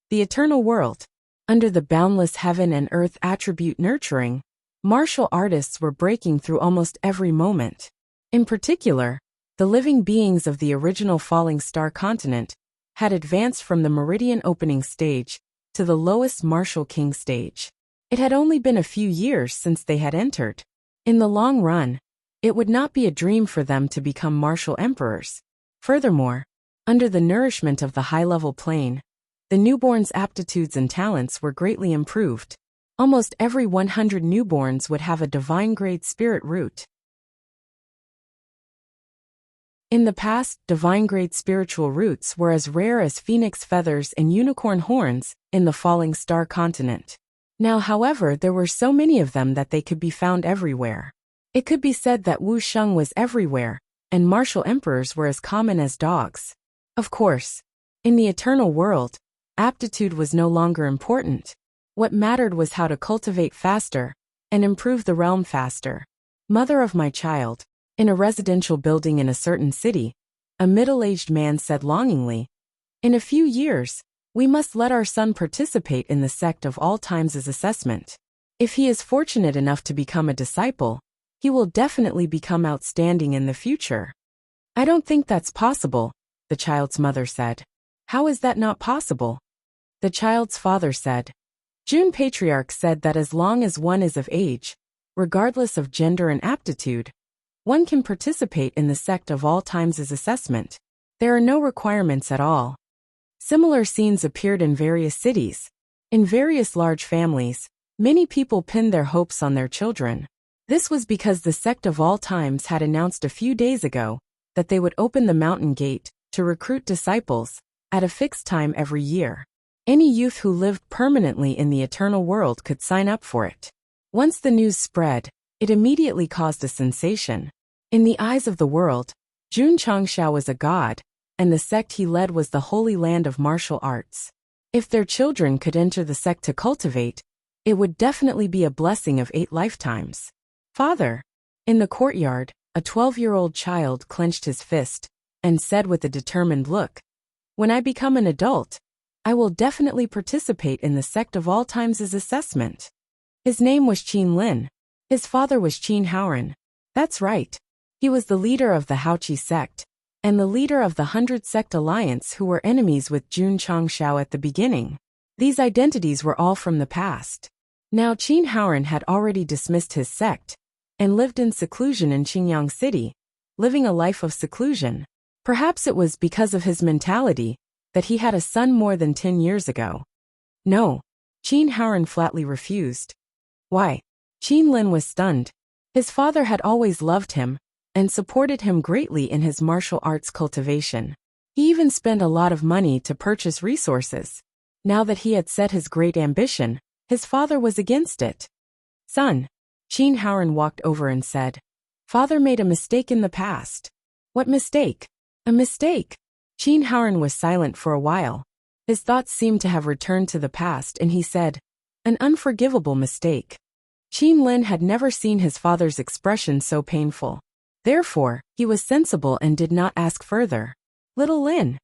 The eternal world. Under the boundless heaven and earth attribute nurturing, martial artists were breaking through almost every moment. In particular, the living beings of the original Falling Star continent had advanced from the Meridian opening stage to the lowest Martial King stage. It had only been a few years since they had entered. In the long run, it would not be a dream for them to become martial emperors. Furthermore, under the nourishment of the high-level plane, the newborns' aptitudes and talents were greatly improved. Almost every 100 newborns would have a divine-grade spirit root. In the past, divine-grade spiritual roots were as rare as phoenix feathers and unicorn horns in the Falling Star continent. Now, however, there were so many of them that they could be found everywhere. It could be said that Wuxia was everywhere, and martial emperors were as common as dogs. Of course, in the eternal world, aptitude was no longer important. What mattered was how to cultivate faster and improve the realm faster. Mother of my child, in a residential building in a certain city, a middle-aged man said longingly, "In a few years, we must let our son participate in the Sect of all times' assessment. If he is fortunate enough to become a disciple, he will definitely become outstanding in the future." "I don't think that's possible," the child's mother said. "How is that not possible?" The child's father said. June Patriarch said that as long as one is of age, regardless of gender and aptitude, one can participate in the Sect of all times' assessment. There are no requirements at all. Similar scenes appeared in various cities. In various large families, many people pinned their hopes on their children. This was because the Sect of all times had announced a few days ago that they would open the mountain gate to recruit disciples at a fixed time every year. Any youth who lived permanently in the eternal world could sign up for it. Once the news spread, it immediately caused a sensation. In the eyes of the world, Jun Changxiao was a god, and the sect he led was the holy land of martial arts. If their children could enter the sect to cultivate, it would definitely be a blessing of 8 lifetimes. "Father." In the courtyard, a 12-year-old child clenched his fist and said with a determined look, "When I become an adult, I will definitely participate in the Sect of all times' assessment." His name was Qin Lin. His father was Qin Haoran. That's right. He was the leader of the Haoqi sect, and the leader of the 100 Sect Alliance who were enemies with Jun Changxiao at the beginning. These identities were all from the past. Now Qin Haoran had already dismissed his sect, and lived in seclusion in Qingyang City, living a life of seclusion. Perhaps it was because of his mentality that he had a son more than 10 years ago. No, Qin Haoran flatly refused. Why? Qin Lin was stunned. His father had always loved him and supported him greatly in his martial arts cultivation. He even spent a lot of money to purchase resources. Now that he had set his great ambition, his father was against it. "Son." Qin Haoran walked over and said, "Father made a mistake in the past." "What mistake?" "A mistake." Qin Haoran was silent for a while. His thoughts seemed to have returned to the past and he said, "An unforgivable mistake." Qin Lin had never seen his father's expression so painful. Therefore, he was sensible and did not ask further. "Little Lin."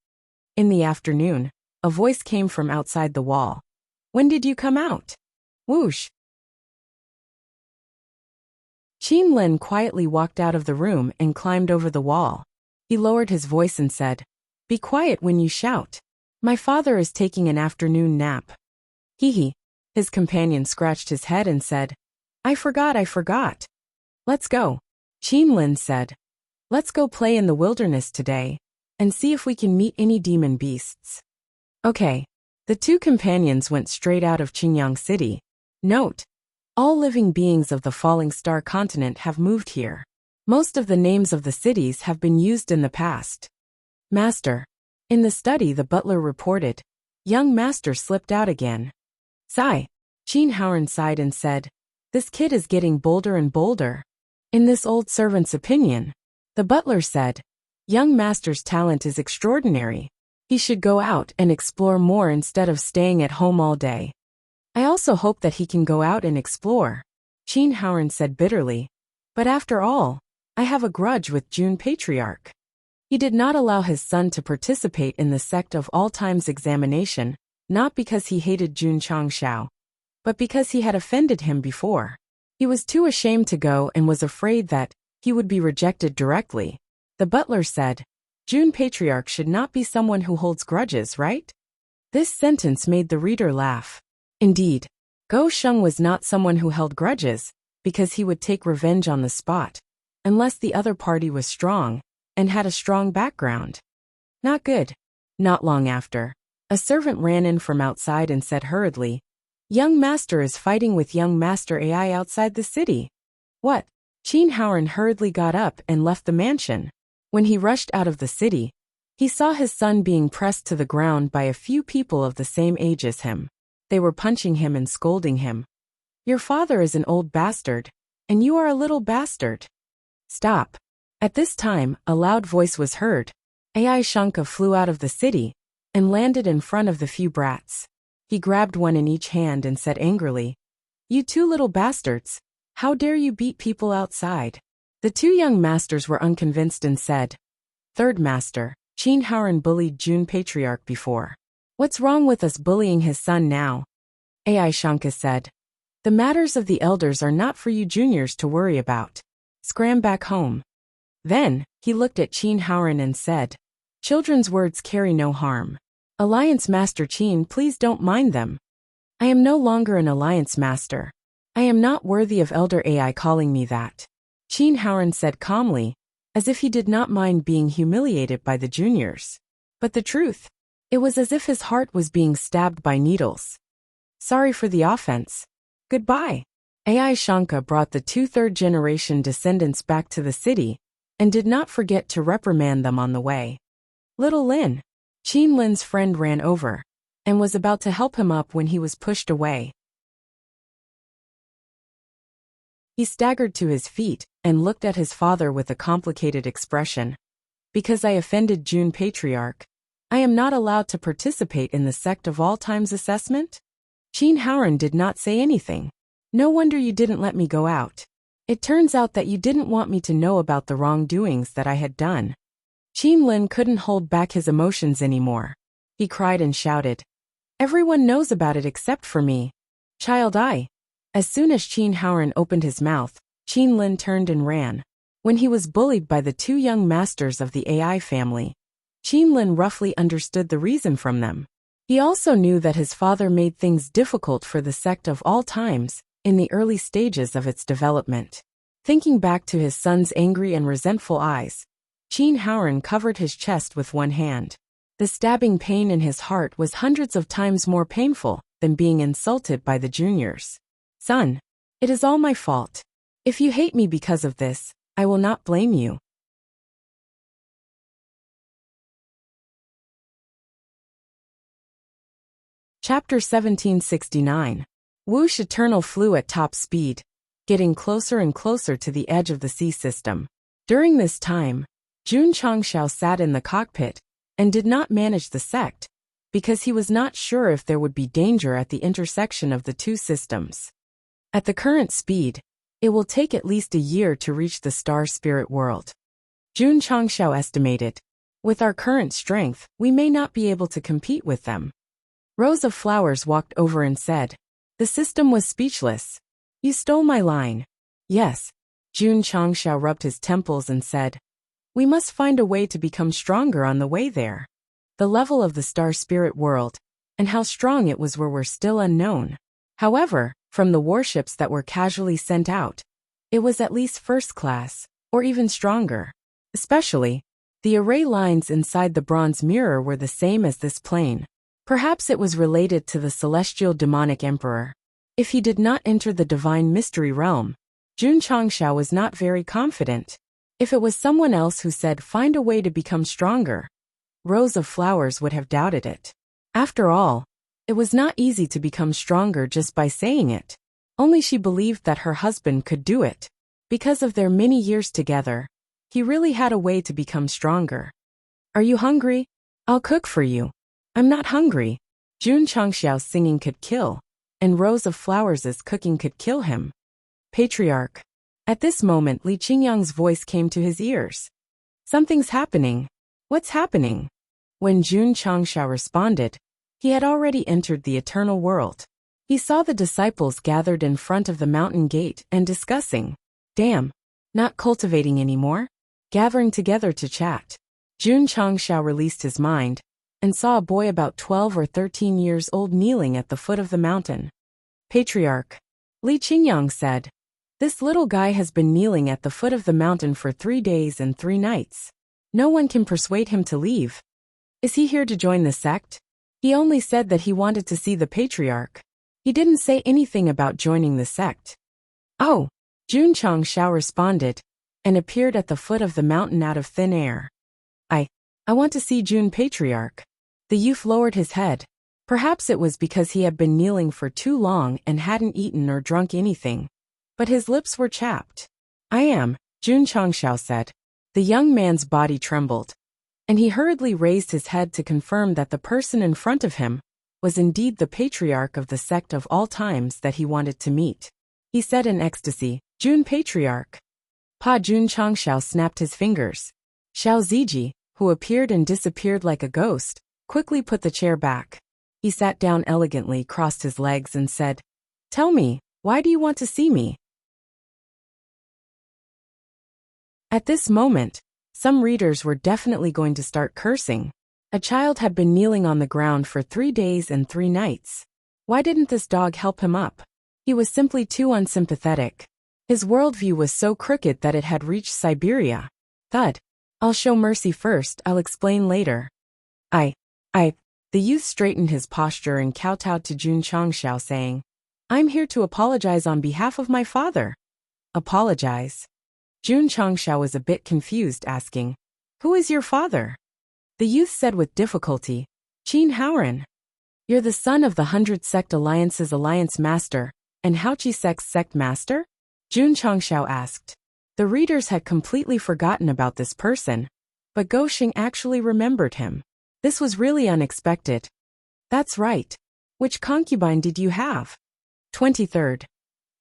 In the afternoon, a voice came from outside the wall. "When did you come out?" Whoosh. Qin Lin quietly walked out of the room and climbed over the wall. He lowered his voice and said, "Be quiet when you shout. My father is taking an afternoon nap." Hee. His companion scratched his head and said, I forgot. "Let's go," Qin Lin said. "Let's go play in the wilderness today, and see if we can meet any demon beasts." Okay. The two companions went straight out of Qingyang City. Note: all living beings of the Falling Star continent have moved here. Most of the names of the cities have been used in the past. Master. In the study the butler reported, "Young master slipped out again." Sigh. Qin Haoran sighed and said, "This kid is getting bolder and bolder." In this old servant's opinion, the butler said, "Young master's talent is extraordinary. He should go out and explore more instead of staying at home all day." "I also hope that he can go out and explore," Qin Haoran said bitterly. "But after all, I have a grudge with Jun Patriarch. He did not allow his son to participate in the Sect of all times examination, not because he hated Jun Changxiao, but because he had offended him before. He was too ashamed to go and was afraid that he would be rejected directly." The butler said, "Jun Patriarch should not be someone who holds grudges, right?" This sentence made the reader laugh. Indeed, Go Sheng was not someone who held grudges, because he would take revenge on the spot, unless the other party was strong and had a strong background. Not good. Not long after, a servant ran in from outside and said hurriedly, "Young master is fighting with young master AI outside the city." What? Qin Haoran hurriedly got up and left the mansion. When he rushed out of the city, he saw his son being pressed to the ground by a few people of the same age as him. They were punching him and scolding him. "Your father is an old bastard. and you are a little bastard. Stop. At this time, a loud voice was heard. AI Shanka flew out of the city and landed in front of the few brats. He grabbed one in each hand and said angrily, "You two little bastards, how dare you beat people outside?" The two young masters were unconvinced and said, "Third master, Qin Haoran bullied Jun Patriarch before. What's wrong with us bullying his son now?" AI Shanka said, "The matters of the elders are not for you juniors to worry about. Scram back home." Then, he looked at Qin Haoran and said, "Children's words carry no harm. Alliance Master Qin, please don't mind them. I am no longer an Alliance Master. I am not worthy of Elder AI calling me that." Qin Haoran said calmly, as if he did not mind being humiliated by the juniors. But the truth, it was as if his heart was being stabbed by needles. "Sorry for the offense. Goodbye." AI Shanka brought the two third-generation descendants back to the city and did not forget to reprimand them on the way. Little Lin, Qin Lin's friend, ran over and was about to help him up when he was pushed away. He staggered to his feet and looked at his father with a complicated expression. "Because I offended Jun Patriarch, I am not allowed to participate in the Sect of All Times assessment?" Qin Haoran did not say anything. "No wonder you didn't let me go out. It turns out that you didn't want me to know about the wrongdoings that I had done." Qin Lin couldn't hold back his emotions anymore. He cried and shouted, "Everyone knows about it except for me. Child I." As soon as Qin Haoran opened his mouth, Qin Lin turned and ran. When he was bullied by the two young masters of the AI family, Qin Lin roughly understood the reason from them. He also knew that his father made things difficult for the Sect of All Times in the early stages of its development. Thinking back to his son's angry and resentful eyes, Qin Haoran covered his chest with one hand. The stabbing pain in his heart was hundreds of times more painful than being insulted by the juniors. "Son, it is all my fault. If you hate me because of this, I will not blame you." Chapter 1769. Wuxia Eternal flew at top speed, getting closer and closer to the edge of the sea system. During this time, Jun Changxiao sat in the cockpit and did not manage the Sect because he was not sure if there would be danger at the intersection of the two systems. At the current speed, it will take at least a year to reach the star spirit world. Jun Changxiao estimated, "With our current strength, we may not be able to compete with them." Rose of Flowers walked over and said, "The system was speechless. You stole my line." "Yes." Jun Changxiao rubbed his temples and said, "We must find a way to become stronger on the way there. The level of the star spirit world and how strong it was were still unknown. However, from the warships that were casually sent out, it was at least first class, or even stronger. Especially, the array lines inside the bronze mirror were the same as this plane. Perhaps it was related to the celestial demonic emperor. If he did not enter the divine mystery realm, Jun Changxiao was not very confident. If it was someone else who said find a way to become stronger, Rose of Flowers would have doubted it. After all, it was not easy to become stronger just by saying it. Only she believed that her husband could do it. Because of their many years together, he really had a way to become stronger. "Are you hungry? I'll cook for you." "I'm not hungry." Jun Changxiao's singing could kill, and Rose of Flowers' cooking could kill him. "Patriarch." At this moment Li Qingyang's voice came to his ears. "Something's happening." "What's happening?" When Jun Changxiao responded, he had already entered the eternal world. He saw the disciples gathered in front of the mountain gate and discussing. Damn, not cultivating anymore? Gathering together to chat. Jun Changxiao released his mind and saw a boy about 12 or 13 years old kneeling at the foot of the mountain. "Patriarch," Li Qingyang said, "this little guy has been kneeling at the foot of the mountain for 3 days and 3 nights. No one can persuade him to leave. Is he here to join the sect? He only said that he wanted to see the Patriarch. He didn't say anything about joining the sect." "Oh," Jun Changxiao responded, and appeared at the foot of the mountain out of thin air. I want to see Jun Patriarch." The youth lowered his head. Perhaps it was because he had been kneeling for too long and hadn't eaten or drunk anything. but his lips were chapped. I am, Jun Changshao said. The young man's body trembled, and he hurriedly raised his head to confirm that the person in front of him was indeed the patriarch of the sect of all times that he wanted to meet. He said in ecstasy, Jun Patriarch. Pa Jun Changshao snapped his fingers. Xiao Ziji, who appeared and disappeared like a ghost, quickly put the chair back. He sat down elegantly, crossed his legs and said, Tell me, why do you want to see me? At this moment, some readers were definitely going to start cursing. A child had been kneeling on the ground for 3 days and 3 nights. Why didn't this dog help him up? He was simply too unsympathetic. His worldview was so crooked that it had reached Siberia. Thud. I'll show mercy first, I'll explain later. The youth straightened his posture and kowtowed to Jun Changshao, saying, I'm here to apologize on behalf of my father. Apologize? Jun Changshao was a bit confused, asking, Who is your father? The youth said with difficulty, Qin Haoran. You're the son of the 100 Sect Alliance's Alliance Master, and Haoqi Sect's Sect Master? Jun Changshao asked. The readers had completely forgotten about this person, but Goxing actually remembered him. This was really unexpected. That's right. Which concubine did you have? 23rd.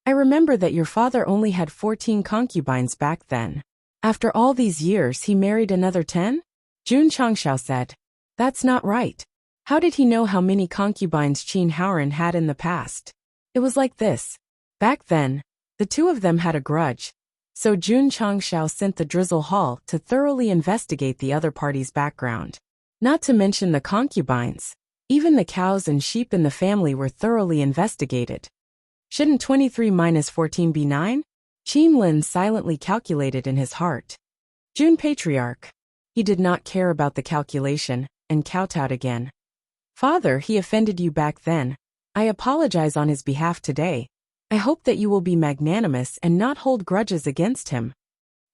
I remember that your father only had 14 concubines back then. After all these years he married another 10? Jun Changshao said. That's not right. How did he know how many concubines Qin Haoran had in the past? It was like this. Back then, the two of them had a grudge. So Jun Changshao sent the Drizzle Hall to thoroughly investigate the other party's background. Not to mention the concubines. Even the cows and sheep in the family were thoroughly investigated. Shouldn't 23 minus 14 be 9? Qin Lin silently calculated in his heart. Jun Patriarch. He did not care about the calculation, and kowtowed again. Father, he offended you back then. I apologize on his behalf today. I hope that you will be magnanimous and not hold grudges against him.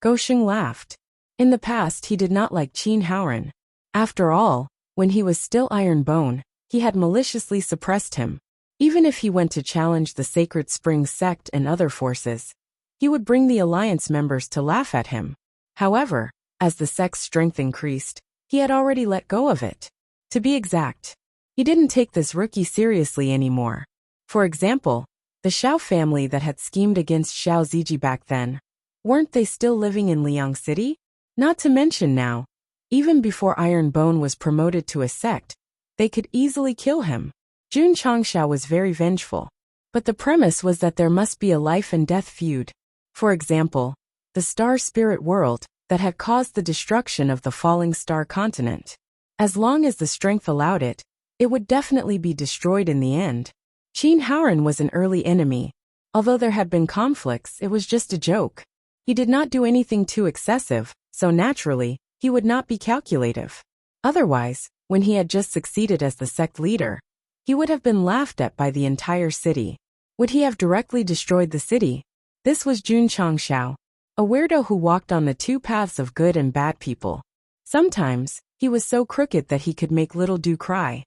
Goxing laughed. In the past he did not like Qin Haoran. After all, when he was still Iron Bone, he had maliciously suppressed him. Even if he went to challenge the Sacred Springs sect and other forces, he would bring the alliance members to laugh at him. However, as the sect's strength increased, he had already let go of it. To be exact, he didn't take this rookie seriously anymore. For example, the Xiao family that had schemed against Xiao Ziji back then, weren't they still living in Liang City? Not to mention now, even before Iron Bone was promoted to a sect, they could easily kill him. Jun Changshao was very vengeful. But the premise was that there must be a life and death feud. For example, the star spirit world that had caused the destruction of the falling star continent. As long as the strength allowed it, it would definitely be destroyed in the end. Qin Haoran was an early enemy. Although there had been conflicts, it was just a joke. He did not do anything too excessive, so naturally, he would not be calculative. Otherwise, when he had just succeeded as the sect leader, he would have been laughed at by the entire city. Would he have directly destroyed the city? This was Jun Changshao, a weirdo who walked on the 2 paths of good and bad people. Sometimes, he was so crooked that he could make Little Du cry.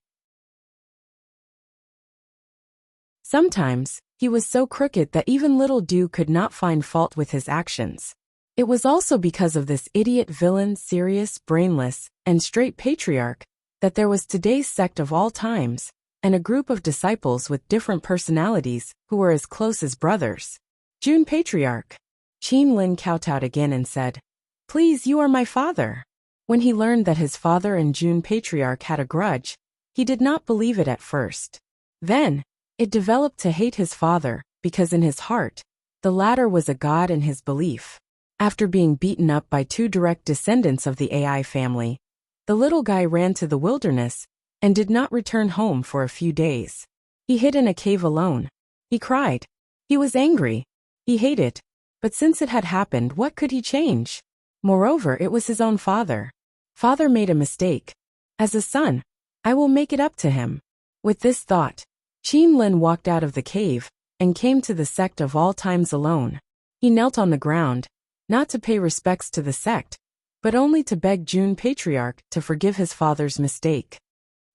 Sometimes, he was so crooked that even Little Du could not find fault with his actions. It was also because of this idiot villain, serious, brainless, and straight patriarch, that there was today's sect of all times, and a group of disciples with different personalities who were as close as brothers. Jun Patriarch. Qin Lin kowtowed again and said, Please, you are my father. When he learned that his father and Jun Patriarch had a grudge, he did not believe it at first. Then, it developed to hate his father, because in his heart, the latter was a god in his belief. After being beaten up by 2 direct descendants of the AI family, the little guy ran to the wilderness and did not return home for a few days. He hid in a cave alone. He cried. He was angry. He hated. But since it had happened, what could he change? Moreover, it was his own father. Father made a mistake. As a son, I will make it up to him. With this thought, Qin Lin walked out of the cave and came to the sect of all times alone. He knelt on the ground, not to pay respects to the sect, but only to beg Jun Patriarch to forgive his father's mistake.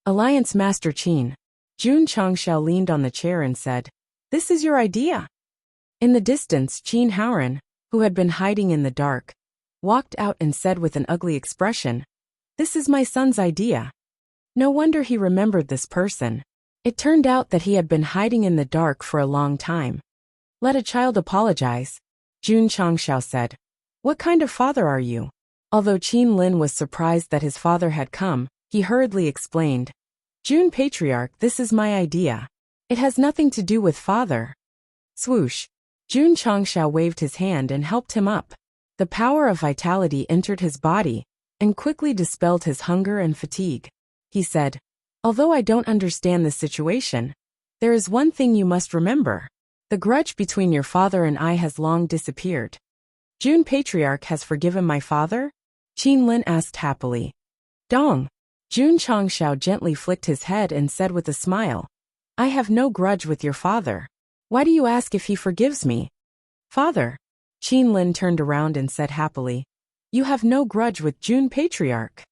Alliance Master Qin. Jun Changshao leaned on the chair and said, This is your idea. In the distance, Qin Haoran, who had been hiding in the dark, walked out and said with an ugly expression, "This is my son's idea." No wonder he remembered this person. It turned out that he had been hiding in the dark for a long time. "Let a child apologize," Jun Changxiao said. "What kind of father are you?" Although Qin Lin was surprised that his father had come, he hurriedly explained, "Jun Patriarch, this is my idea. It has nothing to do with father." Swoosh! Jun Changxiao waved his hand and helped him up. The power of vitality entered his body and quickly dispelled his hunger and fatigue. He said, "Although I don't understand this situation, there is one thing you must remember. The grudge between your father and I has long disappeared." "Jun Patriarch has forgiven my father?" Qin Lin asked happily. "Dong!" Jun Changxiao gently flicked his head and said with a smile, "I have no grudge with your father. Why do you ask if he forgives me?" "Father!" Qin Lin turned around and said happily, "You have no grudge with Jun Patriarch."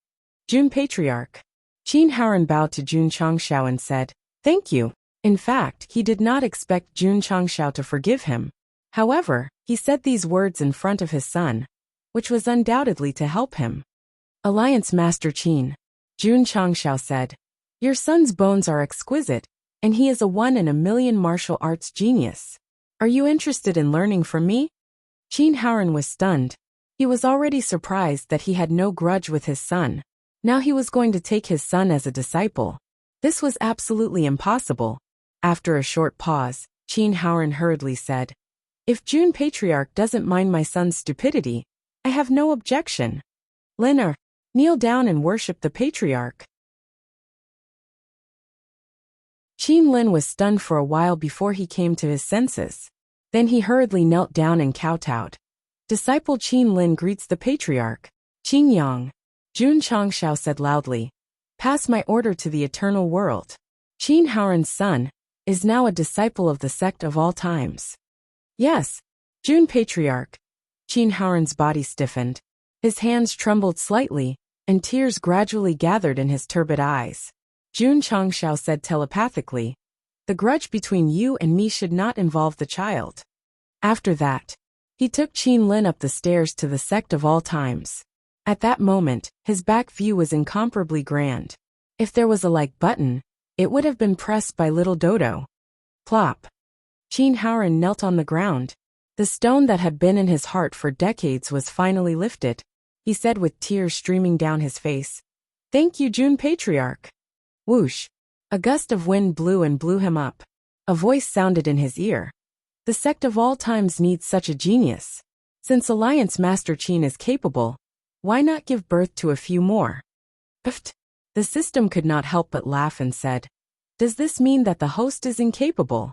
"Jun Patriarch." Qin Haoran bowed to Jun Changxiao and said, "Thank you." In fact, he did not expect Jun Changxiao to forgive him. However, he said these words in front of his son, which was undoubtedly to help him. "Alliance Master Qin," Jun Changxiao said, "your son's bones are exquisite, and he is a 1 in a million martial arts genius. Are you interested in learning from me?" Qin Haoran was stunned. He was already surprised that he had no grudge with his son. Now he was going to take his son as a disciple. This was absolutely impossible. After a short pause, Qin Haoran hurriedly said, "If Jun Patriarch doesn't mind my son's stupidity, I have no objection. Liner, kneel down and worship the Patriarch." Qin Lin was stunned for a while before he came to his senses. Then he hurriedly knelt down and kowtowed. "Disciple Qin Lin greets the Patriarch." "Qin Yang," Jun Changxiao said loudly, "pass my order to the eternal world. Qin Haoran's son is now a disciple of the Sect of all times." "Yes, Jun Patriarch." Qin Haoran's body stiffened. His hands trembled slightly, and tears gradually gathered in his turbid eyes. Jun Changxiao said telepathically, "The grudge between you and me should not involve the child." After that, he took Qin Lin up the stairs to the Sect of all times. At that moment, his back view was incomparably grand. If there was a like button, it would have been pressed by little Dodo. Plop! Qin Haoran knelt on the ground. The stone that had been in his heart for decades was finally lifted. He said with tears streaming down his face, "Thank you, Jun Patriarch." Whoosh! A gust of wind blew him up. A voice sounded in his ear. "The Sect of all times needs such a genius. Since Alliance Master Qin is capable, why not give birth to a few more?" Pft! The system could not help but laugh and said, "Does this mean that the host is incapable?"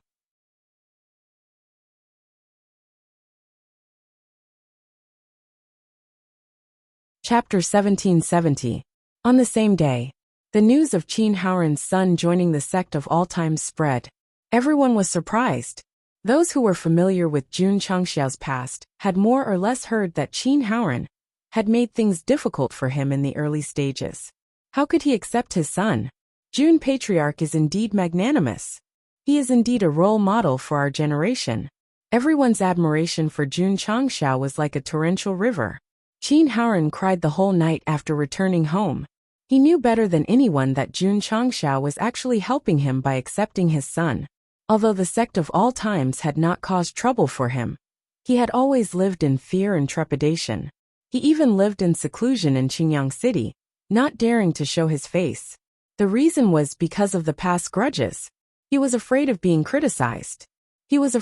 Chapter 1770. On the same day, the news of Qin Haoran's son joining the Sect of all times spread. Everyone was surprised. Those who were familiar with Jun Changxiao's past had more or less heard that Qin Haoran had made things difficult for him in the early stages. How could he accept his son? Jun Patriarch is indeed magnanimous. He is indeed a role model for our generation. Everyone's admiration for Jun Changxiao was like a torrential river. Qin Haoran cried the whole night after returning home. He knew better than anyone that Jun Changxiao was actually helping him by accepting his son. Although the Sect of all times had not caused trouble for him, he had always lived in fear and trepidation. He even lived in seclusion in Qingyang City, not daring to show his face. The reason was because of the past grudges. He was afraid of being criticized. He was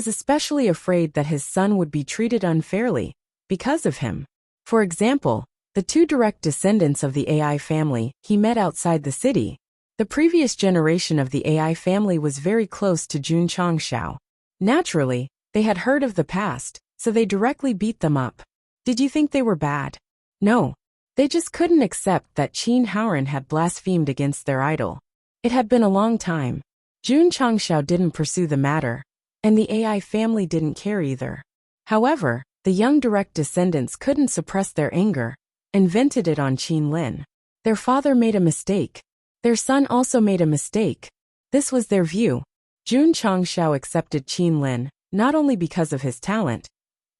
especially afraid that his son would be treated unfairly because of him. For example, the two direct descendants of the AI family he met outside the city. The previous generation of the AI family was very close to Jun Changxiao. Naturally, they had heard of the past, so they directly beat them up. Did you think they were bad? No. They just couldn't accept that Qin Haoran had blasphemed against their idol. It had been a long time. Jun Changxiao didn't pursue the matter, and the AI family didn't care either. However, the young direct descendants couldn't suppress their anger and vented it on Qin Lin. Their father made a mistake. Their son also made a mistake. This was their view. Jun Changshao accepted Qin Lin, not only because of his talent,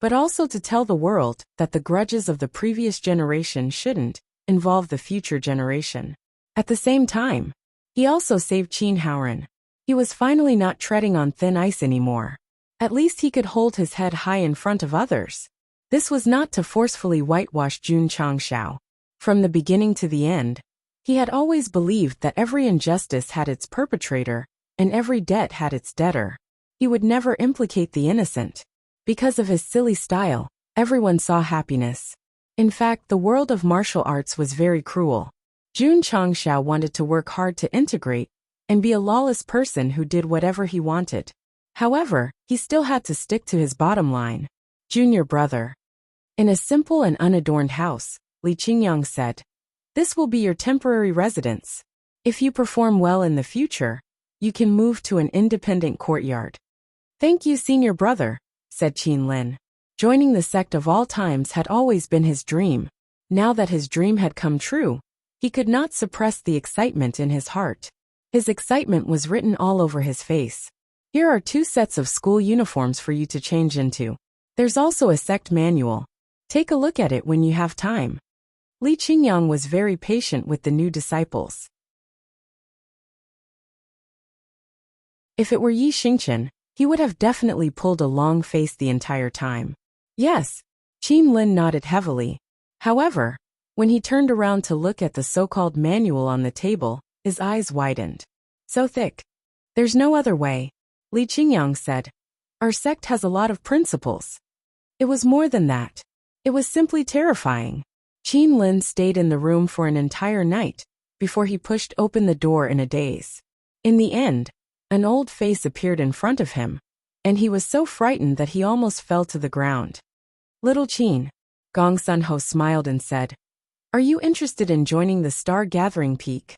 but also to tell the world that the grudges of the previous generation shouldn't involve the future generation. At the same time, he also saved Qin Haoren. He was finally not treading on thin ice anymore. At least he could hold his head high in front of others. This was not to forcefully whitewash Jun Changshao. From the beginning to the end, he had always believed that every injustice had its perpetrator, and every debt had its debtor. He would never implicate the innocent. Because of his silly style, everyone saw happiness. In fact, the world of martial arts was very cruel. Jun Changshao wanted to work hard to integrate and be a lawless person who did whatever he wanted. However, he still had to stick to his bottom line. Junior brother. In a simple and unadorned house, Li Qingyang said, "This will be your temporary residence. If you perform well in the future, you can move to an independent courtyard." "Thank you, senior brother," said Qin Lin. Joining the sect of all times had always been his dream. Now that his dream had come true, he could not suppress the excitement in his heart. His excitement was written all over his face. "Here are 2 sets of school uniforms for you to change into. There's also a sect manual. Take a look at it when you have time." Li Qingyang was very patient with the new disciples. If it were Yi Xingchen, he would have definitely pulled a long face the entire time. Yes, Qin Lin nodded heavily. However, when he turned around to look at the so-called manual on the table, his eyes widened. "So thick. There's no other way," Li Qingyang said. "Our sect has a lot of principles." It was more than that. It was simply terrifying. Qin Lin stayed in the room for an entire night before he pushed open the door in a daze. In the end, an old face appeared in front of him, and he was so frightened that he almost fell to the ground. "Little Qin," Gong Sunho smiled and said, "Are you interested in joining the Star Gathering Peak?"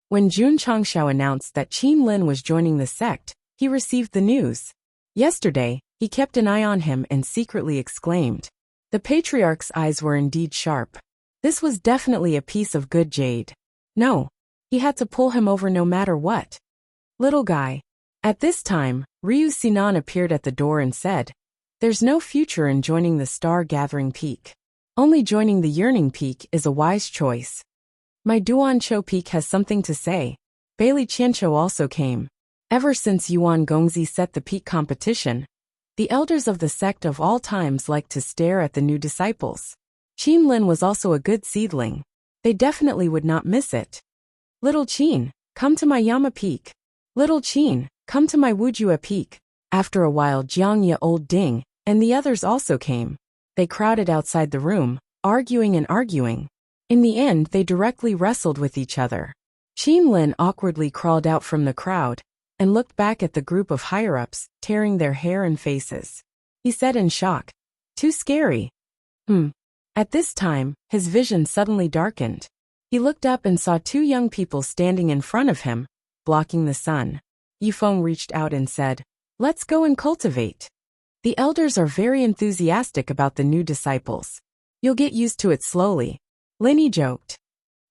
When Jun Changshao announced that Qin Lin was joining the sect, he received the news. Yesterday, he kept an eye on him and secretly exclaimed. The patriarch's eyes were indeed sharp. This was definitely a piece of good jade. No, he had to pull him over no matter what. "Little guy." At this time, Ryu Sinan appeared at the door and said, "There's no future in joining the Star Gathering Peak. Only joining the Yearning Peak is a wise choice." My Duanqiu Peak has something to say. Bailey Qianqiu also came. Ever since Yuan Gongzi set the peak competition, the elders of the sect of all times liked to stare at the new disciples. Qin Lin was also a good seedling. They definitely would not miss it. "Little Qin, come to my Yama Peak. Little Qin, come to my Wujua Peak." After a while, Jiangya Old Ding and the others also came. They crowded outside the room, arguing and arguing. In the end, they directly wrestled with each other. Qin Lin awkwardly crawled out from the crowd and looked back at the group of higher-ups, tearing their hair and faces. He said in shock, "Too scary." At this time, his vision suddenly darkened. He looked up and saw 2 young people standing in front of him, blocking the sun. Yifeng reached out and said, "Let's go and cultivate." The elders are very enthusiastic about the new disciples. "You'll get used to it slowly," Linny joked.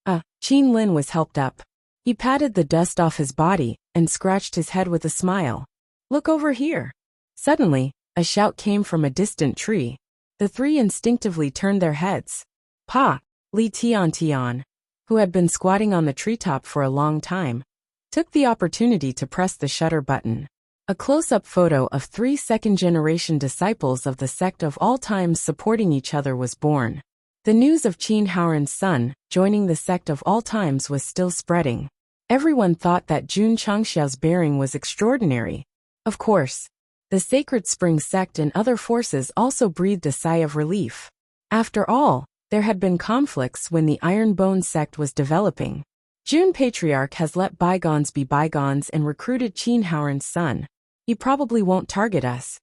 Qin Lin was helped up. He patted the dust off his body and scratched his head with a smile. "Look over here." Suddenly, a shout came from a distant tree. The 3 instinctively turned their heads. Pa! Li Tian, who had been squatting on the treetop for a long time, took the opportunity to press the shutter button. A close-up photo of 3 second-generation disciples of the sect of all times supporting each other was born. The news of Qin Haoren's son joining the sect of all times was still spreading. Everyone thought that Jun Changshao's bearing was extraordinary. Of course, the Sacred Spring sect and other forces also breathed a sigh of relief. After all, there had been conflicts when the Iron Bone sect was developing. Jun Patriarch has let bygones be bygones and recruited Qin Haoren's son. He probably won't target us.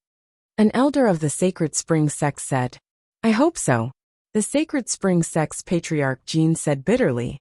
An elder of the Sacred Spring sect said. "I hope so." The Sacred Spring sect's patriarch Jin said bitterly.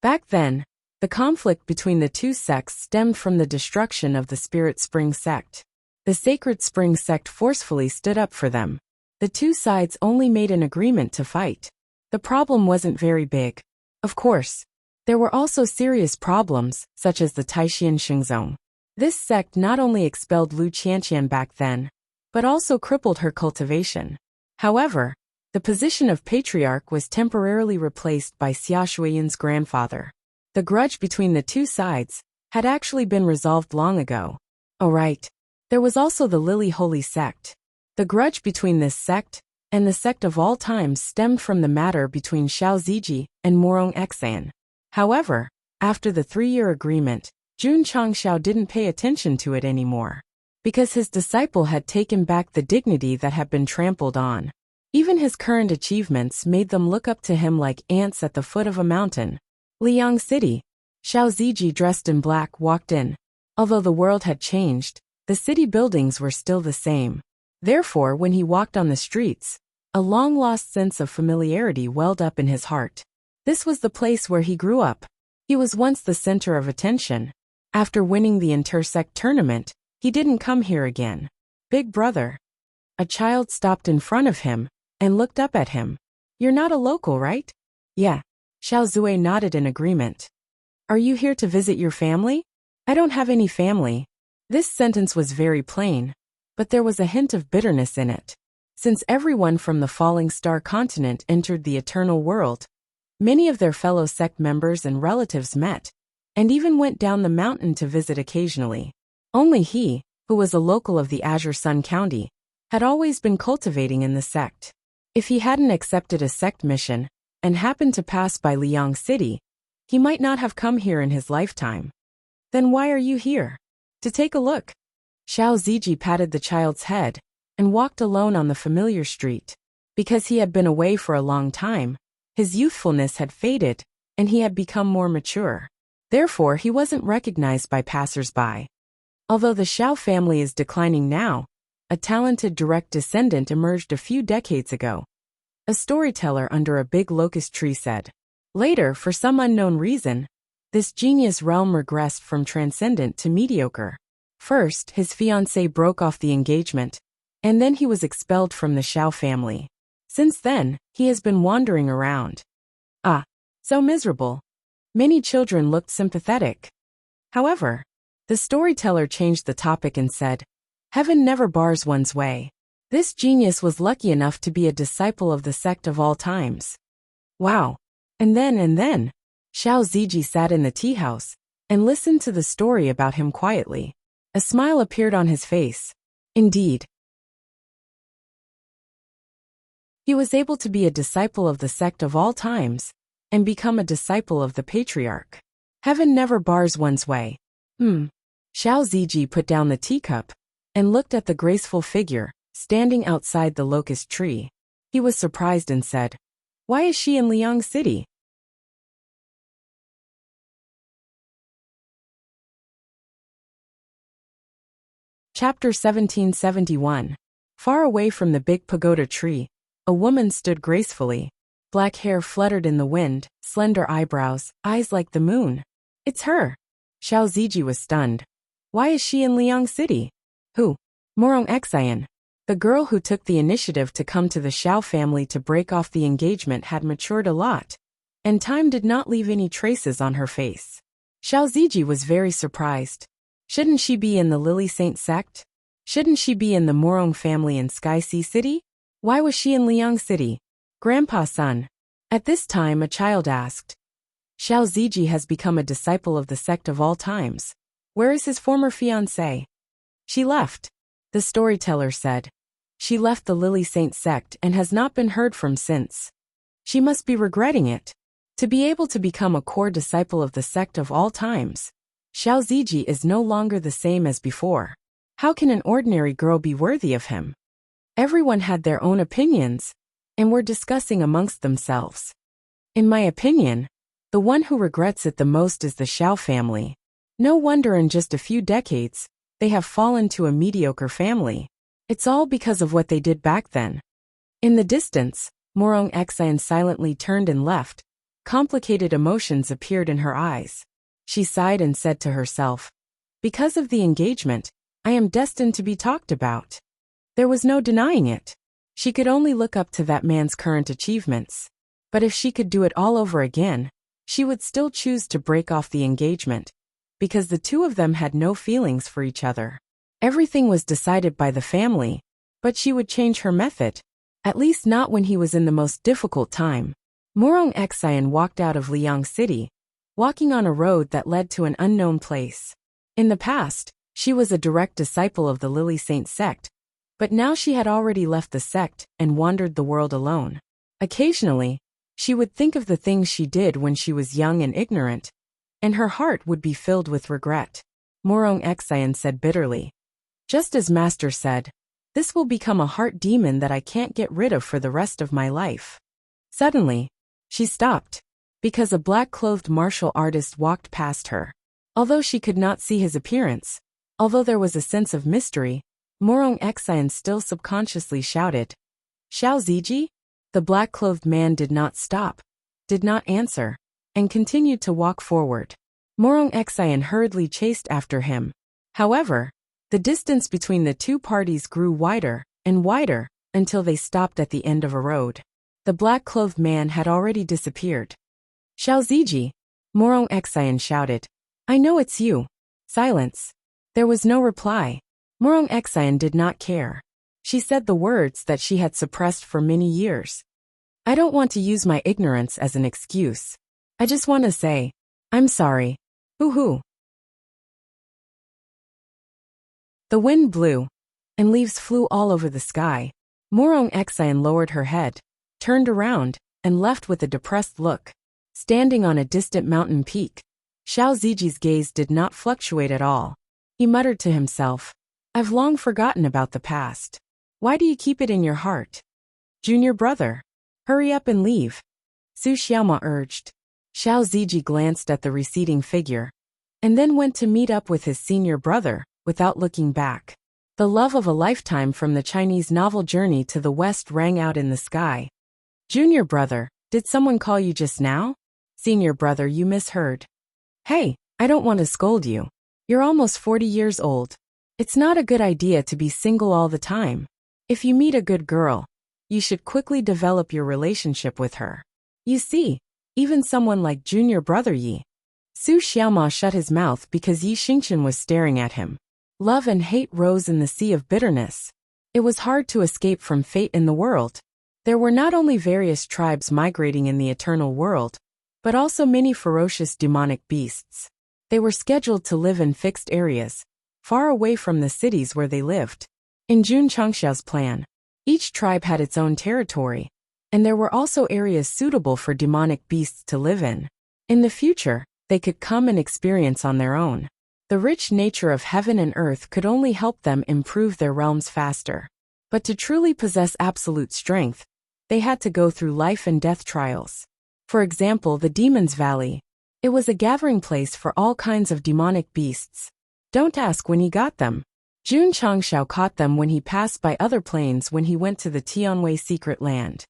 Back then, the conflict between the 2 sects stemmed from the destruction of the Spirit Spring sect. The Sacred Spring sect forcefully stood up for them. The 2 sides only made an agreement to fight. The problem wasn't very big. Of course, There were also serious problems, such as the Taishan Shengzong. This sect not only expelled Lu Qianqian back then, but also crippled her cultivation. However, the position of patriarch was temporarily replaced by Xia Shuiyan's grandfather. The grudge between the two sides had actually been resolved long ago. Alright. There was also the Lily Holy Sect. The grudge between this sect and the sect of all times stemmed from the matter between Xiao Ziji and Morong Xan. However, after the 3-year agreement, Jun Changxiao didn't pay attention to it anymore, because his disciple had taken back the dignity that had been trampled on. Even his current achievements made them look up to him like ants at the foot of a mountain. Liang City. Xiao Ziji, dressed in black, walked in. Although the world had changed, the city buildings were still the same. Therefore, when he walked on the streets, a long-lost sense of familiarity welled up in his heart. This was the place where he grew up. He was once the center of attention. After winning the intersect tournament, he didn't come here again. Big brother. A child stopped in front of him and looked up at him. You're not a local, right? Yeah. Xiao Zui nodded in agreement. Are you here to visit your family? I don't have any family. This sentence was very plain, but there was a hint of bitterness in it. Since everyone from the Falling Star continent entered the eternal world, many of their fellow sect members and relatives met, and even went down the mountain to visit occasionally. Only he, who was a local of the Azure Sun County, had always been cultivating in the sect. If he hadn't accepted a sect mission and happened to pass by Liang City, he might not have come here in his lifetime. Then why are you here? To take a look. Xiao Ziji patted the child's head and walked alone on the familiar street. Because he had been away for a long time, his youthfulness had faded, and he had become more mature. Therefore, he wasn't recognized by passers-by. Although the Xiao family is declining now, a talented direct descendant emerged a few decades ago. A storyteller under a big locust tree said. Later, for some unknown reason, this genius realm regressed from transcendent to mediocre. First, his fiancée broke off the engagement, and then he was expelled from the Xiao family. Since then, he has been wandering around. Ah, so miserable. Many children looked sympathetic. However, the storyteller changed the topic and said, Heaven never bars one's way. This genius was lucky enough to be a disciple of the sect of all times. Wow. And then, Xiao Ziji sat in the tea house and listened to the story about him quietly. A smile appeared on his face. Indeed. He was able to be a disciple of the sect of all times and become a disciple of the patriarch. Heaven never bars one's way. Xiao Ziji put down the teacup and looked at the graceful figure standing outside the locust tree. He was surprised and said, Why is she in Liang City? Chapter 1771. Far away from the big pagoda tree, a woman stood gracefully. Black hair fluttered in the wind, slender eyebrows, eyes like the moon. It's her. Xiao Ziji was stunned. Why is she in Liang City? Who? Morong Xian. The girl who took the initiative to come to the Xiao family to break off the engagement had matured a lot, and time did not leave any traces on her face. Xiao Ziji was very surprised. Shouldn't she be in the Lily Saint sect? Shouldn't she be in the Morong family in Sky Sea City? Why was she in Liang City? Grandpa-san. At this time a child asked. Xiao Ziji has become a disciple of the sect of all times. Where is his former fiancée? She left. The storyteller said. She left the Lily Saint sect and has not been heard from since. She must be regretting it. To be able to become a core disciple of the sect of all times, Xiao Ziji is no longer the same as before. How can an ordinary girl be worthy of him? Everyone had their own opinions, and were discussing amongst themselves. In my opinion, the one who regrets it the most is the Xiao family. No wonder in just a few decades, they have fallen to a mediocre family. It's all because of what they did back then. In the distance, Morong Xian silently turned and left. Complicated emotions appeared in her eyes. She sighed and said to herself, Because of the engagement, I am destined to be talked about. There was no denying it. She could only look up to that man's current achievements. But if she could do it all over again, she would still choose to break off the engagement, because the two of them had no feelings for each other. Everything was decided by the family, but she would change her method, at least not when he was in the most difficult time. Morong Xian walked out of Liang City, walking on a road that led to an unknown place. In the past, she was a direct disciple of the Lily Saint Sect, but now she had already left the sect and wandered the world alone. Occasionally, she would think of the things she did when she was young and ignorant, and her heart would be filled with regret. Morong Xian said bitterly. Just as Master said, this will become a heart demon that I can't get rid of for the rest of my life. Suddenly, she stopped, because a black-clothed martial artist walked past her. Although she could not see his appearance, although there was a sense of mystery, Morong Xian still subconsciously shouted, "Xiao Ziji?" The black-clothed man did not stop, did not answer, and continued to walk forward. Morong Xian hurriedly chased after him. However, the distance between the two parties grew wider and wider until they stopped at the end of a road. The black-clothed man had already disappeared. "Xiao Ziji," Morong Xian shouted. "I know it's you." Silence. There was no reply. Morong Xian did not care. She said the words that she had suppressed for many years. "I don't want to use my ignorance as an excuse. I just want to say, I'm sorry. Hoo-hoo." The wind blew, and leaves flew all over the sky. Morong Xian lowered her head, turned around, and left with a depressed look. Standing on a distant mountain peak, Xiao Ziji's gaze did not fluctuate at all. He muttered to himself, "I've long forgotten about the past. Why do you keep it in your heart? Junior brother, hurry up and leave," Su Xiaoma urged. Xiao Ziji glanced at the receding figure, and then went to meet up with his senior brother, without looking back. The love of a lifetime from the Chinese novel Journey to the West rang out in the sky. "Junior brother, did someone call you just now?" "Senior brother, you misheard." "Hey, I don't want to scold you. You're almost 40 years old. It's not a good idea to be single all the time. If you meet a good girl, you should quickly develop your relationship with her. You see, even someone like junior brother Yi." Su Xiaoma shut his mouth because Yi Xingchen was staring at him. Love and hate rose in the sea of bitterness. It was hard to escape from fate in the world. There were not only various tribes migrating in the eternal world, but also many ferocious demonic beasts. They were scheduled to live in fixed areas, far away from the cities where they lived. In Jun Changxiao's plan, each tribe had its own territory, and there were also areas suitable for demonic beasts to live in. In the future, they could come and experience on their own. The rich nature of heaven and earth could only help them improve their realms faster. But to truly possess absolute strength, they had to go through life and death trials. For example, the Demon's Valley. It was a gathering place for all kinds of demonic beasts. Don't ask when he got them. Jun Changxiao caught them when he passed by other planes when he went to the Tianwei secret land.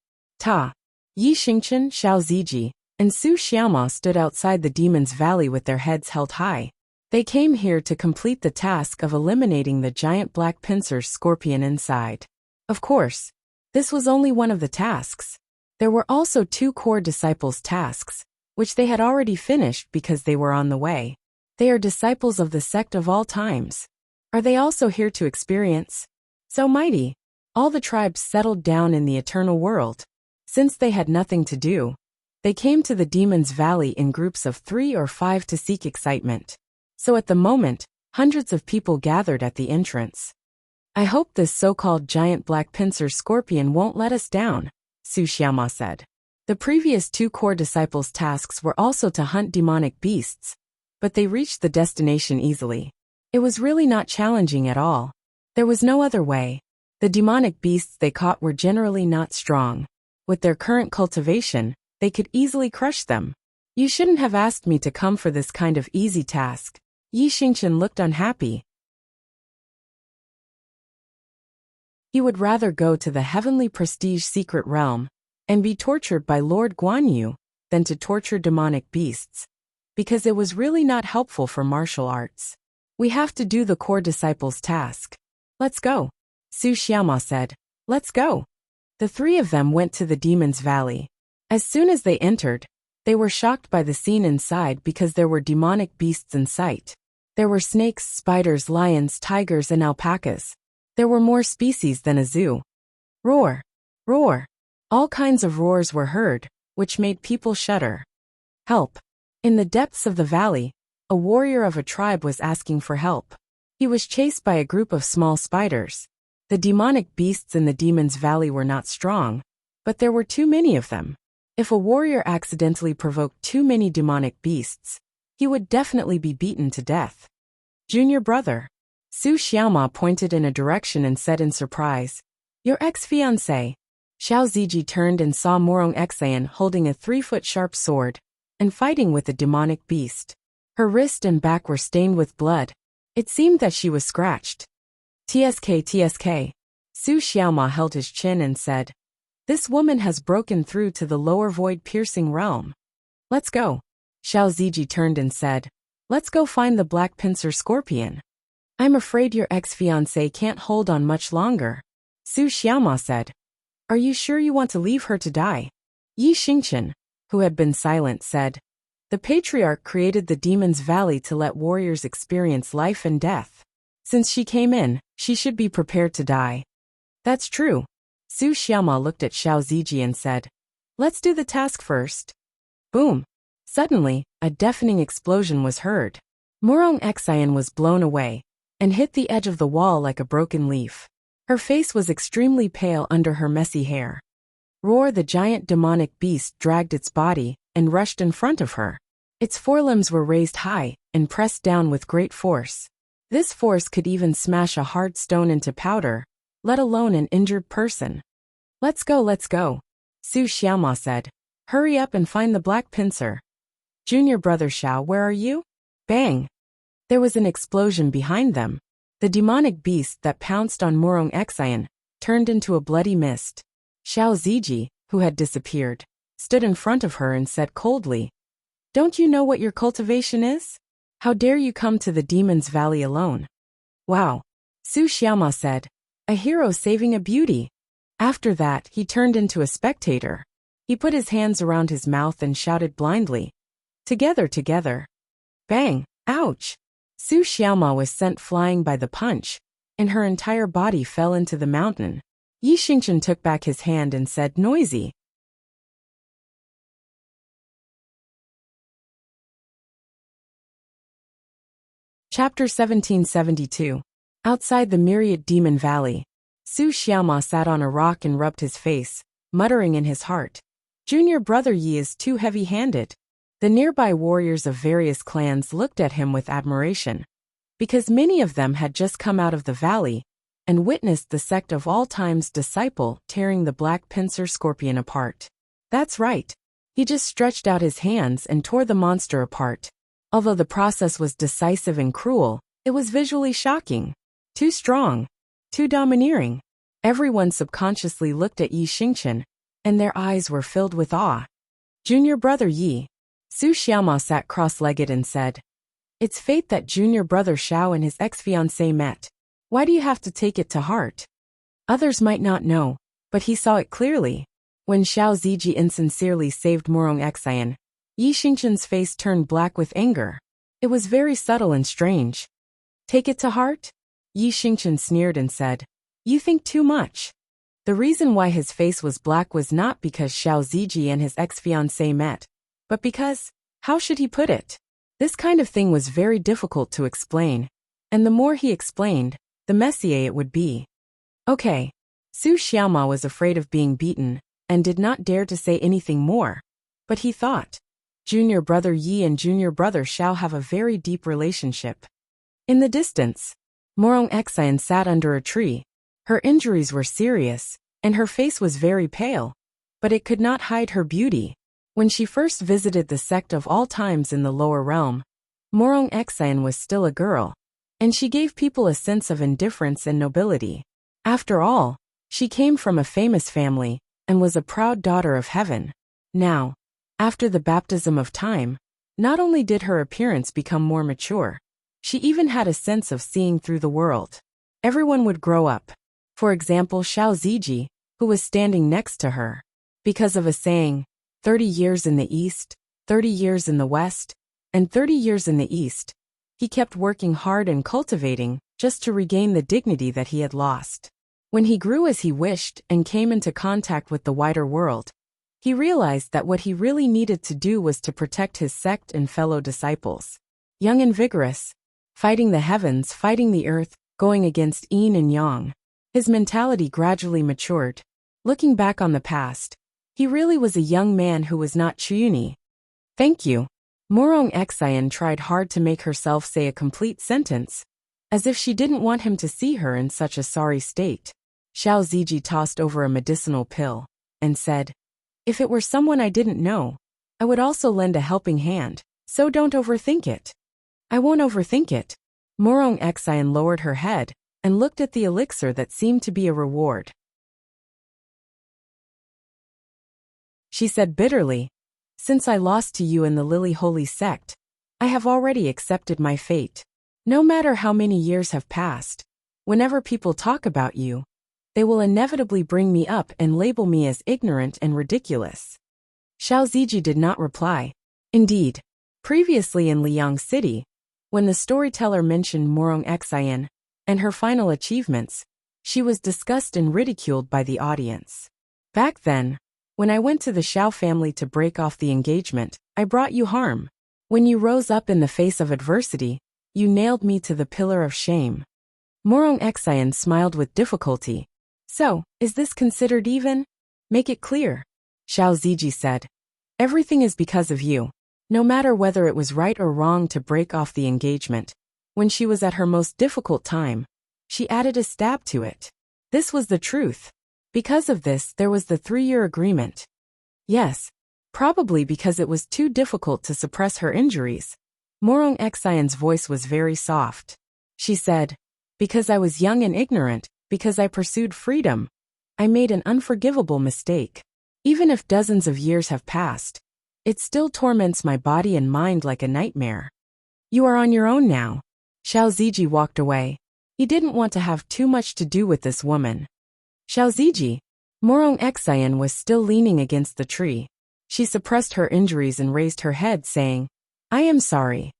Yi Xingchen, Xiao Ziji, and Su Xiaoma stood outside the Demon's Valley with their heads held high. They came here to complete the task of eliminating the giant black pincer's scorpion inside. Of course, this was only one of the tasks. There were also 2 core disciples' tasks, which they had already finished because they were on the way. They are disciples of the sect of all times. Are they also here to experience? So mighty. All the tribes settled down in the eternal world. Since they had nothing to do, they came to the Demon's Valley in groups of 3 or 5 to seek excitement. So at the moment, hundreds of people gathered at the entrance. "I hope this so-called giant black pincer scorpion won't let us down," Su Xiaoma said. The previous 2 core disciples' tasks were also to hunt demonic beasts, but they reached the destination easily. It was really not challenging at all. There was no other way. The demonic beasts they caught were generally not strong. With their current cultivation, they could easily crush them. "You shouldn't have asked me to come for this kind of easy task." Yi Xingchen looked unhappy. He would rather go to the heavenly prestige secret realm and be tortured by Lord Guan Yu than to torture demonic beasts, because it was really not helpful for martial arts. "We have to do the core disciples' task. Let's go," Su Xiaoma said. "Let's go." The 3 of them went to the Demon's Valley. As soon as they entered, They were shocked by the scene inside because there were demonic beasts in sight. There were snakes, spiders, lions, tigers, and alpacas. There were more species than a zoo. Roar! Roar! All kinds of roars were heard, which made people shudder. Help! In the depths of the valley, a warrior of a tribe was asking for help. He was chased by a group of small spiders. The demonic beasts in the Demon's Valley were not strong, but there were too many of them. If a warrior accidentally provoked too many demonic beasts, he would definitely be beaten to death. Junior brother. Su Xiaoma pointed in a direction and said in surprise, "Your ex-fiancé." Xiao Ziji turned and saw Morong Xian holding a 3-foot sharp sword and fighting with a demonic beast. Her wrist and back were stained with blood. It seemed that she was scratched. TSK. Su Xiaoma held his chin and said, "This woman has broken through to the lower void-piercing realm. Let's go." Xiao Ziji turned and said, "Let's go find the black pincer scorpion." "I'm afraid your ex-fiancé can't hold on much longer," Su Xiaoma said. "Are you sure you want to leave her to die?" Yi Xingchen, who had been silent, said, "The patriarch created the Demon's Valley to let warriors experience life and death. Since she came in, she should be prepared to die." "That's true." Su Xiaoma looked at Xiao Ziji and said, "Let's do the task first." Boom! Suddenly, a deafening explosion was heard. Morong Xian was blown away and hit the edge of the wall like a broken leaf. Her face was extremely pale under her messy hair. Roar! The giant demonic beast dragged its body and rushed in front of her. Its forelimbs were raised high and pressed down with great force. This force could even smash a hard stone into powder, let alone an injured person. Let's go, Su Xiaoma said. "Hurry up and find the black pincer." "Junior brother Xiao, where are you?" Bang! There was an explosion behind them. The demonic beast that pounced on Morong Xian turned into a bloody mist. Xiao Ziji, who had disappeared, stood in front of her and said coldly, "Don't you know what your cultivation is? How dare you come to the Demon's Valley alone?" "Wow," Su Xiaoma said, "a hero saving a beauty." After that, he turned into a spectator. He put his hands around his mouth and shouted blindly, Together. Bang! Ouch! Su Xiaoma was sent flying by the punch, and her entire body fell into the mountain. Yi Xingchen took back his hand and said, "Noisy." Chapter 1772. Outside the myriad demon valley, Su Xiaoma sat on a rock and rubbed his face, muttering in his heart, "Junior brother Yi is too heavy-handed." The nearby warriors of various clans looked at him with admiration, because many of them had just come out of the valley and witnessed the Sect of All Time's disciple tearing the black pincer scorpion apart. That's right. He just stretched out his hands and tore the monster apart. Although the process was decisive and cruel, it was visually shocking. Too strong. Too domineering. Everyone subconsciously looked at Yi Xingchen, and their eyes were filled with awe. "Junior brother Yi." Su Xiaoma sat cross-legged and said, "It's fate that junior brother Xiao and his ex-fiancée met. Why do you have to take it to heart?" Others might not know, but he saw it clearly. When Xiao Ziji insincerely saved Morong Xian, Yi Xingchen's face turned black with anger. It was very subtle and strange. "Take it to heart?" Yi Xingchen sneered and said, "You think too much." The reason why his face was black was not because Xiao Ziji and his ex-fiancée met, but because, how should he put it? This kind of thing was very difficult to explain, and the more he explained, the messier it would be. Okay. Su Xiaoma was afraid of being beaten, and did not dare to say anything more. But he thought, junior brother Yi and junior brother Xiao have a very deep relationship. In the distance, Morong Xian sat under a tree. Her injuries were serious, and her face was very pale, but it could not hide her beauty. When she first visited the Sect of All Times in the lower realm, Morong Xian was still a girl, and she gave people a sense of indifference and nobility. After all, she came from a famous family, and was a proud daughter of heaven. Now, after the baptism of time, not only did her appearance become more mature, she even had a sense of seeing through the world. Everyone would grow up. For example, Xiao Ziji, who was standing next to her. Because of a saying, 30 years in the east, 30 years in the West, and 30 years in the East. He kept working hard and cultivating, just to regain the dignity that he had lost. When he grew as he wished and came into contact with the wider world, he realized that what he really needed to do was to protect his sect and fellow disciples. Young and vigorous, fighting the heavens, fighting the earth, going against yin and yang. His mentality gradually matured. Looking back on the past, he really was a young man who was not Chuni. Thank you. Morong Xian tried hard to make herself say a complete sentence, as if she didn't want him to see her in such a sorry state. Xiao Ziji tossed over a medicinal pill and said, "If it were someone I didn't know, I would also lend a helping hand, so don't overthink it." "I won't overthink it." Morong Xian lowered her head and looked at the elixir that seemed to be a reward. She said bitterly, "Since I lost to you in the Lily Holy Sect, I have already accepted my fate. No matter how many years have passed, whenever people talk about you, they will inevitably bring me up and label me as ignorant and ridiculous." Xiao Ziji did not reply. Indeed, previously in Liang City, when the storyteller mentioned Morong Xian and her final achievements, she was discussed and ridiculed by the audience. "Back then, when I went to the Xiao family to break off the engagement, I brought you harm. When you rose up in the face of adversity, you nailed me to the pillar of shame." Morong Xian smiled with difficulty. "So, is this considered even? Make it clear." Xiao Ziji said, "Everything is because of you. No matter whether it was right or wrong to break off the engagement, when she was at her most difficult time, she added a stab to it. This was the truth. Because of this, there was the 3-year agreement. Yes, probably because it was too difficult to suppress her injuries." Morong Xian's voice was very soft. She said, "Because I was young and ignorant, because I pursued freedom, I made an unforgivable mistake. Even if dozens of years have passed, it still torments my body and mind like a nightmare. You are on your own now." Xiao Ziji walked away. He didn't want to have too much to do with this woman. "Xiao Ziji." Morong Xian was still leaning against the tree. She suppressed her injuries and raised her head, saying, "I am sorry."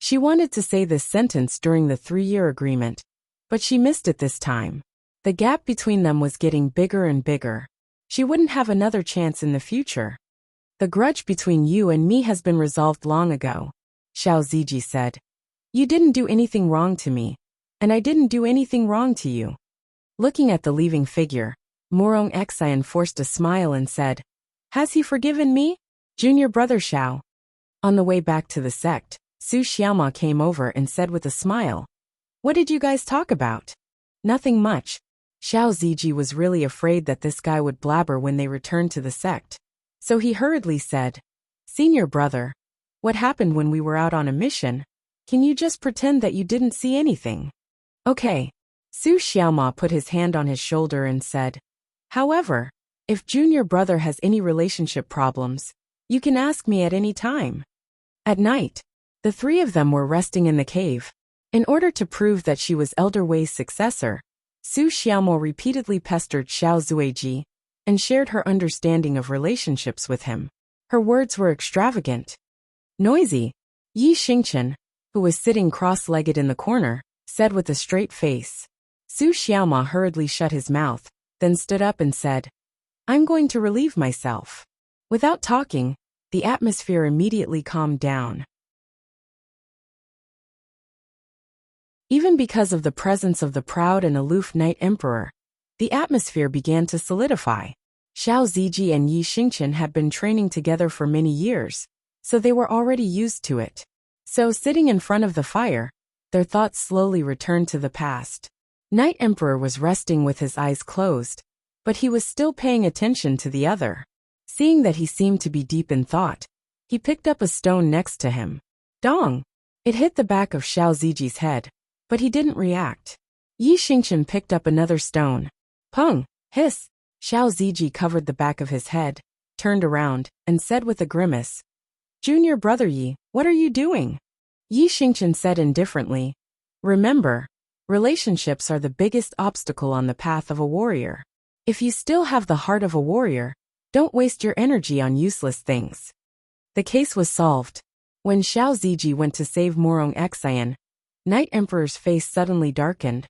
She wanted to say this sentence during the 3-year agreement, but she missed it this time. The gap between them was getting bigger and bigger. She wouldn't have another chance in the future. "The grudge between you and me has been resolved long ago," Xiao Ziji said. "You didn't do anything wrong to me, and I didn't do anything wrong to you." Looking at the leaving figure, Morong Xian forced a smile and said, "Has he forgiven me? Junior brother Xiao." On the way back to the sect, Su Xiaoma came over and said with a smile, "What did you guys talk about?" "Nothing much." Xiao Ziji was really afraid that this guy would blabber when they returned to the sect, so he hurriedly said, "Senior brother, what happened when we were out on a mission? Can you just pretend that you didn't see anything?" "Okay." Su Xiaoma put his hand on his shoulder and said, "However, if junior brother has any relationship problems, you can ask me at any time." At night, the 3 of them were resting in the cave. In order to prove that she was Elder Wei's successor, Su Xiaomo repeatedly pestered Xiao Zuiji and shared her understanding of relationships with him. Her words were extravagant. Noisy. Yi Xingchen, who was sitting cross-legged in the corner, said with a straight face. Su Xiaoma hurriedly shut his mouth, then stood up and said, "I'm going to relieve myself." Without talking, the atmosphere immediately calmed down. Even because of the presence of the proud and aloof Knight Emperor, the atmosphere began to solidify. Xiao Ziji and Yi Xingchen had been training together for many years, so they were already used to it. So sitting in front of the fire, their thoughts slowly returned to the past. Knight Emperor was resting with his eyes closed, but he was still paying attention to the other. Seeing that he seemed to be deep in thought, he picked up a stone next to him. Dong! It hit the back of Xiao Ziji's head, but he didn't react. Yi Xingchen picked up another stone. Pung! Hiss! Xiao Ziji covered the back of his head, turned around, and said with a grimace, "Junior brother Yi, what are you doing?" Yi Xingchen said indifferently, "Remember, relationships are the biggest obstacle on the path of a warrior. If you still have the heart of a warrior, don't waste your energy on useless things." The case was solved. When Xiao Ziji went to save Morong Xian, Night Emperor's face suddenly darkened,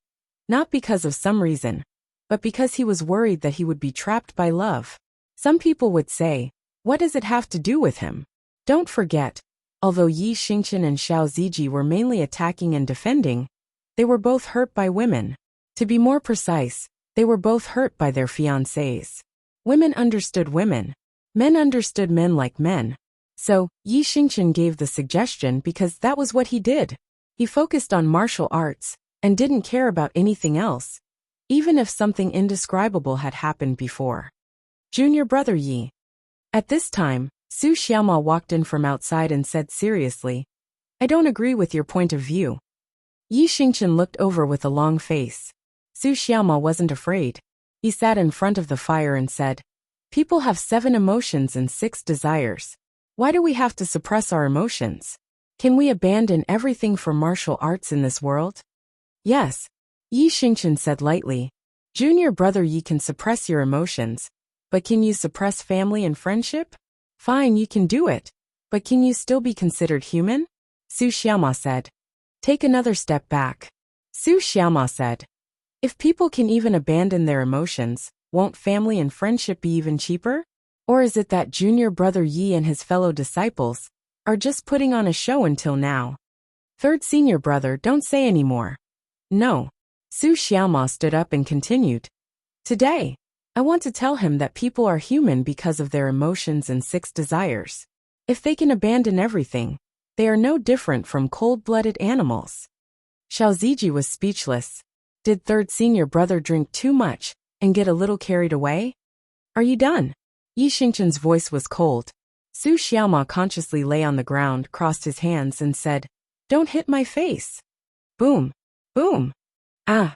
not because of some reason, but because he was worried that he would be trapped by love. Some people would say, what does it have to do with him? Don't forget, although Yi Xingqian and Xiao Ziji were mainly attacking and defending, they were both hurt by women. To be more precise, they were both hurt by their fiancés. Women understood women. Men understood men like men. So, Yi Xingqian gave the suggestion because that was what he did. He focused on martial arts and didn't care about anything else, even if something indescribable had happened before. Junior brother Yi. At this time, Su Xiaoma walked in from outside and said seriously, I don't agree with your point of view. Yi Xingqian looked over with a long face. Su Xiaoma wasn't afraid. He sat in front of the fire and said, people have 7 emotions and 6 desires. Why do we have to suppress our emotions? Can we abandon everything for martial arts in this world? Yes, Yi Xingqian said lightly. Junior brother Yi can suppress your emotions, but can you suppress family and friendship? Fine, you can do it, but can you still be considered human? Su Xiaoma said. Take another step back. Su Xiaoma said. If people can even abandon their emotions, won't family and friendship be even cheaper? Or is it that junior brother Yi and his fellow disciples are just putting on a show until now? Third senior brother, don't say any more. No. Su Xiaoma stood up and continued. Today, I want to tell him that people are human because of their emotions and 6 desires. If they can abandon everything, they are no different from cold-blooded animals. Xiao Ziji was speechless. Did third senior brother drink too much and get a little carried away? Are you done? Yi Xingqian's voice was cold. Su Xiaoma consciously lay on the ground, crossed his hands and said, don't hit my face. Boom. Boom. Ah.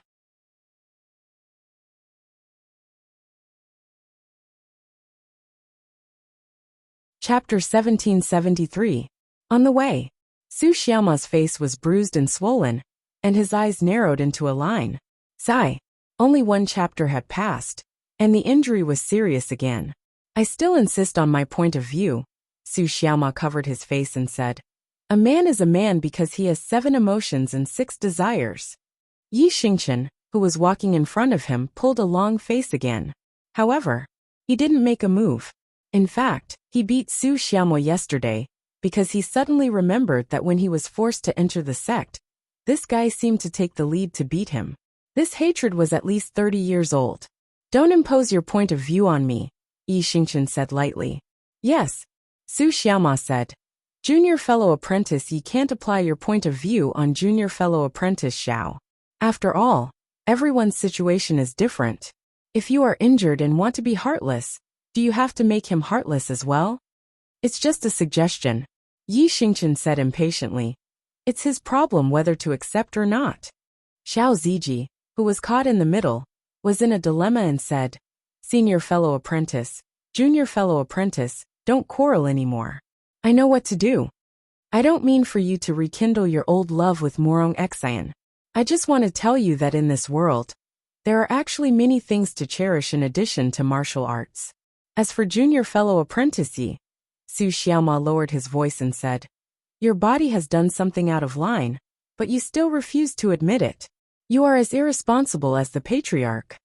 Chapter 1773. On the way. Su Xiaoma's face was bruised and swollen, and his eyes narrowed into a line. Sigh. Only 1 chapter had passed, and the injury was serious again. I still insist on my point of view. Su Xiaoma covered his face and said, a man is a man because he has 7 emotions and 6 desires. Yi Xingqian, who was walking in front of him, pulled a long face again. However, he didn't make a move. In fact, he beat Su Xiaoma yesterday, because he suddenly remembered that when he was forced to enter the sect, this guy seemed to take the lead to beat him. This hatred was at least 30 years old. Don't impose your point of view on me, Yi Xingqian said lightly. Yes, Su Xiaoma said. Junior fellow apprentice, you can't apply your point of view on junior fellow apprentice Xiao. After all, everyone's situation is different. If you are injured and want to be heartless, do you have to make him heartless as well? It's just a suggestion, Yi Xingqian said impatiently. It's his problem whether to accept or not. Xiao Ziji, who was caught in the middle, was in a dilemma and said, Senior fellow apprentice, junior fellow apprentice, don't quarrel anymore. I know what to do. I don't mean for you to rekindle your old love with Morong Xian. I just want to tell you that in this world, there are actually many things to cherish in addition to martial arts. As for junior fellow apprentice Yi, Su Xiaoma lowered his voice and said, your body has done something out of line, but you still refuse to admit it. You are as irresponsible as the patriarch.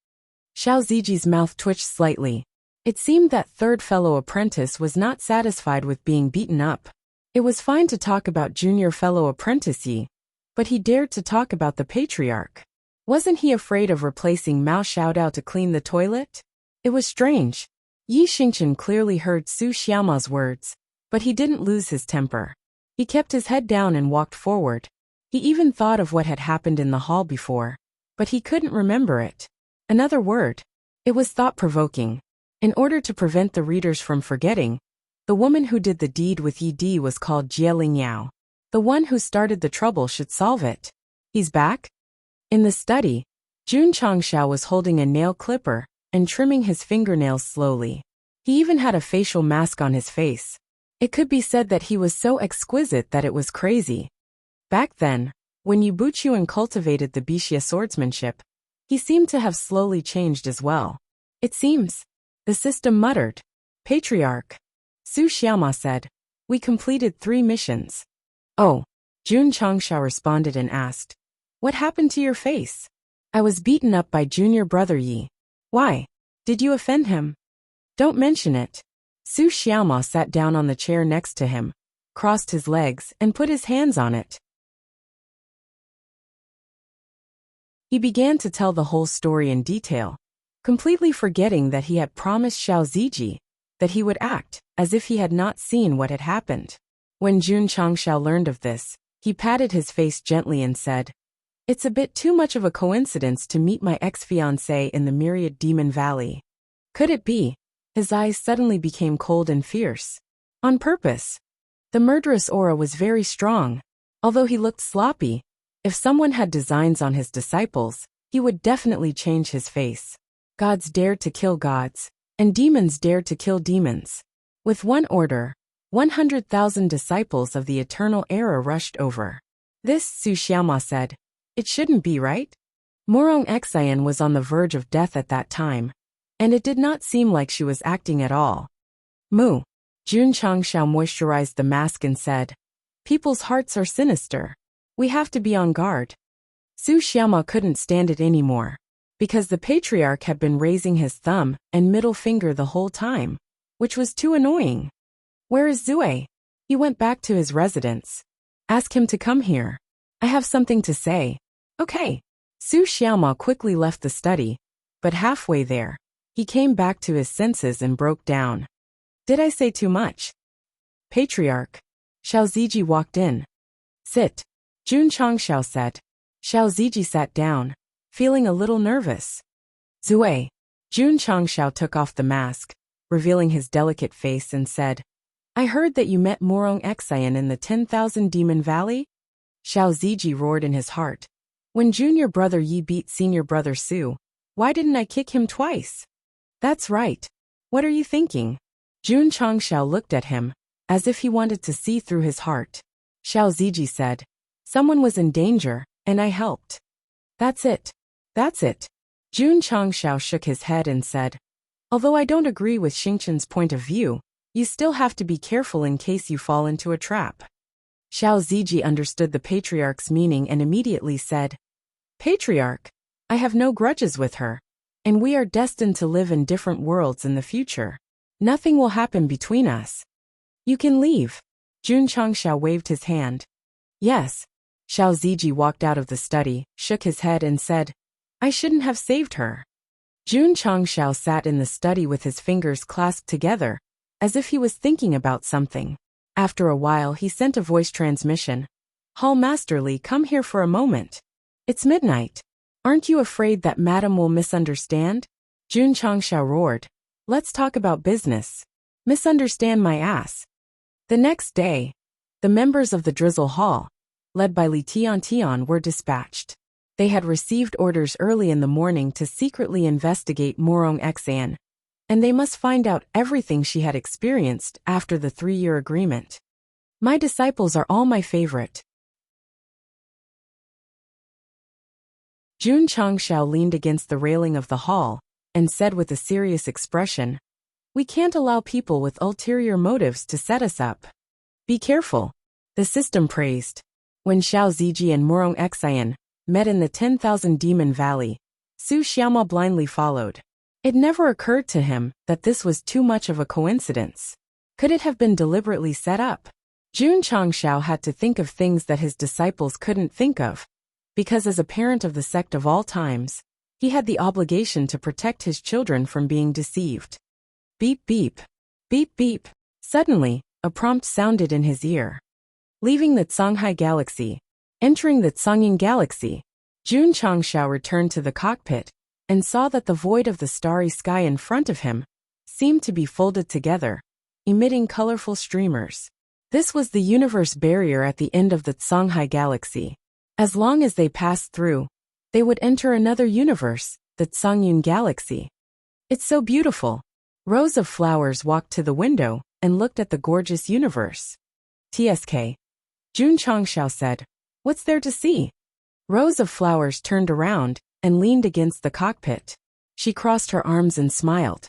Xiao Ziji's mouth twitched slightly. It seemed that third fellow apprentice was not satisfied with being beaten up. It was fine to talk about junior fellow apprentice Yi, but he dared to talk about the patriarch. Wasn't he afraid of replacing Mao Xiaodao to clean the toilet? It was strange. Yi Xingqian clearly heard Su Xiaoma's words, but he didn't lose his temper. He kept his head down and walked forward. He even thought of what had happened in the hall before, but he couldn't remember it. Another word. It was thought-provoking. In order to prevent the readers from forgetting, the woman who did the deed with Yi Di was called Jie Lingyao. The one who started the trouble should solve it. He's back? In the study, Jun Changxiao was holding a nail clipper and trimming his fingernails slowly. He even had a facial mask on his face. It could be said that he was so exquisite that it was crazy. Back then, when Yu Buchuan cultivated the Wuxia swordsmanship, he seemed to have slowly changed as well. It seems. The system muttered. Patriarch. Su Xiaoma said. We completed 3 missions. Oh. Jun Changshao responded and asked, "What happened to your face?" "I was beaten up by junior brother Yi." "Why? Did you offend him?" "Don't mention it." Su Xiaoma sat down on the chair next to him, crossed his legs, and put his hands on it. He began to tell the whole story in detail, completely forgetting that he had promised Xiao Ziji that he would act as if he had not seen what had happened. When Jun Changshao learned of this, he patted his face gently and said, "It's a bit too much of a coincidence to meet my ex-fiancé in the Myriad Demon Valley." Could it be? His eyes suddenly became cold and fierce. On purpose. The murderous aura was very strong. Although he looked sloppy, if someone had designs on his disciples, he would definitely change his face. Gods dared to kill gods, and demons dared to kill demons. With one order, 100,000 disciples of the Eternal Era rushed over. This, Su Xiaoma said. It shouldn't be, right? Morong Xian was on the verge of death at that time, and it did not seem like she was acting at all. Mu. Jun Changshao moisturized the mask and said, "People's hearts are sinister. We have to be on guard." Su Xiaoma couldn't stand it anymore, because the patriarch had been raising his thumb and middle finger the whole time, which was too annoying. "Where is Zue?" He went back to his residence. "Ask him to come here. I have something to say." "Okay." Su Xiaoma quickly left the study, but halfway there, he came back to his senses and broke down. "Did I say too much?" "Patriarch." Xiao Ziji walked in. "Sit." Jun Changshao said. Xiao Ziji sat down, feeling a little nervous. "Zue." Jun Changshao took off the mask, revealing his delicate face, and said, "I heard that you met Morong Xian in the 10,000 Demon Valley?" Xiao Ziji roared in his heart. "When junior brother Yi beat senior brother Su, why didn't I kick him twice?" "That's right. What are you thinking?" Jun Changshao looked at him, as if he wanted to see through his heart. Xiao Ziji said, "Someone was in danger, and I helped." "That's it. That's it." Jun Changshao shook his head and said, "Although I don't agree with Xingchen's point of view, you still have to be careful in case you fall into a trap." Xiao Ziji understood the patriarch's meaning and immediately said, "Patriarch, I have no grudges with her, and we are destined to live in different worlds in the future. Nothing will happen between us. You can leave." Jun Changshao waved his hand. "Yes." Xiao Ziji walked out of the study, shook his head and said, "I shouldn't have saved her." Jun Changshao sat in the study with his fingers clasped together, as if he was thinking about something. After a while he sent a voice transmission. "Hall Masterly, come here for a moment. It's midnight. Aren't you afraid that Madam will misunderstand?" Jun Changshao roared. "Let's talk about business. Misunderstand my ass." The next day, the members of the Drizzle Hall, led by Li Tian, were dispatched. They had received orders early in the morning to secretly investigate Morong Xian, and they must find out everything she had experienced after the 3-year agreement. "My disciples are all my favorite." Jun Changshao leaned against the railing of the hall and said with a serious expression, "We can't allow people with ulterior motives to set us up. Be careful." The system praised. When Xiao Ziji and Morong Xian met in the 10,000 Demon Valley, Su Xiaoma blindly followed. It never occurred to him that this was too much of a coincidence. Could it have been deliberately set up? Jun Changshao had to think of things that his disciples couldn't think of, because as a parent of the sect of all times, he had the obligation to protect his children from being deceived. Beep beep. Beep beep. Suddenly, a prompt sounded in his ear. Leaving the Songhai Galaxy, entering the Tsongying Galaxy, Jun Changshao returned to the cockpit and saw that the void of the starry sky in front of him seemed to be folded together, emitting colorful streamers. This was the universe barrier at the end of the Songhai Galaxy. As long as they passed through, they would enter another universe, the Tsongying Galaxy. "It's so beautiful." Rows of flowers walked to the window and looked at the gorgeous universe. "TSK." Jun Changshao said, "What's there to see?" Rows of flowers turned around and leaned against the cockpit. She crossed her arms and smiled.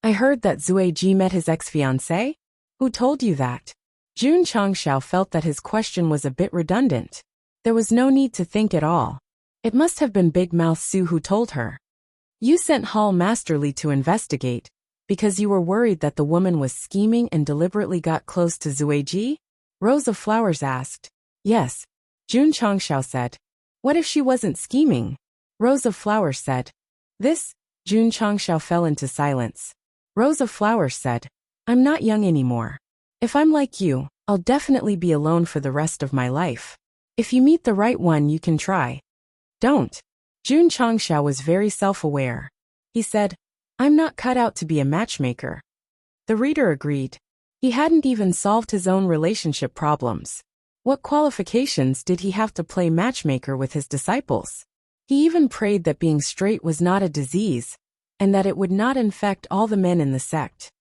"I heard that Zue Ji met his ex-fiancé? Who told you that?" Jun Changxiao felt that his question was a bit redundant. There was no need to think at all. It must have been Big Mouth Su who told her. You sent Hall Masterly to investigate, because you were worried that the woman was scheming and deliberately got close to Zueji? Rose of Flowers asked. Yes, Jun Changxiao said. What if she wasn't scheming? Rose of Flowers said. This, Jun Changxiao fell into silence. Rose of Flowers said. I'm not young anymore. If I'm like you, I'll definitely be alone for the rest of my life. If you meet the right one, you can try. Don't. Jun Changxiao was very self-aware. He said, I'm not cut out to be a matchmaker. The reader agreed. He hadn't even solved his own relationship problems. What qualifications did he have to play matchmaker with his disciples? He even prayed that being straight was not a disease, and that it would not infect all the men in the sect.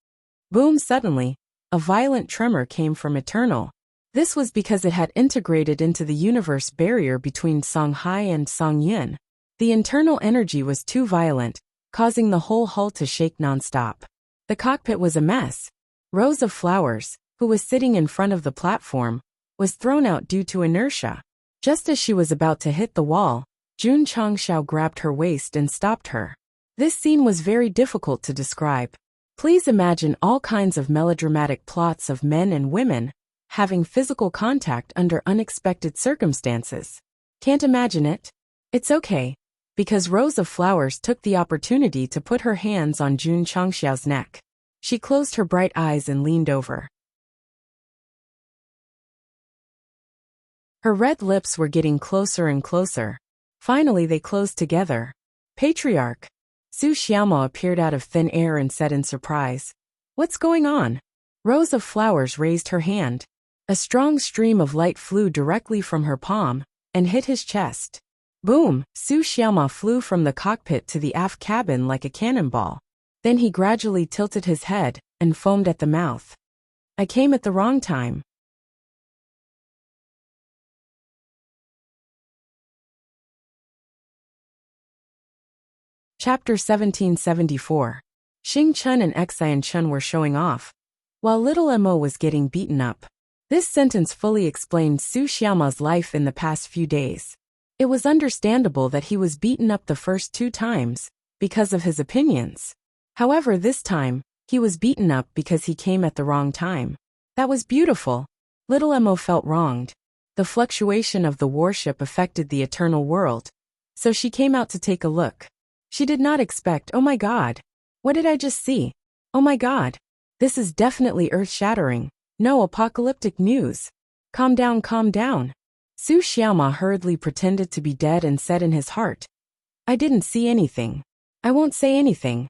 Boom! Suddenly, a violent tremor came from Eternal. This was because it had integrated into the universe barrier between Songhai and Songyun. The internal energy was too violent, causing the whole hull to shake nonstop. The cockpit was a mess. Rose of Flowers, who was sitting in front of the platform, was thrown out due to inertia. Just as she was about to hit the wall, Jun Changxiao grabbed her waist and stopped her. This scene was very difficult to describe. Please imagine all kinds of melodramatic plots of men and women having physical contact under unexpected circumstances. Can't imagine it? It's okay, because Rose of Flowers took the opportunity to put her hands on Jun Changxiao's neck. She closed her bright eyes and leaned over. Her red lips were getting closer and closer. Finally they closed together. Patriarch. Su Xiaomo appeared out of thin air and said in surprise, What's going on? Rose of Flowers raised her hand. A strong stream of light flew directly from her palm and hit his chest. Boom! Su Xiaomo flew from the cockpit to the aft cabin like a cannonball. Then he gradually tilted his head and foamed at the mouth. I came at the wrong time. Chapter 1774. Xing Chun and Xian Chun were showing off, while little Mo was getting beaten up. This sentence fully explained Su Xiaoma's life in the past few days. It was understandable that he was beaten up the first 2 times, because of his opinions. However, this time, he was beaten up because he came at the wrong time. That was beautiful. Little Mo felt wronged. The fluctuation of the warship affected the eternal world, so she came out to take a look. She did not expect, oh my god, what did I just see? Oh my god, this is definitely earth-shattering. No apocalyptic news. Calm down, calm down. Su Xiaoma hurriedly pretended to be dead and said in his heart, I didn't see anything. I won't say anything.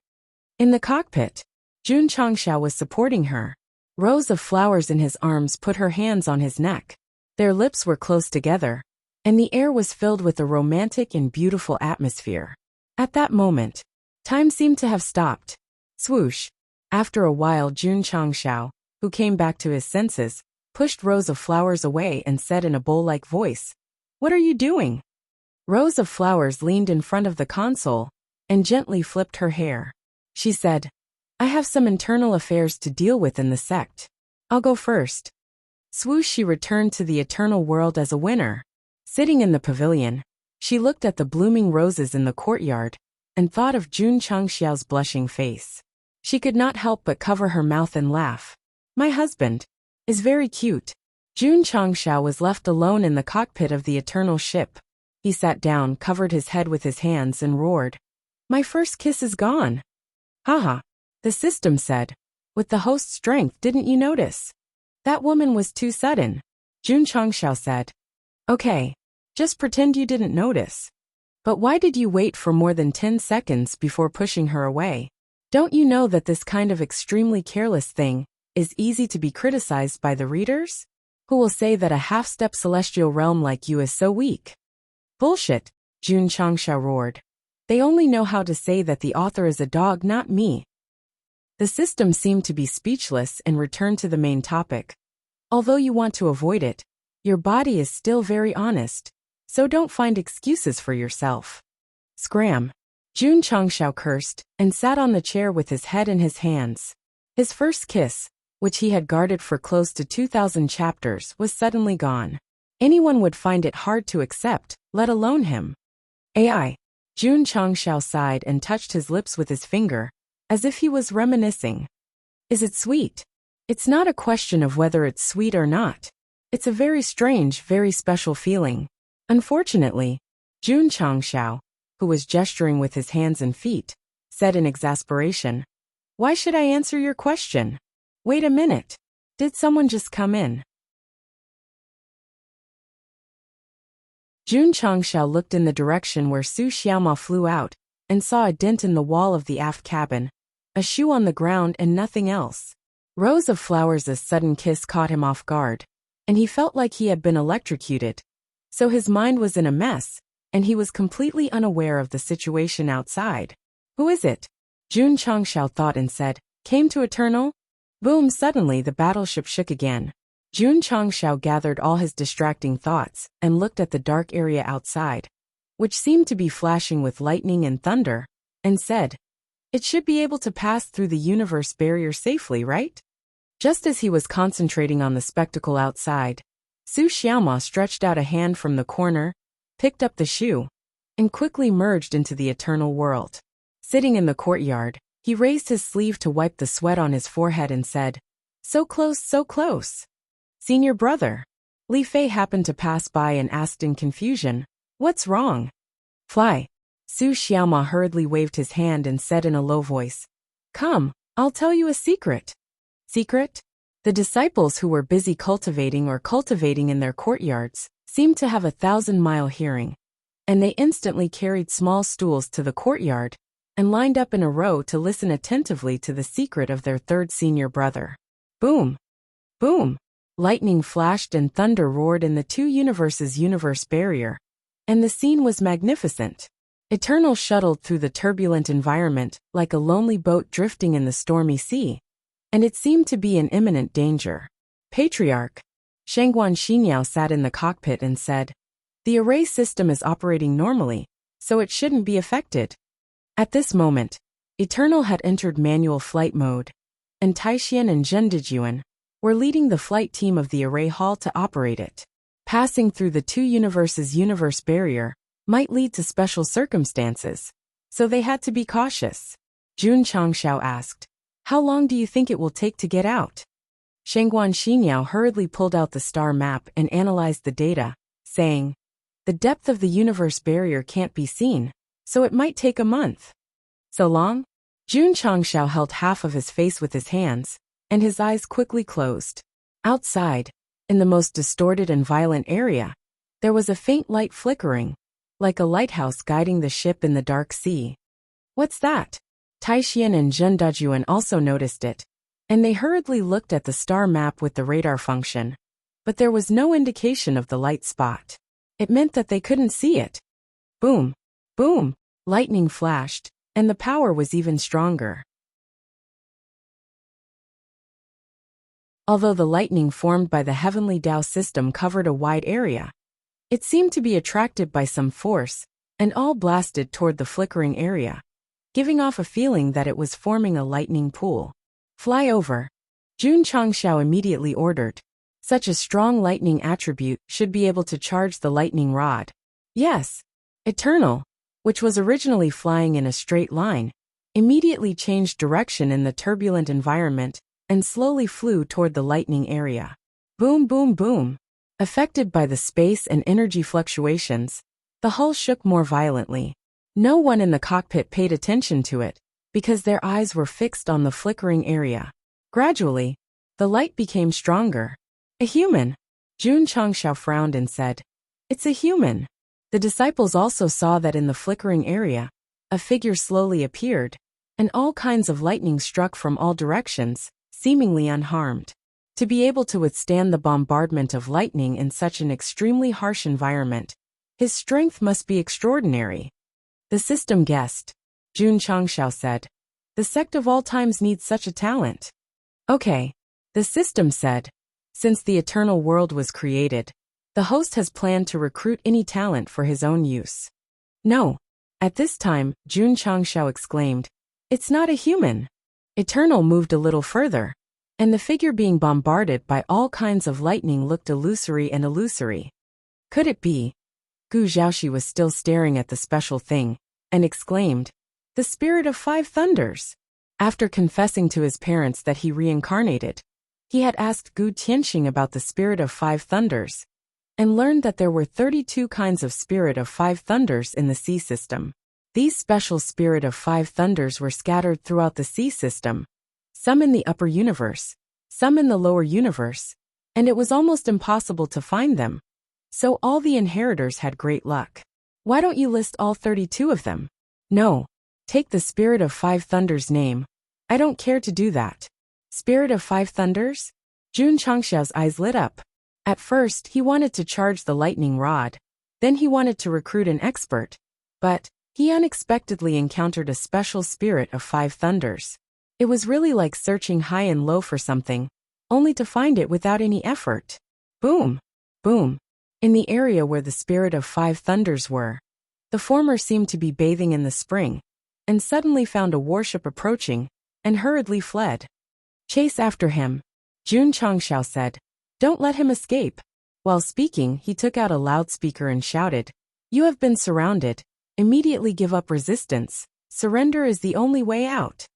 In the cockpit, Jun Changxiao was supporting her. Rows of flowers in his arms put her hands on his neck. Their lips were close together, and the air was filled with a romantic and beautiful atmosphere. At that moment, time seemed to have stopped. Swoosh. After a while, Jun Changxiao, who came back to his senses, pushed Rose of Flowers away and said in a bowl-like voice, What are you doing? Rose of Flowers leaned in front of the console and gently flipped her hair. She said, I have some internal affairs to deal with in the sect. I'll go first. Swoosh. She returned to the eternal world as a winner. Sitting in the pavilion, she looked at the blooming roses in the courtyard and thought of Jun Changxiao's blushing face. She could not help but cover her mouth and laugh. My husband is very cute. Jun Changxiao was left alone in the cockpit of the eternal ship. He sat down, covered his head with his hands and roared. My first kiss is gone. Haha, the system said. With the host's strength, didn't you notice? That woman was too sudden. Jun Changxiao said. Okay, just pretend you didn't notice. But why did you wait for more than 10 seconds before pushing her away? Don't you know that this kind of extremely careless thing is easy to be criticized by the readers? Who will say that a half-step celestial realm like you is so weak? Bullshit, Jun Changxiao roared. They only know how to say that the author is a dog, not me. The system seemed to be speechless and returned to the main topic. Although you want to avoid it, your body is still very honest, so don't find excuses for yourself. Scram. Jun Changxiao cursed and sat on the chair with his head in his hands. His first kiss, which he had guarded for close to 2,000 chapters, was suddenly gone. Anyone would find it hard to accept, let alone him. AI. Jun Changshao sighed and touched his lips with his finger, as if he was reminiscing. Is it sweet? It's not a question of whether it's sweet or not. It's a very strange, very special feeling. Unfortunately, Jun Changshao, who was gesturing with his hands and feet, said in exasperation, "Why should I answer your question? Wait a minute. Did someone just come in?" Jun Changshao looked in the direction where Su Xiaoma flew out and saw a dent in the wall of the aft cabin, a shoe on the ground and nothing else. Rows of flowers' sudden kiss caught him off guard, and he felt like he had been electrocuted. So his mind was in a mess, and he was completely unaware of the situation outside. Who is it? Jun Changshao thought and said, "Came to Eternal?" Boom! Suddenly the battleship shook again. Jun Changshao gathered all his distracting thoughts and looked at the dark area outside, which seemed to be flashing with lightning and thunder, and said, "It should be able to pass through the universe barrier safely, right?" Just as he was concentrating on the spectacle outside, Su Xiaoma stretched out a hand from the corner, picked up the shoe, and quickly merged into the eternal world. Sitting in the courtyard, he raised his sleeve to wipe the sweat on his forehead and said, "So close, so close." "Senior brother." Li Fei happened to pass by and asked in confusion, "What's wrong?" "Fly." Su Xiaoma hurriedly waved his hand and said in a low voice, "Come, I'll tell you a secret." Secret? The disciples who were busy cultivating in their courtyards seemed to have 1,000-mile hearing, and they instantly carried small stools to the courtyard and lined up in a row to listen attentively to the secret of their third senior brother. Boom! Boom! Lightning flashed and thunder roared in the two universes' universe barrier, and the scene was magnificent. Eternal shuttled through the turbulent environment like a lonely boat drifting in the stormy sea, and it seemed to be in imminent danger. Patriarch Shangguan Xinyao sat in the cockpit and said, "The array system is operating normally, so it shouldn't be affected." At this moment, Eternal had entered manual flight mode, and Taixian and Zhen Dijuan were leading the flight team of the array hall to operate it. Passing through the two universes' universe barrier might lead to special circumstances, so they had to be cautious. Jun Changshao asked, "How long do you think it will take to get out?" Shangguan Xinyao hurriedly pulled out the star map and analyzed the data, saying, "The depth of the universe barrier can't be seen, so it might take a month." "So long?" Jun Changshao held half of his face with his hands, and his eyes quickly closed. Outside, in the most distorted and violent area, there was a faint light flickering, like a lighthouse guiding the ship in the dark sea. "What's that?" Taixian and Zhen Dajuan also noticed it, and they hurriedly looked at the star map with the radar function, but there was no indication of the light spot. It meant that they couldn't see it. Boom! Boom! Lightning flashed, and the power was even stronger. Although the lightning formed by the heavenly Tao system covered a wide area, it seemed to be attracted by some force, and all blasted toward the flickering area, giving off a feeling that it was forming a lightning pool. "Fly over," Jun Changshao immediately ordered. Such a strong lightning attribute should be able to charge the lightning rod. Yes. Eternal, which was originally flying in a straight line, immediately changed direction in the turbulent environment and slowly flew toward the lightning area. Boom, boom, boom. Affected by the space and energy fluctuations, the hull shook more violently. No one in the cockpit paid attention to it, because their eyes were fixed on the flickering area. Gradually, the light became stronger. "A human." Jun Changshao frowned and said, "It's a human." The disciples also saw that in the flickering area, a figure slowly appeared, and all kinds of lightning struck from all directions, seemingly unharmed. To be able to withstand the bombardment of lightning in such an extremely harsh environment, his strength must be extraordinary. "The system guessed," Jun Changshao said. "The sect of all times needs such a talent." "Okay," the system said. "Since the eternal world was created, the host has planned to recruit any talent for his own use." "No." At this time, Jun Changshao exclaimed, "It's not a human." Eternal moved a little further, and the figure being bombarded by all kinds of lightning looked illusory and illusory. Could it be? Gu Zhaoxi was still staring at the special thing, and exclaimed, "The spirit of 5 thunders!" After confessing to his parents that he reincarnated, he had asked Gu Tianxing about the spirit of 5 thunders, and learned that there were 32 kinds of spirit of 5 thunders in the sea system. These special spirit of 5 thunders were scattered throughout the sea system, some in the upper universe, some in the lower universe, and it was almost impossible to find them. So all the inheritors had great luck. Why don't you list all 32 of them? No. Take the spirit of 5 thunders name. I don't care to do that. Spirit of 5 thunders? Jun Changxiao's eyes lit up. At first, he wanted to charge the lightning rod. Then he wanted to recruit an expert. But he unexpectedly encountered a special spirit of 5 thunders. It was really like searching high and low for something, only to find it without any effort. Boom! Boom! In the area where the spirit of 5 thunders were, the former seemed to be bathing in the spring, and suddenly found a warship approaching, and hurriedly fled. Chase after him, Jun Changxiao said. Don't let him escape. While speaking, he took out a loudspeaker and shouted, "You have been surrounded. Immediately give up resistance. Surrender is the only way out."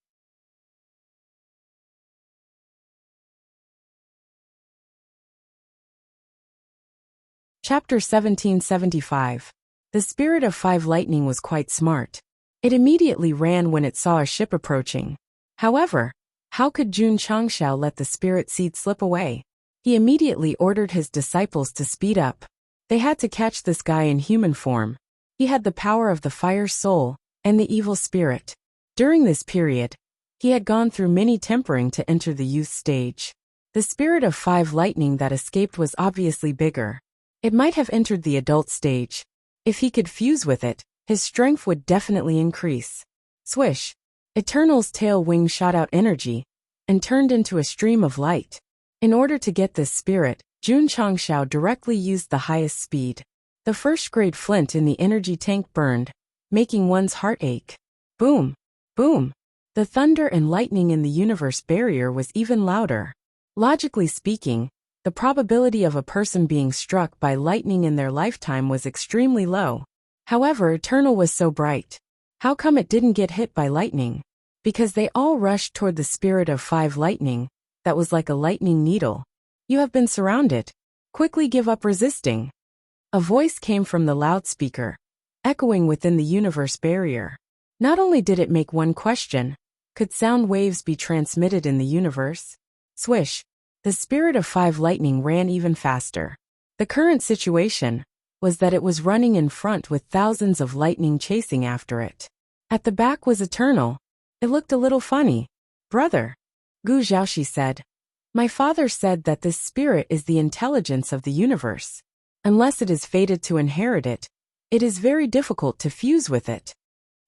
Chapter 1775. The spirit of 5 lightning was quite smart. It immediately ran when it saw a ship approaching. However, how could Jun Changxiao let the spirit seed slip away? He immediately ordered his disciples to speed up. They had to catch this guy in human form. He had the power of the fire soul and the evil spirit. During this period, he had gone through many tempering to enter the youth stage. The spirit of 5 lightning that escaped was obviously bigger. It might have entered the adult stage. If he could fuse with it, his strength would definitely increase. Swish! Eternal's tail wing shot out energy and turned into a stream of light. In order to get this spirit, Jun Changxiao directly used the highest speed. The first-grade flint in the energy tank burned, making one's heart ache. Boom! Boom! The thunder and lightning in the universe barrier was even louder. Logically speaking, the probability of a person being struck by lightning in their lifetime was extremely low. However, Eternal was so bright. How come it didn't get hit by lightning? Because they all rushed toward the spirit of 5 lightning, that was like a lightning needle. You have been surrounded. Quickly give up resisting. A voice came from the loudspeaker, echoing within the universe barrier. Not only did it make one question, could sound waves be transmitted in the universe? Swish! The spirit of 5 lightning ran even faster. The current situation was that it was running in front with thousands of lightning chasing after it. At the back was Eternal. It looked a little funny. Brother, Gu Zhaoxi said. My father said that this spirit is the intelligence of the universe. Unless it is fated to inherit it, it is very difficult to fuse with it.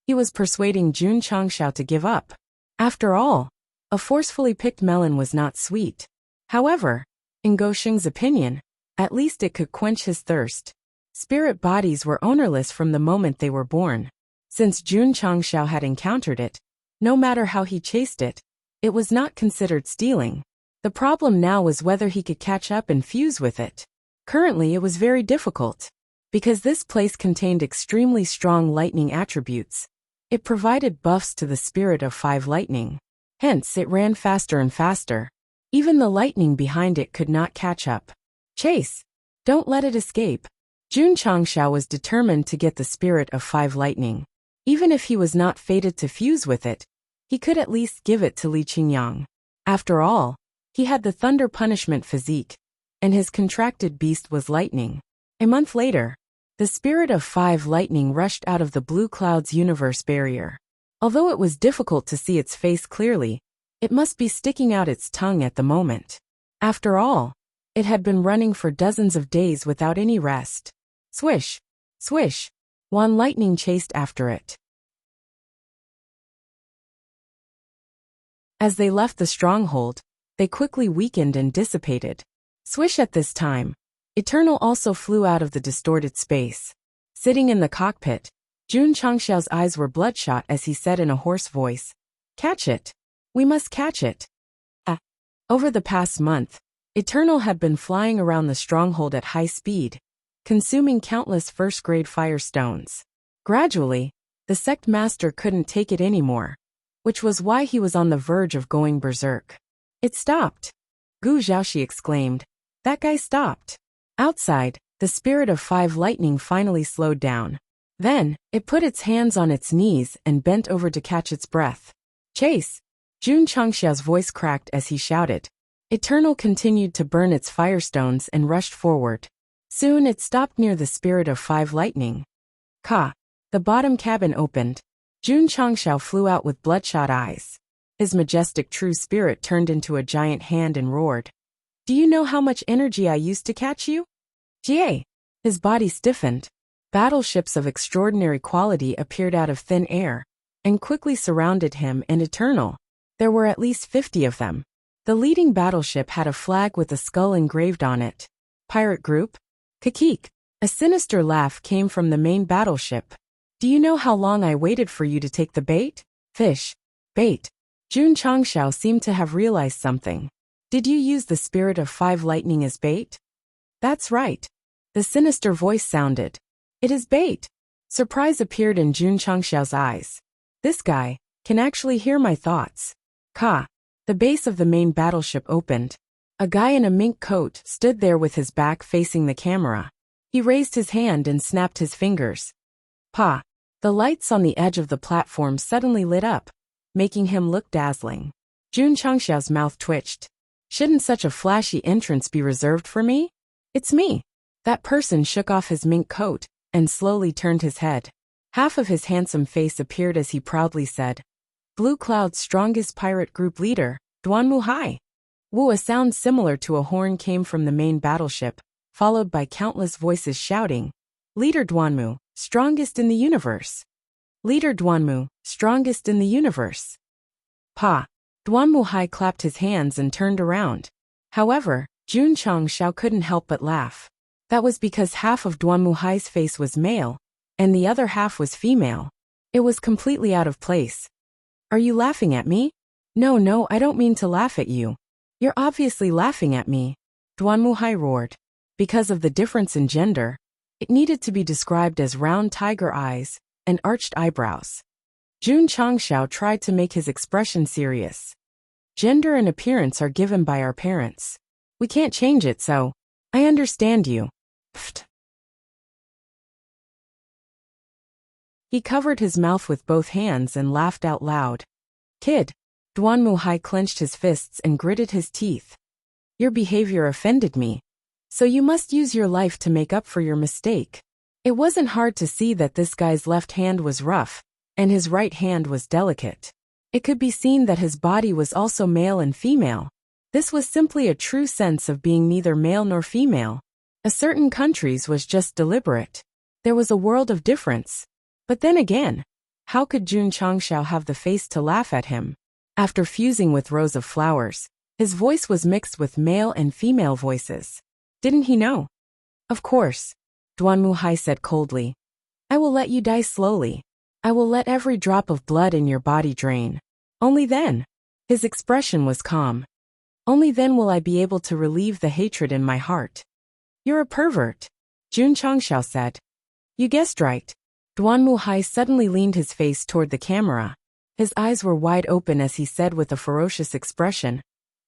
He was persuading Jun Changxiao to give up. After all, a forcefully picked melon was not sweet. However, in Gosheng's opinion, at least it could quench his thirst. Spirit bodies were ownerless from the moment they were born. Since Jun Changxiao had encountered it, no matter how he chased it, it was not considered stealing. The problem now was whether he could catch up and fuse with it. Currently it was very difficult. Because this place contained extremely strong lightning attributes, it provided buffs to the spirit of 5 lightning. Hence it ran faster and faster. Even the lightning behind it could not catch up. Chase! Don't let it escape. Jun Changxiao was determined to get the spirit of 5 lightning. Even if he was not fated to fuse with it, he could at least give it to Li Qingyang. After all, he had the thunder punishment physique, and his contracted beast was lightning. A month later, the spirit of 5 lightning rushed out of the blue cloud's universe barrier. Although it was difficult to see its face clearly, it must be sticking out its tongue at the moment. After all, it had been running for dozens of days without any rest. Swish! Swish! One lightning chased after it. As they left the stronghold, they quickly weakened and dissipated. Swish! At this time, Eternal also flew out of the distorted space. Sitting in the cockpit, Jun Changxiao's eyes were bloodshot as he said in a hoarse voice, "Catch it! We must catch it!" Over the past month, Eternal had been flying around the stronghold at high speed, consuming countless first-grade firestones. Gradually, the Sect master couldn't take it anymore, which was why he was on the verge of going berserk. It stopped. Gu Zhaoxi exclaimed. That guy stopped. Outside, the spirit of 5 lightning finally slowed down. Then, it put its hands on its knees and bent over to catch its breath. Chase! Jun Changxiao's voice cracked as he shouted. Eternal continued to burn its firestones and rushed forward. Soon it stopped near the spirit of 5 lightning. Ka! The bottom cabin opened. Jun Changxiao flew out with bloodshot eyes. His majestic true spirit turned into a giant hand and roared. Do you know how much energy I used to catch you? Jie! His body stiffened. Battleships of extraordinary quality appeared out of thin air and quickly surrounded him and Eternal. There were at least 50 of them. The leading battleship had a flag with a skull engraved on it. Pirate group? Kakik. A sinister laugh came from the main battleship. Do you know how long I waited for you to take the bait? Fish. Bait. Jun Changxiao seemed to have realized something. Did you use the spirit of 5 lightning as bait? That's right. The sinister voice sounded. It is bait. Surprise appeared in Jun Changxiao's eyes. This guy can actually hear my thoughts. Ka. The base of the main battleship opened. A guy in a mink coat stood there with his back facing the camera. He raised his hand and snapped his fingers. Pa. The lights on the edge of the platform suddenly lit up, making him look dazzling. Jun Changxiao's mouth twitched. Shouldn't such a flashy entrance be reserved for me? It's me. That person shook off his mink coat and slowly turned his head. Half of his handsome face appeared as he proudly said, Blue Cloud's strongest pirate group leader, Duanmu Hai. Wu, a sound similar to a horn came from the main battleship, followed by countless voices shouting, Leader Duanmu, strongest in the universe. Leader Duanmu, strongest in the universe. Pa. Duanmu Hai clapped his hands and turned around. However, Jun Changxiao couldn't help but laugh. That was because half of Duanmu Hai's face was male, and the other half was female. It was completely out of place. Are you laughing at me? No, I don't mean to laugh at you. You're obviously laughing at me. Duanmu Hai roared. Because of the difference in gender, it needed to be described as round tiger eyes and arched eyebrows. Jun Changxiao tried to make his expression serious. Gender and appearance are given by our parents. We can't change it, so I understand you. Pfft. He covered his mouth with both hands and laughed out loud. Kid. Duanmu Hai clenched his fists and gritted his teeth. Your behavior offended me. So you must use your life to make up for your mistake. It wasn't hard to see that this guy's left hand was rough, and his right hand was delicate. It could be seen that his body was also male and female. This was simply a true sense of being neither male nor female. A certain country's was just deliberate. There was a world of difference. But then again, how could Jun Changxiao have the face to laugh at him? After fusing with rows of flowers, his voice was mixed with male and female voices. Didn't he know? Of course, Duanmu Hai said coldly. I will let you die slowly. I will let every drop of blood in your body drain. Only then. His expression was calm. Only then will I be able to relieve the hatred in my heart. You're a pervert, Jun Changxiao said. You guessed right. Duanmu Hai suddenly leaned his face toward the camera. His eyes were wide open as he said with a ferocious expression,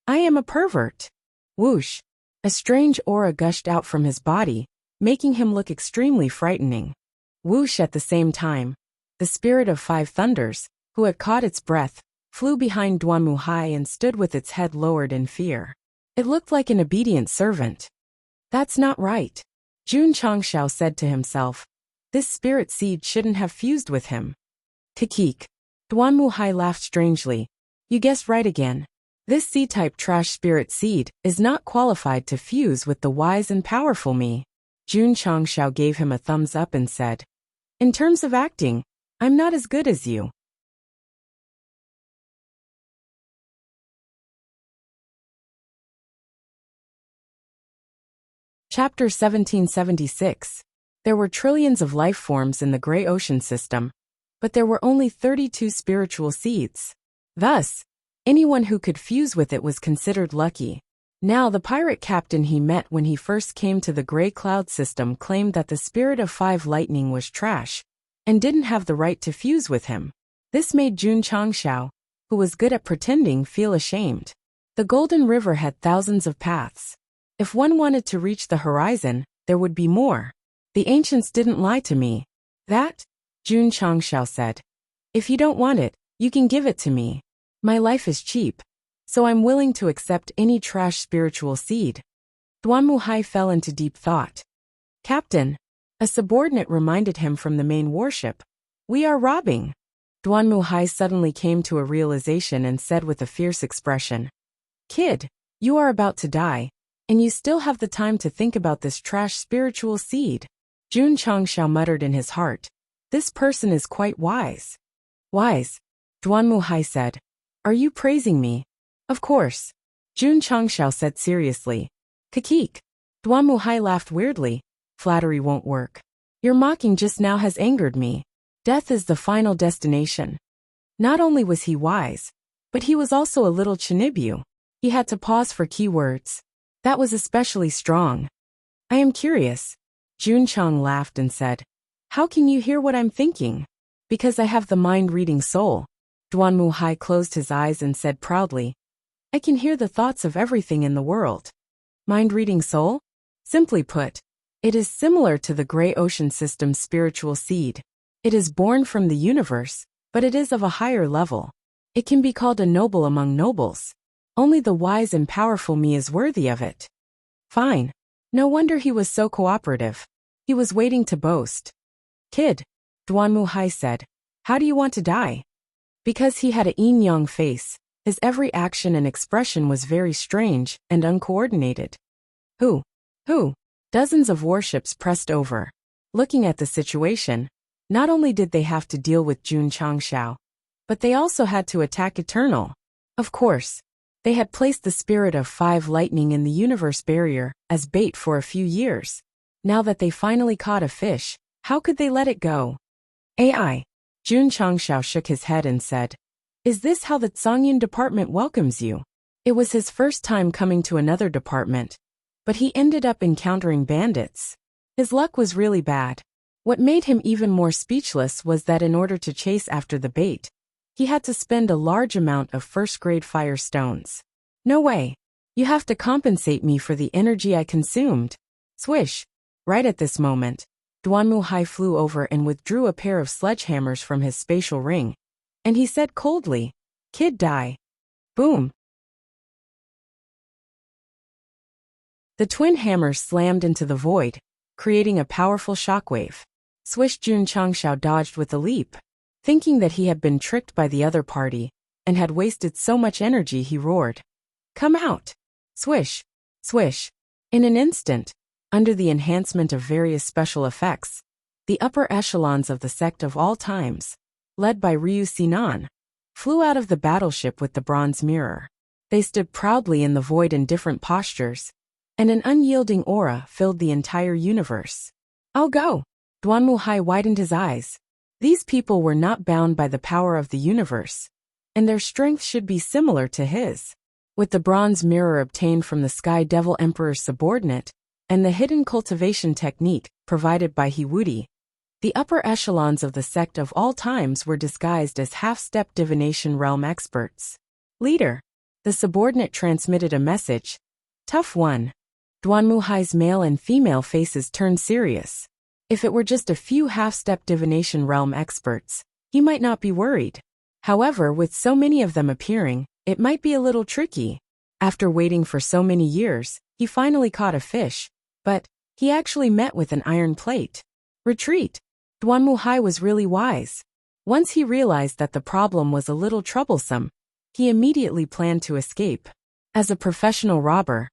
I am a pervert. Whoosh. A strange aura gushed out from his body, making him look extremely frightening. Whoosh at the same time. The spirit of 5 thunders, who had caught its breath, flew behind Duanmu Hai and stood with its head lowered in fear. It looked like an obedient servant. That's not right, Jun Changxiao said to himself. This spirit seed shouldn't have fused with him. Kakik. Duanmu Hai laughed strangely. You guessed right again. This C-type trash spirit seed is not qualified to fuse with the wise and powerful me. Jun Changxiao gave him a thumbs up and said, In terms of acting, I'm not as good as you. Chapter 1776. There were trillions of life forms in the gray ocean system, but there were only 32 spiritual seeds. Thus, Anyone who could fuse with it was considered lucky. Now the pirate captain he met when he first came to the Gray Cloud system claimed that the spirit of 5 lightning was trash, and didn't have the right to fuse with him. This made Jun Changshao, who was good at pretending, feel ashamed. The Golden River had thousands of paths. If one wanted to reach the horizon, there would be more. The ancients didn't lie to me. That? Jun Changshao said. If you don't want it, you can give it to me. My life is cheap, so I'm willing to accept any trash spiritual seed. Duan Muhai fell into deep thought. Captain, a subordinate reminded him from the main warship. We are robbing. Duan Muhai suddenly came to a realization and said with a fierce expression. Kid, you are about to die, and you still have the time to think about this trash spiritual seed. Jun Changshao muttered in his heart. This person is quite wise. Wise? Duan Muhai said. Are you praising me? Of course. Jun Changshao said seriously. Kakik. Duan Muhai laughed weirdly. Flattery won't work. Your mocking just now has angered me. Death is the final destination. Not only was he wise, but he was also a little chinibu. He had to pause for keywords. That was especially strong. I am curious. Jun Chang laughed and said. How can you hear what I'm thinking? Because I have the mind-reading soul. Duan Muhai closed his eyes and said proudly. I can hear the thoughts of everything in the world. Mind-reading soul? Simply put, it is similar to the Gray Ocean System's spiritual seed. It is born from the universe, but it is of a higher level. It can be called a noble among nobles. Only the wise and powerful me is worthy of it. Fine. No wonder he was so cooperative. He was waiting to boast. Kid, Duan Muhai said, how do you want to die? Because he had a yin-yang face, his every action and expression was very strange and uncoordinated. Who? Dozens of warships pressed over. Looking at the situation, not only did they have to deal with Jun Changshao, but they also had to attack Eternal. Of course, they had placed the spirit of 5 lightning in the universe barrier as bait for a few years. Now that they finally caught a fish, how could they let it go? AI. Jun Changshao shook his head and said, Is this how the Zhongyan department welcomes you? It was his first time coming to another department, but he ended up encountering bandits. His luck was really bad. What made him even more speechless was that in order to chase after the bait, he had to spend a large amount of first-grade fire stones. No way. You have to compensate me for the energy I consumed. Swish. Right at this moment, Duan Muhai flew over and withdrew a pair of sledgehammers from his spatial ring, and he said coldly, Kid, die. Boom. The twin hammers slammed into the void, creating a powerful shockwave. Swish. Jun Changshao dodged with a leap. Thinking that he had been tricked by the other party, and had wasted so much energy, he roared. Come out! Swish! Swish! In an instant, under the enhancement of various special effects, the upper echelons of the Sect of all times, led by Ryu Sinan, flew out of the battleship with the bronze mirror. They stood proudly in the void in different postures, and an unyielding aura filled the entire universe. I'll go! Duan Muhai widened his eyes. These people were not bound by the power of the universe, and their strength should be similar to his. With the bronze mirror obtained from the Sky Devil Emperor's subordinate, and the hidden cultivation technique provided by Hiwudi, the upper echelons of the Sect of all times were disguised as half-step divination realm experts. Leader. The subordinate transmitted a message. Tough one. Duan Muhai's male and female faces turned serious. If it were just a few half-step divination realm experts, he might not be worried. However, with so many of them appearing, it might be a little tricky. After waiting for so many years, he finally caught a fish, but he actually met with an iron plate. Retreat. Duan Muhai was really wise. Once he realized that the problem was a little troublesome, he immediately planned to escape. As a professional robber,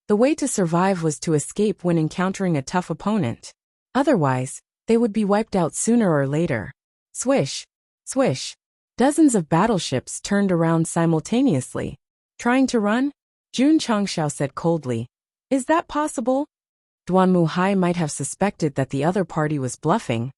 the way to survive was to escape when encountering a tough opponent. Otherwise, they would be wiped out sooner or later. Swish. Swish. Dozens of battleships turned around simultaneously. Trying to run? Jun Changshao said coldly. Is that possible? Duan Muhai might have suspected that the other party was bluffing,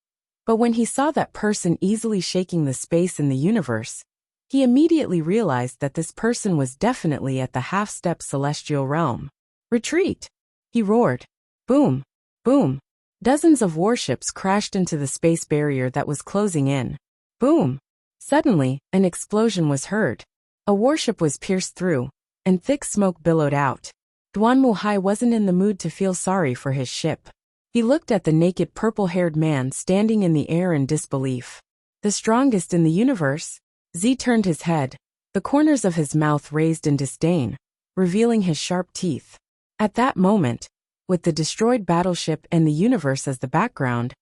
but when he saw that person easily shaking the space in the universe, He immediately realized that this person was definitely at the half-step celestial realm. Retreat! He roared. Boom! Boom! Dozens of warships crashed into the space barrier that was closing in. Boom! Suddenly, an explosion was heard. A warship was pierced through, and thick smoke billowed out. Duan Muhai wasn't in the mood to feel sorry for his ship. He looked at the naked purple-haired man standing in the air in disbelief. The strongest in the universe? Z turned his head, the corners of his mouth raised in disdain, revealing his sharp teeth. At that moment, with the destroyed battleship and the universe as the background,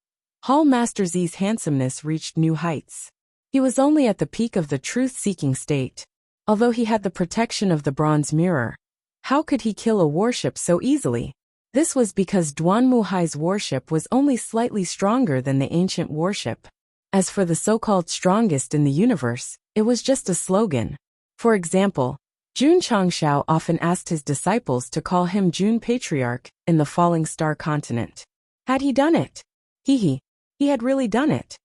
Hall Master Z's handsomeness reached new heights. He was only at the peak of the truth-seeking state. Although he had the protection of the bronze mirror, how could he kill a warship so easily? This was because Duan Muhai's warship was only slightly stronger than the ancient warship. As for the so-called strongest in the universe, it was just a slogan. For example, Jun Changshao often asked his disciples to call him Jun Patriarch in the Falling Star continent. Had he done it? He had really done it.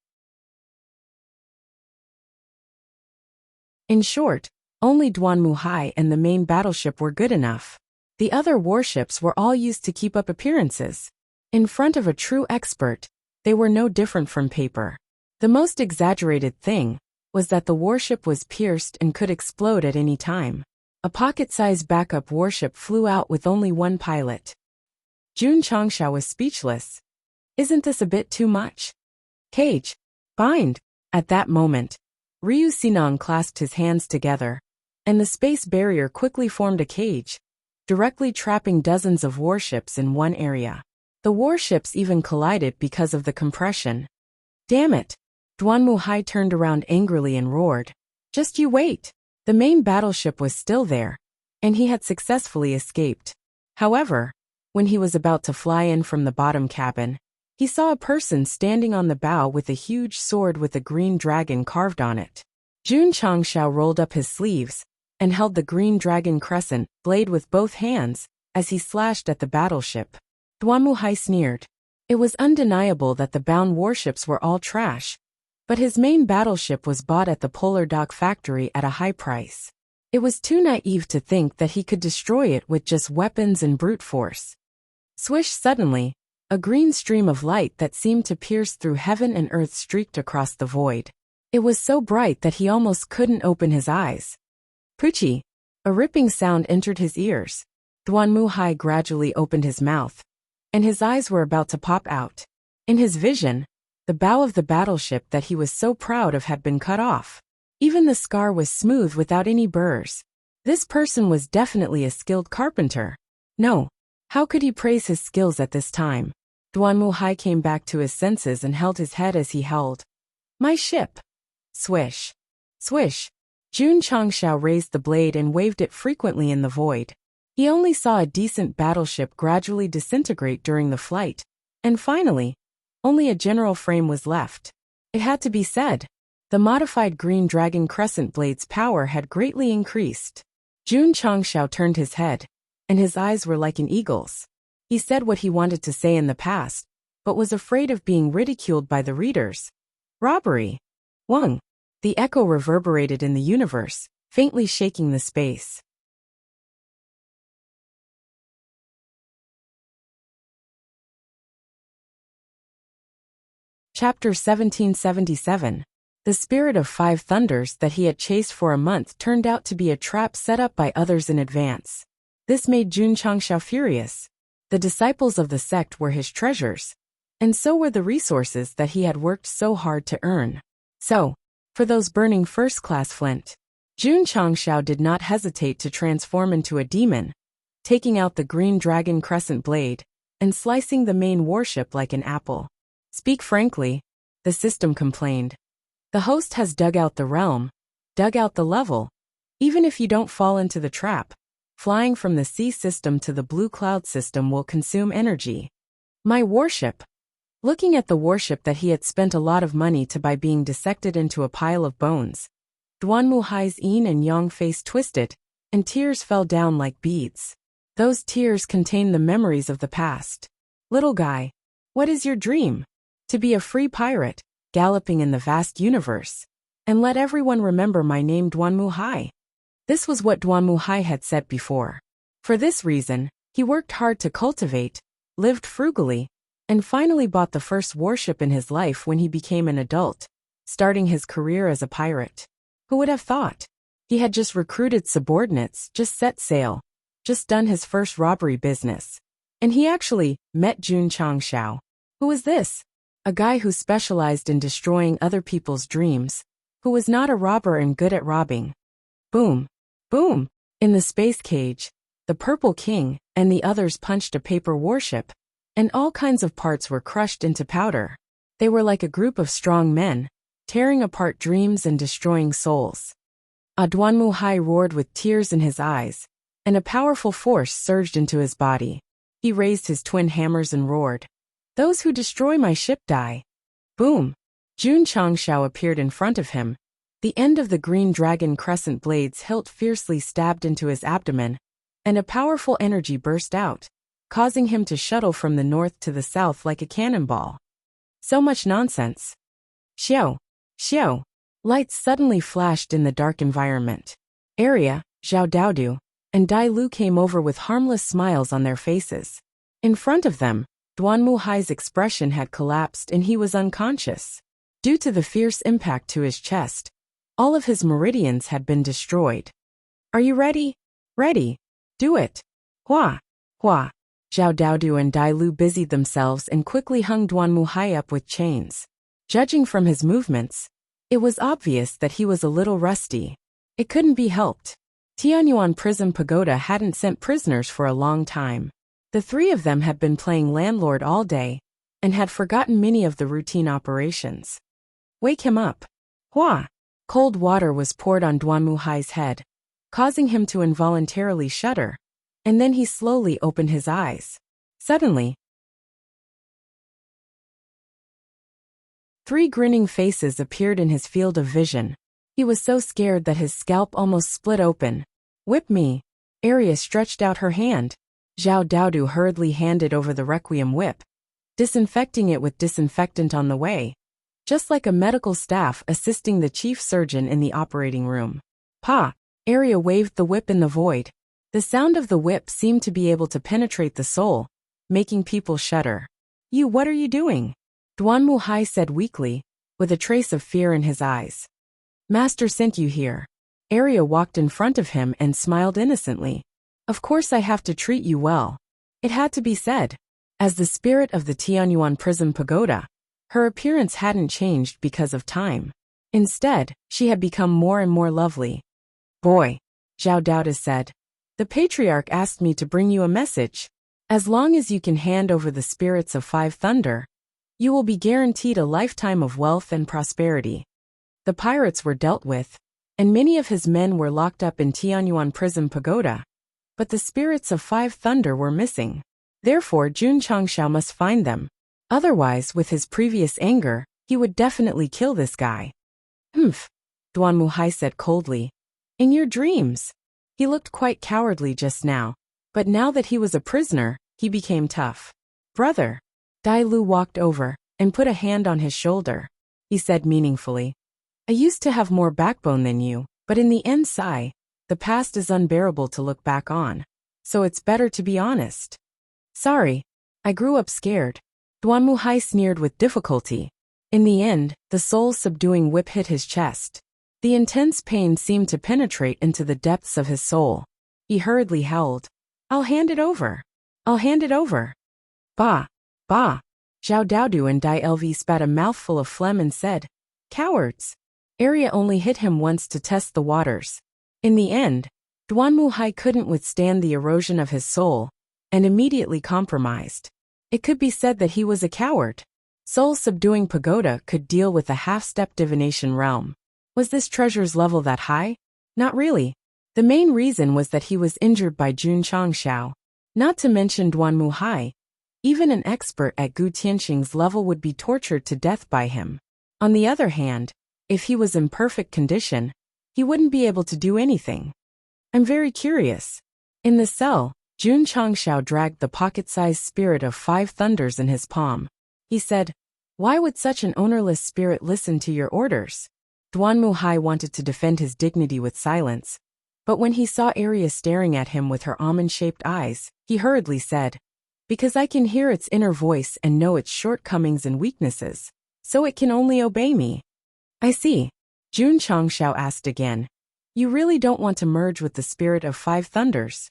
In short, only Duan Muhai and the main battleship were good enough. The other warships were all used to keep up appearances. In front of a true expert, they were no different from paper. The most exaggerated thing was that the warship was pierced and could explode at any time. A pocket-sized backup warship flew out with only one pilot. Jun Changshao was speechless. Isn't this a bit too much? Cage. Bind. At that moment, Ryu Sinong clasped his hands together, and the space barrier quickly formed a cage, directly trapping dozens of warships in one area. The warships even collided because of the compression. Damn it! Duan Muhai turned around angrily and roared. Just you wait! The main battleship was still there, and he had successfully escaped. However, when he was about to fly in from the bottom cabin, he saw a person standing on the bow with a huge sword with a green dragon carved on it. Jun Changshao rolled up his sleeves and held the green dragon crescent blade with both hands as he slashed at the battleship. Duan Muhai sneered. It was undeniable that the bound warships were all trash, but his main battleship was bought at the Polar Dock factory at a high price. It was too naive to think that he could destroy it with just weapons and brute force. Swish! Suddenly, a green stream of light that seemed to pierce through heaven and earth streaked across the void. It was so bright that he almost couldn't open his eyes. Puchi! A ripping sound entered his ears. Duan Muhai gradually opened his mouth, and his eyes were about to pop out. In his vision, the bow of the battleship that he was so proud of had been cut off. Even the scar was smooth without any burrs. This person was definitely a skilled carpenter. No, how could he praise his skills at this time? Duan Muhai came back to his senses and held his head as he held. My ship! Swish! Swish! Jun Changshao raised the blade and waved it frequently in the void. He only saw a decent battleship gradually disintegrate during the flight, and finally, only a general frame was left. It had to be said, the modified Green Dragon Crescent blade's power had greatly increased. Jun Changshao turned his head, and his eyes were like an eagle's. He said what he wanted to say in the past, but was afraid of being ridiculed by the readers. Robbery! Wang! The echo reverberated in the universe, faintly shaking the space. Chapter 1777. The spirit of five thunders that he had chased for a month turned out to be a trap set up by others in advance. This made Jun Changshao furious. The disciples of the sect were his treasures, and so were the resources that he had worked so hard to earn. So, for those burning first-class flint, Jun Changshao did not hesitate to transform into a demon, taking out the Green Dragon Crescent blade and slicing the main warship like an apple. Speak frankly, the system complained. The host has dug out the realm, dug out the level. Even if you don't fall into the trap, flying from the sea system to the blue cloud system will consume energy. My warship. Looking at the warship that he had spent a lot of money to buy being dissected into a pile of bones, Duan Muhai's yin and yang face twisted, and tears fell down like beads. Those tears contained the memories of the past. Little guy, what is your dream? To be a free pirate, galloping in the vast universe. and let everyone remember my name Duanmuhai. This was what Duanmuhai had said before. For this reason, he worked hard to cultivate, lived frugally, and finally bought the first warship in his life when he became an adult, starting his career as a pirate. Who would have thought? He had just recruited subordinates, just set sail, just done his first robbery business. And he actually met Jun Changshao. Who was this? A guy who specialized in destroying other people's dreams, who was not a robber and good at robbing. Boom. Boom. In the space cage, the Purple King and the others punched a paper warship, and all kinds of parts were crushed into powder. They were like a group of strong men, tearing apart dreams and destroying souls. Duanmuhai roared with tears in his eyes, and a powerful force surged into his body. He raised his twin hammers and roared, "Those who destroy my ship die." Boom! Jun Changshao appeared in front of him. The end of the green dragon crescent blade's hilt fiercely stabbed into his abdomen, and a powerful energy burst out, causing him to shuttle from the north to the south like a cannonball. So much nonsense. Xiao! Xiao! Lights suddenly flashed in the dark environment. Arya, Zhao Daodu, and Dai Lu came over with harmless smiles on their faces. In front of them, Duanmuhai's expression had collapsed and he was unconscious. Due to the fierce impact to his chest, all of his meridians had been destroyed. "Are you ready?" "Ready. Do it." Hua! Hua! Zhao Daodu and Dai Lu busied themselves and quickly hung Duanmuhai up with chains. Judging from his movements, it was obvious that he was a little rusty. It couldn't be helped. Tianyuan Prison Pagoda hadn't sent prisoners for a long time. The three of them had been playing landlord all day, and had forgotten many of the routine operations. "Wake him up." Hua! Cold water was poured on Duanmuhai's head, causing him to involuntarily shudder, and then he slowly opened his eyes. Suddenly, 3 grinning faces appeared in his field of vision. He was so scared that his scalp almost split open. "Whip me." Arya stretched out her hand. Zhao Daodu hurriedly handed over the Requiem whip, disinfecting it with disinfectant on the way, just like a medical staff assisting the chief surgeon in the operating room. Pa! Arya waved the whip in the void. The sound of the whip seemed to be able to penetrate the soul, making people shudder. What are you doing?" Duanmuhai said weakly, with a trace of fear in his eyes. "Master sent you here." Arya walked in front of him and smiled innocently. "Of course I have to treat you well." It had to be said. As the spirit of the Tianyuan Prison Pagoda, her appearance hadn't changed because of time. Instead, she had become more and more lovely. "Boy," Zhao Daoda said, "the patriarch asked me to bring you a message. As long as you can hand over the spirits of 5 Thunder, you will be guaranteed a lifetime of wealth and prosperity." The pirates were dealt with, and many of his men were locked up in Tianyuan Prison Pagoda, but the spirits of 5 Thunder were missing. Therefore Jun Changshao must find them. Otherwise, with his previous anger, he would definitely kill this guy. "Humph," Duanmuhai said coldly. "In your dreams." He looked quite cowardly just now, but now that he was a prisoner, he became tough. "Brother." Dai Lu walked over and put a hand on his shoulder. He said meaningfully, "I used to have more backbone than you, but in the end, the past is unbearable to look back on, so it's better to be honest." "Sorry, I grew up scared." Duanmuhai sneered with difficulty. In the end, the soul-subduing whip hit his chest. The intense pain seemed to penetrate into the depths of his soul. He hurriedly howled, "I'll hand it over. I'll hand it over." "Bah! Bah!" Zhao Daodu and Dai Lv spat a mouthful of phlegm and said, "Cowards." Arya only hit him once to test the waters. In the end, Duanmuhai couldn't withstand the erosion of his soul, and immediately compromised. It could be said that he was a coward. Soul-subduing pagoda could deal with a half-step divination realm. Was this treasure's level that high? Not really. The main reason was that he was injured by Jun Changshao. Not to mention Duanmuhai. Even an expert at Gu Tianxing's level would be tortured to death by him. On the other hand, if he was in perfect condition, he wouldn't be able to do anything. "I'm very curious." In the cell, Jun Changshao dragged the pocket-sized spirit of 5 Thunders in his palm. He said, "Why would such an ownerless spirit listen to your orders?" Duan Muhai wanted to defend his dignity with silence, but when he saw Arya staring at him with her almond-shaped eyes, he hurriedly said, "Because I can hear its inner voice and know its shortcomings and weaknesses, so it can only obey me." "I see." Jun Changshao asked again. "You really don't want to merge with the spirit of five thunders?"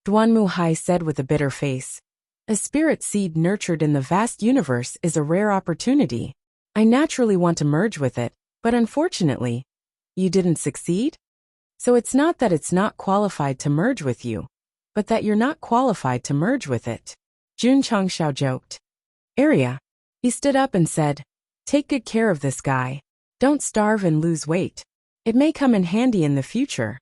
Duan Muhai said with a bitter face, "A spirit seed nurtured in the vast universe is a rare opportunity. I naturally want to merge with it, but unfortunately, you didn't succeed? So it's not that it's not qualified to merge with you, but that you're not qualified to merge with it." Jun Changshao joked. "Arya." He stood up and said, "Take good care of this guy. Don't starve and lose weight. It may come in handy in the future."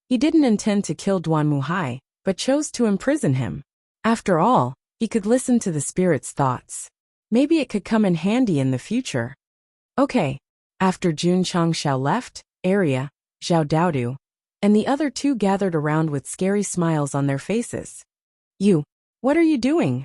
He didn't intend to kill Duan Muhai, but chose to imprison him. After all, he could listen to the spirit's thoughts. Maybe it could come in handy in the future. Okay. After Jun Changshao left, Arya, Zhao Daodu, and the other two gathered around with scary smiles on their faces. "You, what are you doing?"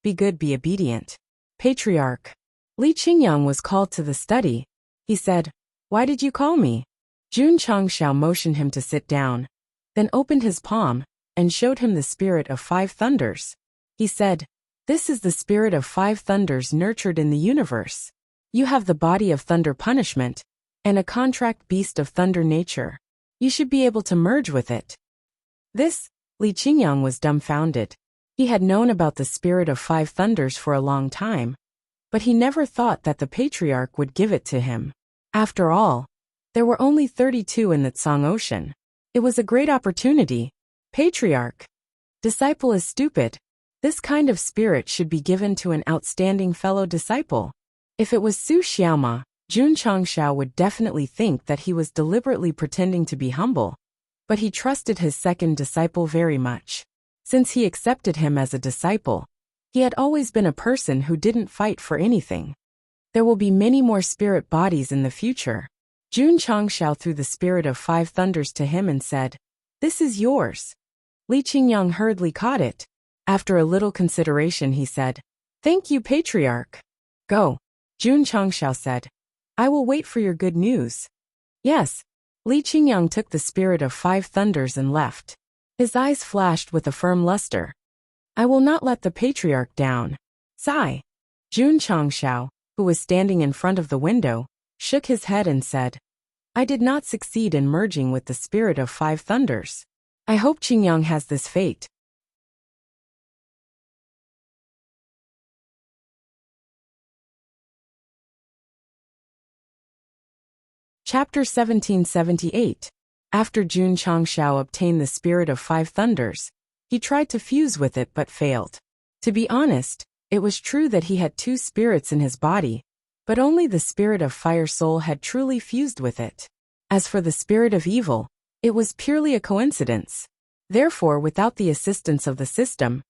"Be good, be obedient." "Patriarch." Li Qingyang was called to the study. He said, "Why did you call me?" Jun Changshao motioned him to sit down, then opened his palm and showed him the spirit of five thunders. He said, "This is the spirit of five thunders nurtured in the universe. You have the body of thunder punishment and a contract beast of thunder nature. You should be able to merge with it." This, Li Qingyang was dumbfounded. He had known about the spirit of five thunders for a long time, but he never thought that the patriarch would give it to him. After all, there were only 32 in the Tsang Ocean. It was a great opportunity. Patriarch. Disciple is stupid. This kind of spirit should be given to an outstanding fellow disciple. If it was Su Xiaoma, Jun Changshao would definitely think that he was deliberately pretending to be humble, but he trusted his second disciple very much. Since he accepted him as a disciple, he had always been a person who didn't fight for anything. There will be many more spirit bodies in the future. Jun Changshao threw the spirit of five thunders to him and said, "This is yours." Li Qingyang hurriedly caught it. After a little consideration he said, "Thank you, Patriarch." "Go." Jun Changshao said, "I will wait for your good news." "Yes." Li Qingyang took the spirit of five thunders and left. His eyes flashed with a firm luster. "I will not let the Patriarch down." Sigh. Jun Changshao, who was standing in front of the window, shook his head and said, "I did not succeed in merging with the spirit of five thunders. I hope Qingyang has this fate." Chapter 1778. After Jun Changshao obtained the spirit of five thunders, he tried to fuse with it but failed. To be honest, it was true that he had two spirits in his body, but only the spirit of fire soul had truly fused with it. As for the spirit of evil, it was purely a coincidence. Therefore, without the assistance of the system,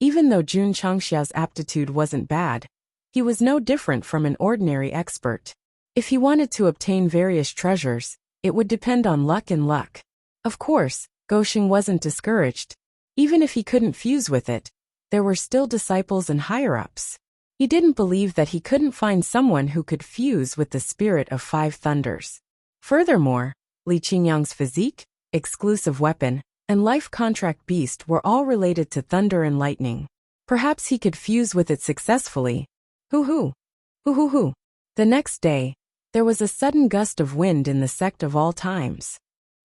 even though Jun Changshao's aptitude wasn't bad, he was no different from an ordinary expert. If he wanted to obtain various treasures, it would depend on luck and luck. Of course, Gosheng wasn't discouraged. Even if he couldn't fuse with it, there were still disciples and higher-ups. He didn't believe that he couldn't find someone who could fuse with the spirit of five thunders. Furthermore, Li Qingyang's physique, exclusive weapon, and life contract beast were all related to thunder and lightning. Perhaps he could fuse with it successfully. Hoo-hoo. Hoo-hoo-hoo. The next day, there was a sudden gust of wind in the sect of all times.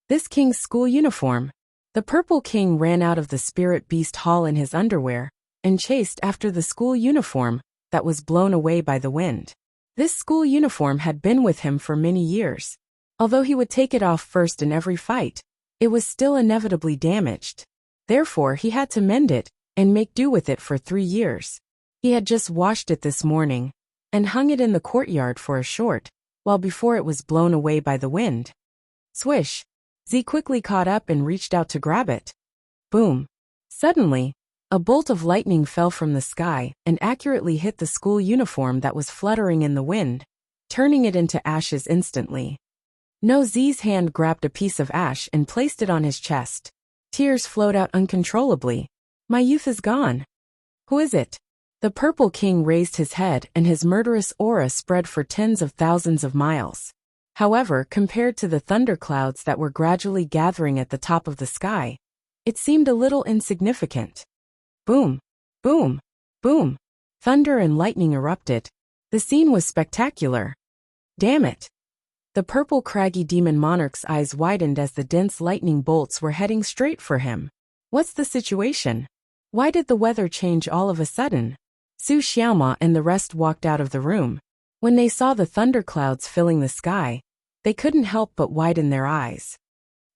This king's school uniform. The purple king ran out of the spirit beast hall in his underwear and chased after the school uniform that was blown away by the wind. This school uniform had been with him for many years. Although he would take it off first in every fight, it was still inevitably damaged. Therefore, he had to mend it and make do with it for 3 years. He had just washed it this morning and hung it in the courtyard for a short while before it was blown away by the wind. Swish! Z quickly caught up and reached out to grab it. Boom! Suddenly, a bolt of lightning fell from the sky and accurately hit the school uniform that was fluttering in the wind, turning it into ashes instantly. No, Z's hand grabbed a piece of ash and placed it on his chest. Tears flowed out uncontrollably. My youth is gone. Who is it? The Purple King raised his head and his murderous aura spread for tens of thousands of miles. However, compared to the thunderclouds that were gradually gathering at the top of the sky, it seemed a little insignificant. Boom! Boom! Boom! Thunder and lightning erupted. The scene was spectacular. Damn it! The purple craggy demon monarch's eyes widened as the dense lightning bolts were heading straight for him. What's the situation? Why did the weather change all of a sudden? Su Xiaoma and the rest walked out of the room. When they saw the thunderclouds filling the sky, they couldn't help but widen their eyes.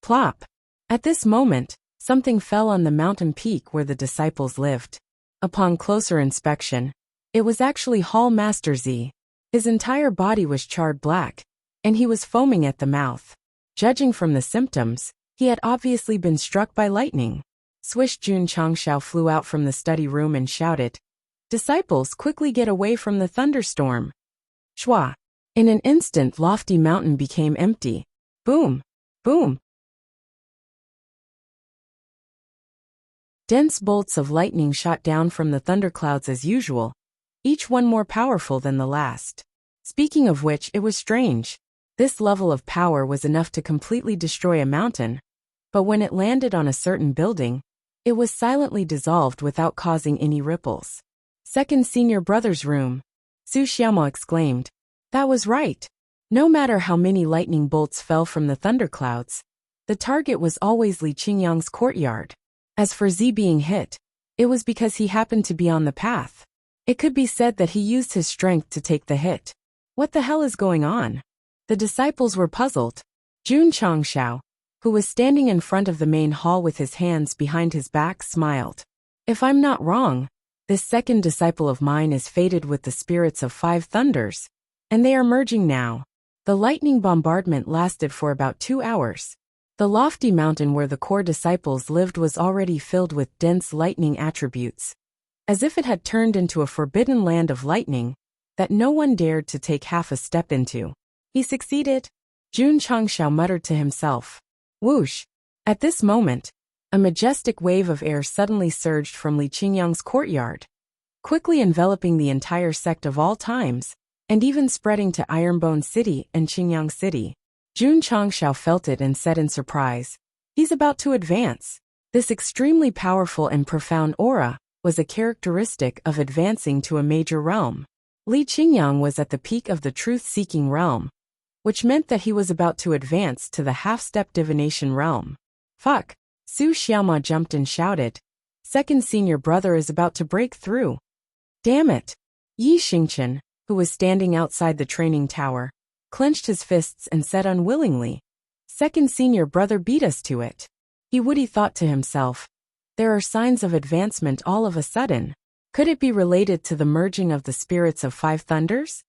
Plop! At this moment, something fell on the mountain peak where the disciples lived. Upon closer inspection, it was actually Hall Master Z. His entire body was charred black, and he was foaming at the mouth. Judging from the symptoms, he had obviously been struck by lightning. Swish Jun Changshao flew out from the study room and shouted, "Disciples, quickly get away from the thunderstorm!" Shwa! In an instant, lofty mountain became empty. Boom! Boom! Dense bolts of lightning shot down from the thunderclouds as usual, each one more powerful than the last. Speaking of which, it was strange. This level of power was enough to completely destroy a mountain, but when it landed on a certain building, it was silently dissolved without causing any ripples. Second senior brother's room. Su Xiaoma exclaimed. That was right. No matter how many lightning bolts fell from the thunderclouds, the target was always Li Qingyang's courtyard. As for Z being hit, it was because he happened to be on the path. It could be said that he used his strength to take the hit. What the hell is going on? The disciples were puzzled. Jun Changshao, who was standing in front of the main hall with his hands behind his back, smiled. If I'm not wrong, this second disciple of mine is fated with the spirits of 5 thunders, and they are merging now. The lightning bombardment lasted for about 2 hours. The lofty mountain where the core disciples lived was already filled with dense lightning attributes, as if it had turned into a forbidden land of lightning that no one dared to take half a step into. He succeeded? Jun Changshao muttered to himself. Whoosh! At this moment, a majestic wave of air suddenly surged from Li Qingyang's courtyard, quickly enveloping the entire sect of all times, and even spreading to Ironbone City and Qingyang City. Jun Changshao felt it and said in surprise, he's about to advance. This extremely powerful and profound aura was a characteristic of advancing to a major realm. Li Qingyang was at the peak of the truth-seeking realm, which meant that he was about to advance to the half-step divination realm. Fuck! Su Xiaoma jumped and shouted. Second senior brother is about to break through. Damn it! Yi Xingchen, who was standing outside the training tower, clenched his fists and said unwillingly, Second senior brother beat us to it. He would have thought to himself, there are signs of advancement all of a sudden. Could it be related to the merging of the spirits of 5 thunders?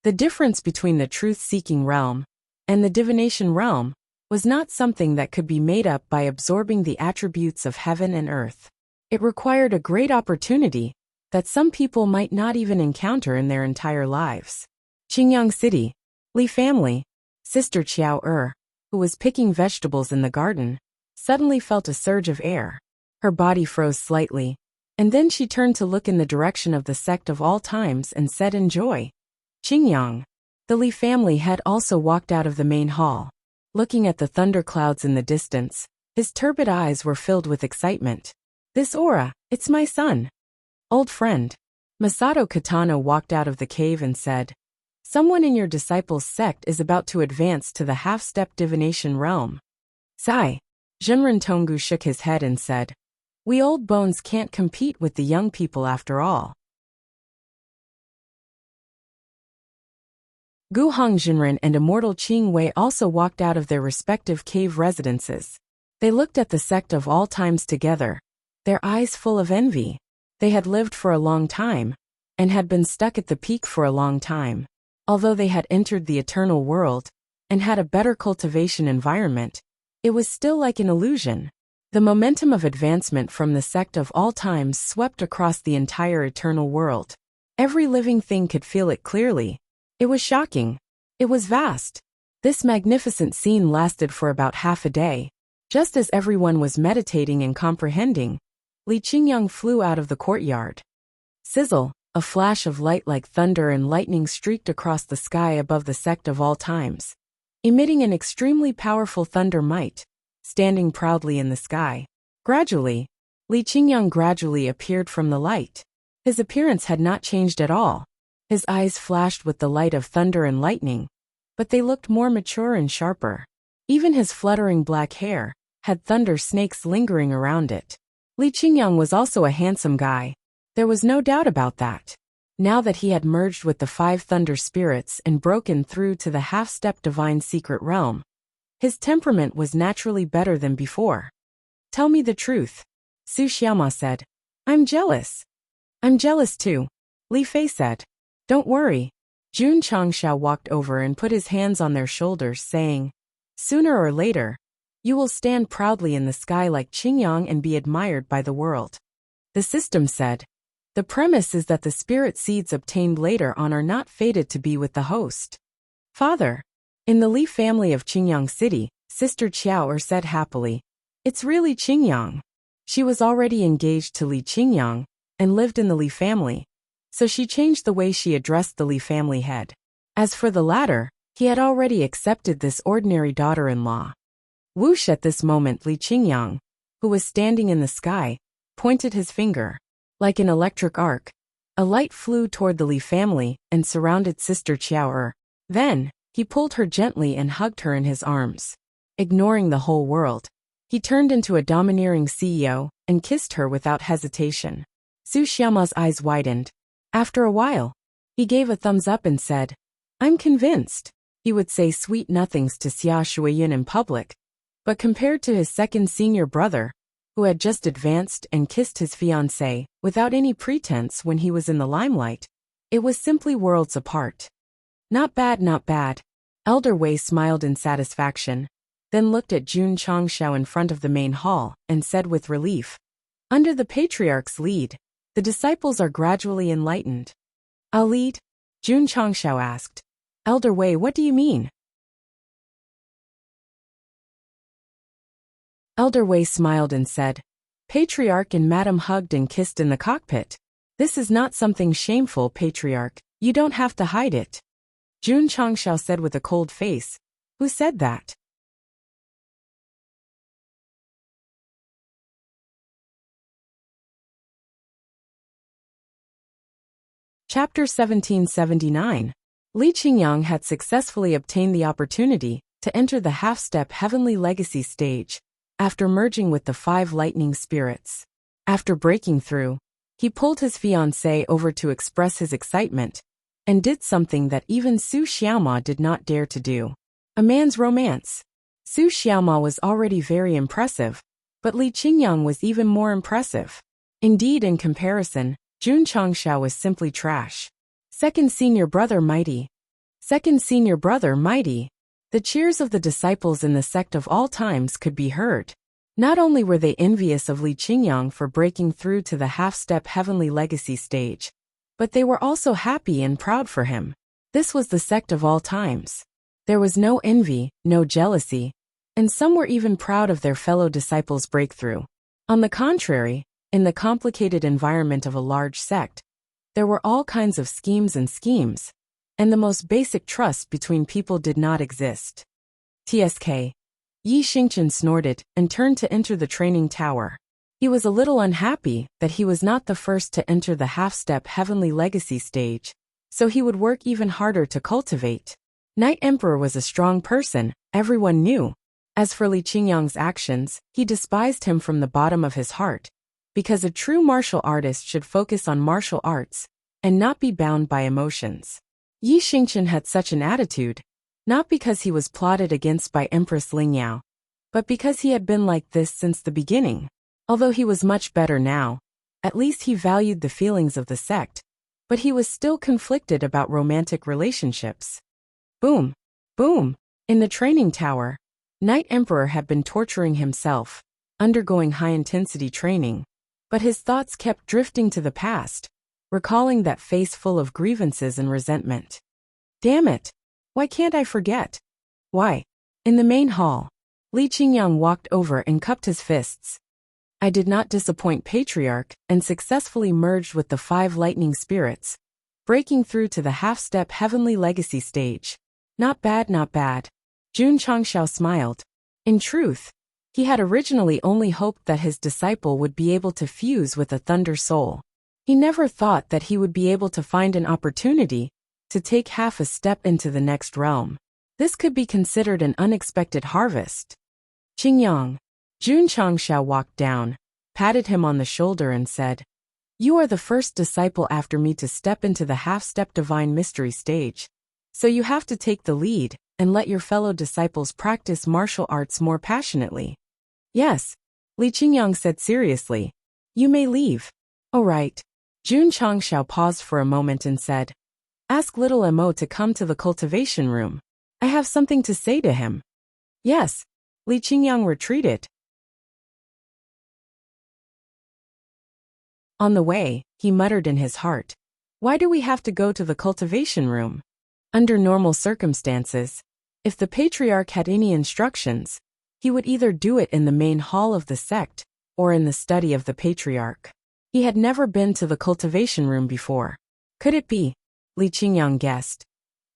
The difference between the truth-seeking realm and the divination realm was not something that could be made up by absorbing the attributes of heaven and earth. It required a great opportunity that some people might not even encounter in their entire lives. Qingyang City, Li family, Sister Qiao who was picking vegetables in the garden, suddenly felt a surge of air. Her body froze slightly, and then she turned to look in the direction of the sect of all times and said in joy, Qingyang. The Li family had also walked out of the main hall. Looking at the thunderclouds in the distance, his turbid eyes were filled with excitement. This aura, it's my son. Old friend. Masato Katana walked out of the cave and said, someone in your disciples' sect is about to advance to the half-step divination realm. Sigh. Zhenren Tonggu shook his head and said, we old bones can't compete with the young people after all. Gu Hongzhenren and Immortal Qing Wei also walked out of their respective cave residences. They looked at the sect of all times together, their eyes full of envy. They had lived for a long time, and had been stuck at the peak for a long time. Although they had entered the eternal world, and had a better cultivation environment, it was still like an illusion. The momentum of advancement from the sect of all times swept across the entire eternal world. Every living thing could feel it clearly. It was shocking. It was vast. This magnificent scene lasted for about half a day. Just as everyone was meditating and comprehending, Li Qingyang flew out of the courtyard. Sizzle, A flash of light like thunder and lightning streaked across the sky above the sect of all times, emitting an extremely powerful thunder might, standing proudly in the sky. Gradually, Li Qingyang gradually appeared from the light. His appearance had not changed at all. His eyes flashed with the light of thunder and lightning, but they looked more mature and sharper. Even his fluttering black hair had thunder snakes lingering around it. Li Qingyang was also a handsome guy. There was no doubt about that. Now that he had merged with the 5 thunder spirits and broken through to the half-step divine secret realm, his temperament was naturally better than before. Tell me the truth, Su Xiaoma said. I'm jealous. I'm jealous too, Li Fei said. Don't worry. Jun Changshao walked over and put his hands on their shoulders, saying, sooner or later, you will stand proudly in the sky like Qingyang and be admired by the world. The system said, the premise is that the spirit seeds obtained later on are not fated to be with the host. Father. In the Li family of Qingyang City, Sister Qiao said happily, it's really Qingyang. She was already engaged to Li Qingyang and lived in the Li family, so she changed the way she addressed the Li family head. As for the latter, he had already accepted this ordinary daughter-in-law. Whoosh! At this moment Li Qingyang, who was standing in the sky, pointed his finger. Like an electric arc, a light flew toward the Li family and surrounded Sister Qiao. Then, he pulled her gently and hugged her in his arms. Ignoring the whole world, he turned into a domineering CEO and kissed her without hesitation. Su Xiaoma's eyes widened. After a while, he gave a thumbs up and said, I'm convinced. He would say sweet nothings to Xia Shuiyin in public, but compared to his second senior brother, who had just advanced and kissed his fiancée without any pretense when he was in the limelight, it was simply worlds apart. Not bad, not bad. Elder Wei smiled in satisfaction, then looked at Jun Changshao in front of the main hall and said with relief, under the patriarch's lead, the disciples are gradually enlightened. I'll lead? Jun Changshao asked. Elder Wei, what do you mean? Elder Wei smiled and said, Patriarch and Madam hugged and kissed in the cockpit. This is not something shameful, Patriarch. You don't have to hide it. Jun Changshao said with a cold face. Who said that? Chapter 1779. Li Qingyang had successfully obtained the opportunity to enter the half-step heavenly legacy stage after merging with the 5 lightning spirits. After breaking through, he pulled his fiancée over to express his excitement and did something that even Su Xiaoma did not dare to do. A man's romance. Su Xiaoma was already very impressive, but Li Qingyang was even more impressive. Indeed, in comparison, Jun Changshao was simply trash. Second senior brother mighty. Second senior brother mighty. The cheers of the disciples in the sect of all times could be heard. Not only were they envious of Li Qingyang for breaking through to the half-step heavenly legacy stage, but they were also happy and proud for him. This was the sect of all times. There was no envy, no jealousy, and some were even proud of their fellow disciples' breakthrough. On the contrary, in the complicated environment of a large sect, there were all kinds of schemes, and the most basic trust between people did not exist. TSK. Yi Xingchen snorted and turned to enter the training tower. He was a little unhappy that he was not the first to enter the half-step heavenly legacy stage, so he would work even harder to cultivate. Night Emperor was a strong person, everyone knew. As for Li Qingyang's actions, he despised him from the bottom of his heart, because a true martial artist should focus on martial arts and not be bound by emotions. Yi Xingchen had such an attitude, not because he was plotted against by Empress Lingyao, but because he had been like this since the beginning. Although he was much better now, at least he valued the feelings of the sect, but he was still conflicted about romantic relationships. Boom! Boom! In the training tower, Night Emperor had been torturing himself, undergoing high-intensity training, but his thoughts kept drifting to the past, recalling that face full of grievances and resentment. Damn it! Why can't I forget? Why? In the main hall, Li Qingyang walked over and cupped his fists. I did not disappoint Patriarch and successfully merged with the 5 lightning spirits, breaking through to the half-step heavenly legacy stage. Not bad, not bad. Jun Changshao smiled. In truth, he had originally only hoped that his disciple would be able to fuse with a thunder soul. He never thought that he would be able to find an opportunity to take half a step into the next realm. This could be considered an unexpected harvest. Qingyang. Jun Changshao walked down, patted him on the shoulder and said, "You are the first disciple after me to step into the half-step divine mystery stage. So you have to take the lead and let your fellow disciples practice martial arts more passionately." "Yes," Li Qingyang said seriously. "You may leave." "All right." Jun Changshao paused for a moment and said, "Ask little Mo to come to the cultivation room. I have something to say to him." "Yes." Li Qingyang retreated. On the way, he muttered in his heart, "Why do we have to go to the cultivation room?" Under normal circumstances, if the Patriarch had any instructions, he would either do it in the main hall of the sect or in the study of the Patriarch. He had never been to the cultivation room before. Could it be? Li Qingyang guessed.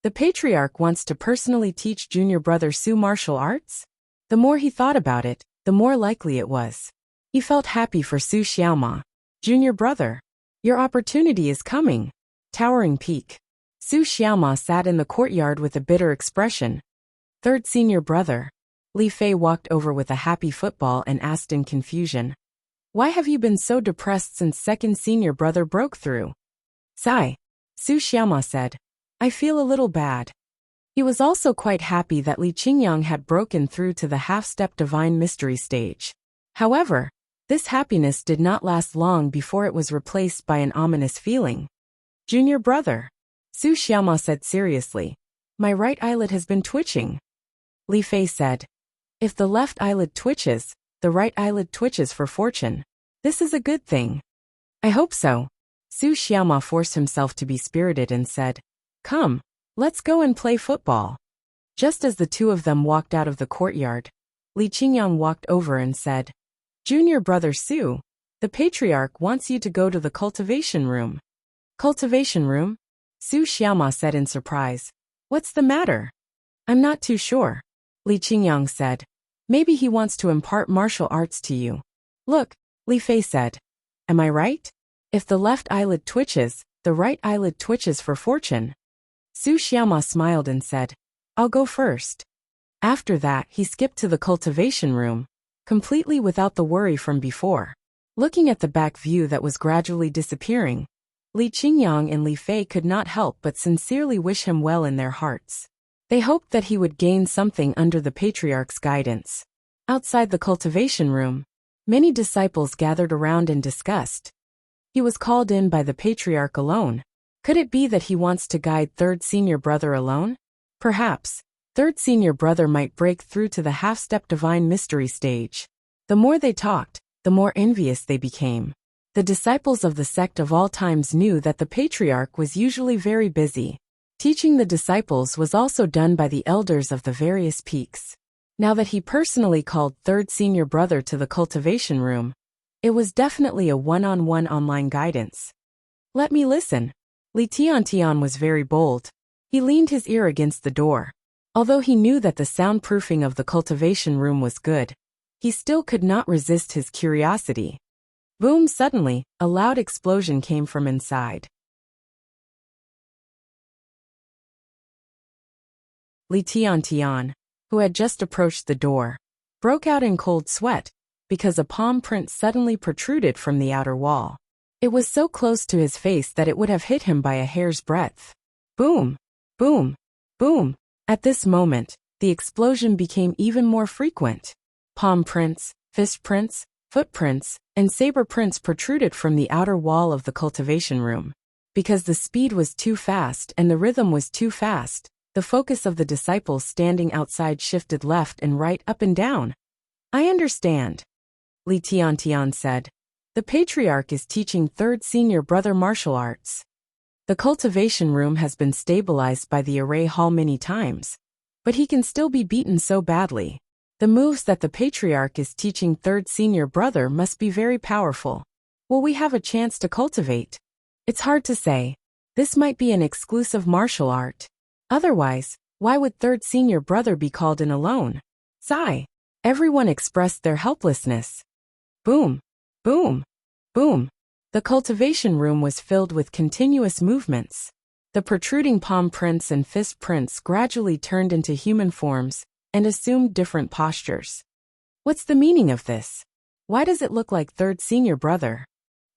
The Patriarch wants to personally teach junior brother Su martial arts? The more he thought about it, the more likely it was. He felt happy for Su Xiaoma. "Junior brother, your opportunity is coming." Towering peak. Su Xiaoma sat in the courtyard with a bitter expression. "Third senior brother." Li Fei walked over with a happy football and asked in confusion, "Why have you been so depressed since second senior brother broke through?" "Sigh." Su Xiaoma said, "I feel a little bad." He was also quite happy that Li Qingyang had broken through to the half-step divine mystery stage. However, this happiness did not last long before it was replaced by an ominous feeling. "Junior brother," Su Xiaoma said seriously, "my right eyelid has been twitching." Li Fei said, "If the left eyelid twitches, the right eyelid twitches for fortune. This is a good thing." "I hope so." Su Xiaoma forced himself to be spirited and said, "Come, let's go and play football." Just as the two of them walked out of the courtyard, Li Qingyang walked over and said, "Junior brother Su, the Patriarch wants you to go to the cultivation room." "Cultivation room?" Su Xiaoma said in surprise. "What's the matter?" "I'm not too sure," Li Qingyang said. "Maybe he wants to impart martial arts to you." "Look," Li Fei said. "Am I right? If the left eyelid twitches, the right eyelid twitches for fortune." Su Xiaoma smiled and said, "I'll go first." After that, he skipped to the cultivation room, completely without the worry from before. Looking at the back view that was gradually disappearing, Li Qingyang and Li Fei could not help but sincerely wish him well in their hearts. They hoped that he would gain something under the Patriarch's guidance. Outside the cultivation room, many disciples gathered around and discussed. He was called in by the Patriarch alone. Could it be that he wants to guide third senior brother alone? Perhaps, third senior brother might break through to the half-step divine mystery stage. The more they talked, the more envious they became. The disciples of the sect of all times knew that the Patriarch was usually very busy. Teaching the disciples was also done by the elders of the various peaks. Now that he personally called third senior brother to the cultivation room, it was definitely a one-on-one online guidance. "Let me listen." Li Tiantian was very bold. He leaned his ear against the door. Although he knew that the soundproofing of the cultivation room was good, he still could not resist his curiosity. Boom! Suddenly, a loud explosion came from inside. Li Tiantian, who had just approached the door, broke out in cold sweat, because a palm print suddenly protruded from the outer wall. It was so close to his face that it would have hit him by a hair's breadth. Boom! Boom! Boom! At this moment, the explosion became even more frequent. Palm prints, fist prints, footprints, and saber prints protruded from the outer wall of the cultivation room. Because the speed was too fast and the rhythm was too fast, the focus of the disciples standing outside shifted left and right, up and down. "I understand," Li Tiantian said. "The Patriarch is teaching third senior brother martial arts. The cultivation room has been stabilized by the array hall many times, but he can still be beaten so badly. The moves that the patriarch is teaching third senior brother must be very powerful. Will we have a chance to cultivate? It's hard to say. This might be an exclusive martial art. Otherwise, why would third senior brother be called in alone? Sigh. Everyone expressed their helplessness. Boom, boom, boom. The cultivation room was filled with continuous movements. The protruding palm prints and fist prints gradually turned into human forms and assumed different postures. What's the meaning of this? Why does it look like third senior brother?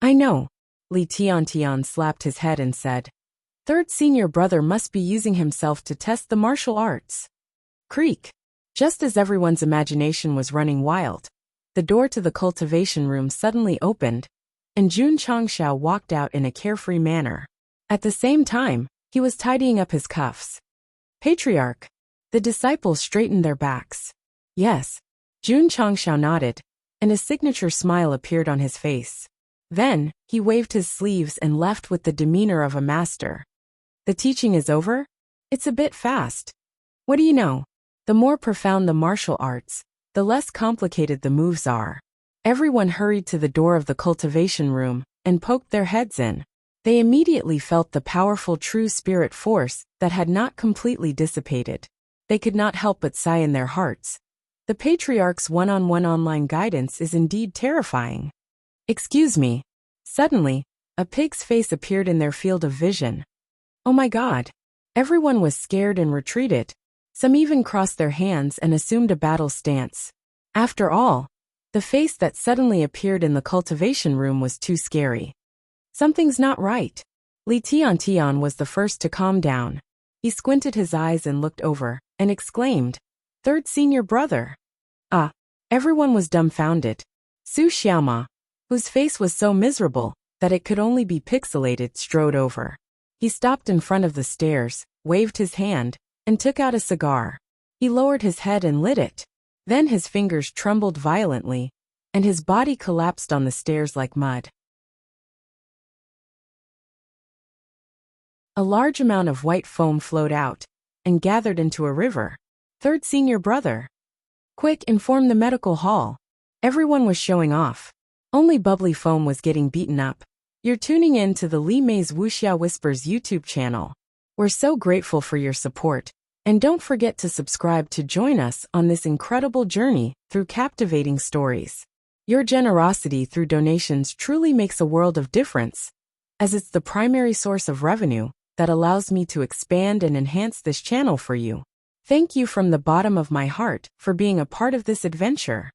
I know. Li Tiantian slapped his head and said, third senior brother must be using himself to test the martial arts. Creak. Just as everyone's imagination was running wild, the door to the cultivation room suddenly opened, and Jun Changxiao walked out in a carefree manner. At the same time, he was tidying up his cuffs. Patriarch. The disciples straightened their backs. Yes. Jun Changxiao nodded, and a signature smile appeared on his face. Then, he waved his sleeves and left with the demeanor of a master. The teaching is over? It's a bit fast. What do you know? The more profound the martial arts, the less complicated the moves are. Everyone hurried to the door of the cultivation room and poked their heads in. They immediately felt the powerful true spirit force that had not completely dissipated. They could not help but sigh in their hearts. The patriarch's one-on-one online guidance is indeed terrifying. Excuse me. Suddenly, a pig's face appeared in their field of vision. Oh my God. Everyone was scared and retreated. Some even crossed their hands and assumed a battle stance. After all, the face that suddenly appeared in the cultivation room was too scary. Something's not right. Li Tiantian was the first to calm down. He squinted his eyes and looked over, and exclaimed, third senior brother. Ah. Everyone was dumbfounded. Su Xiaoma, whose face was so miserable that it could only be pixelated, strode over. He stopped in front of the stairs, waved his hand, and took out a cigar. He lowered his head and lit it. Then his fingers trembled violently, and his body collapsed on the stairs like mud. A large amount of white foam flowed out and gathered into a river. Third senior brother. Quick, inform the medical hall. Everyone was showing off. Only bubbly foam was getting beaten up. You're tuning in to the Li Mei's Wuxia Whispers YouTube channel. We're so grateful for your support, and don't forget to subscribe to join us on this incredible journey through captivating stories. Your generosity through donations truly makes a world of difference, as it's the primary source of revenue that allows me to expand and enhance this channel for you. Thank you from the bottom of my heart for being a part of this adventure.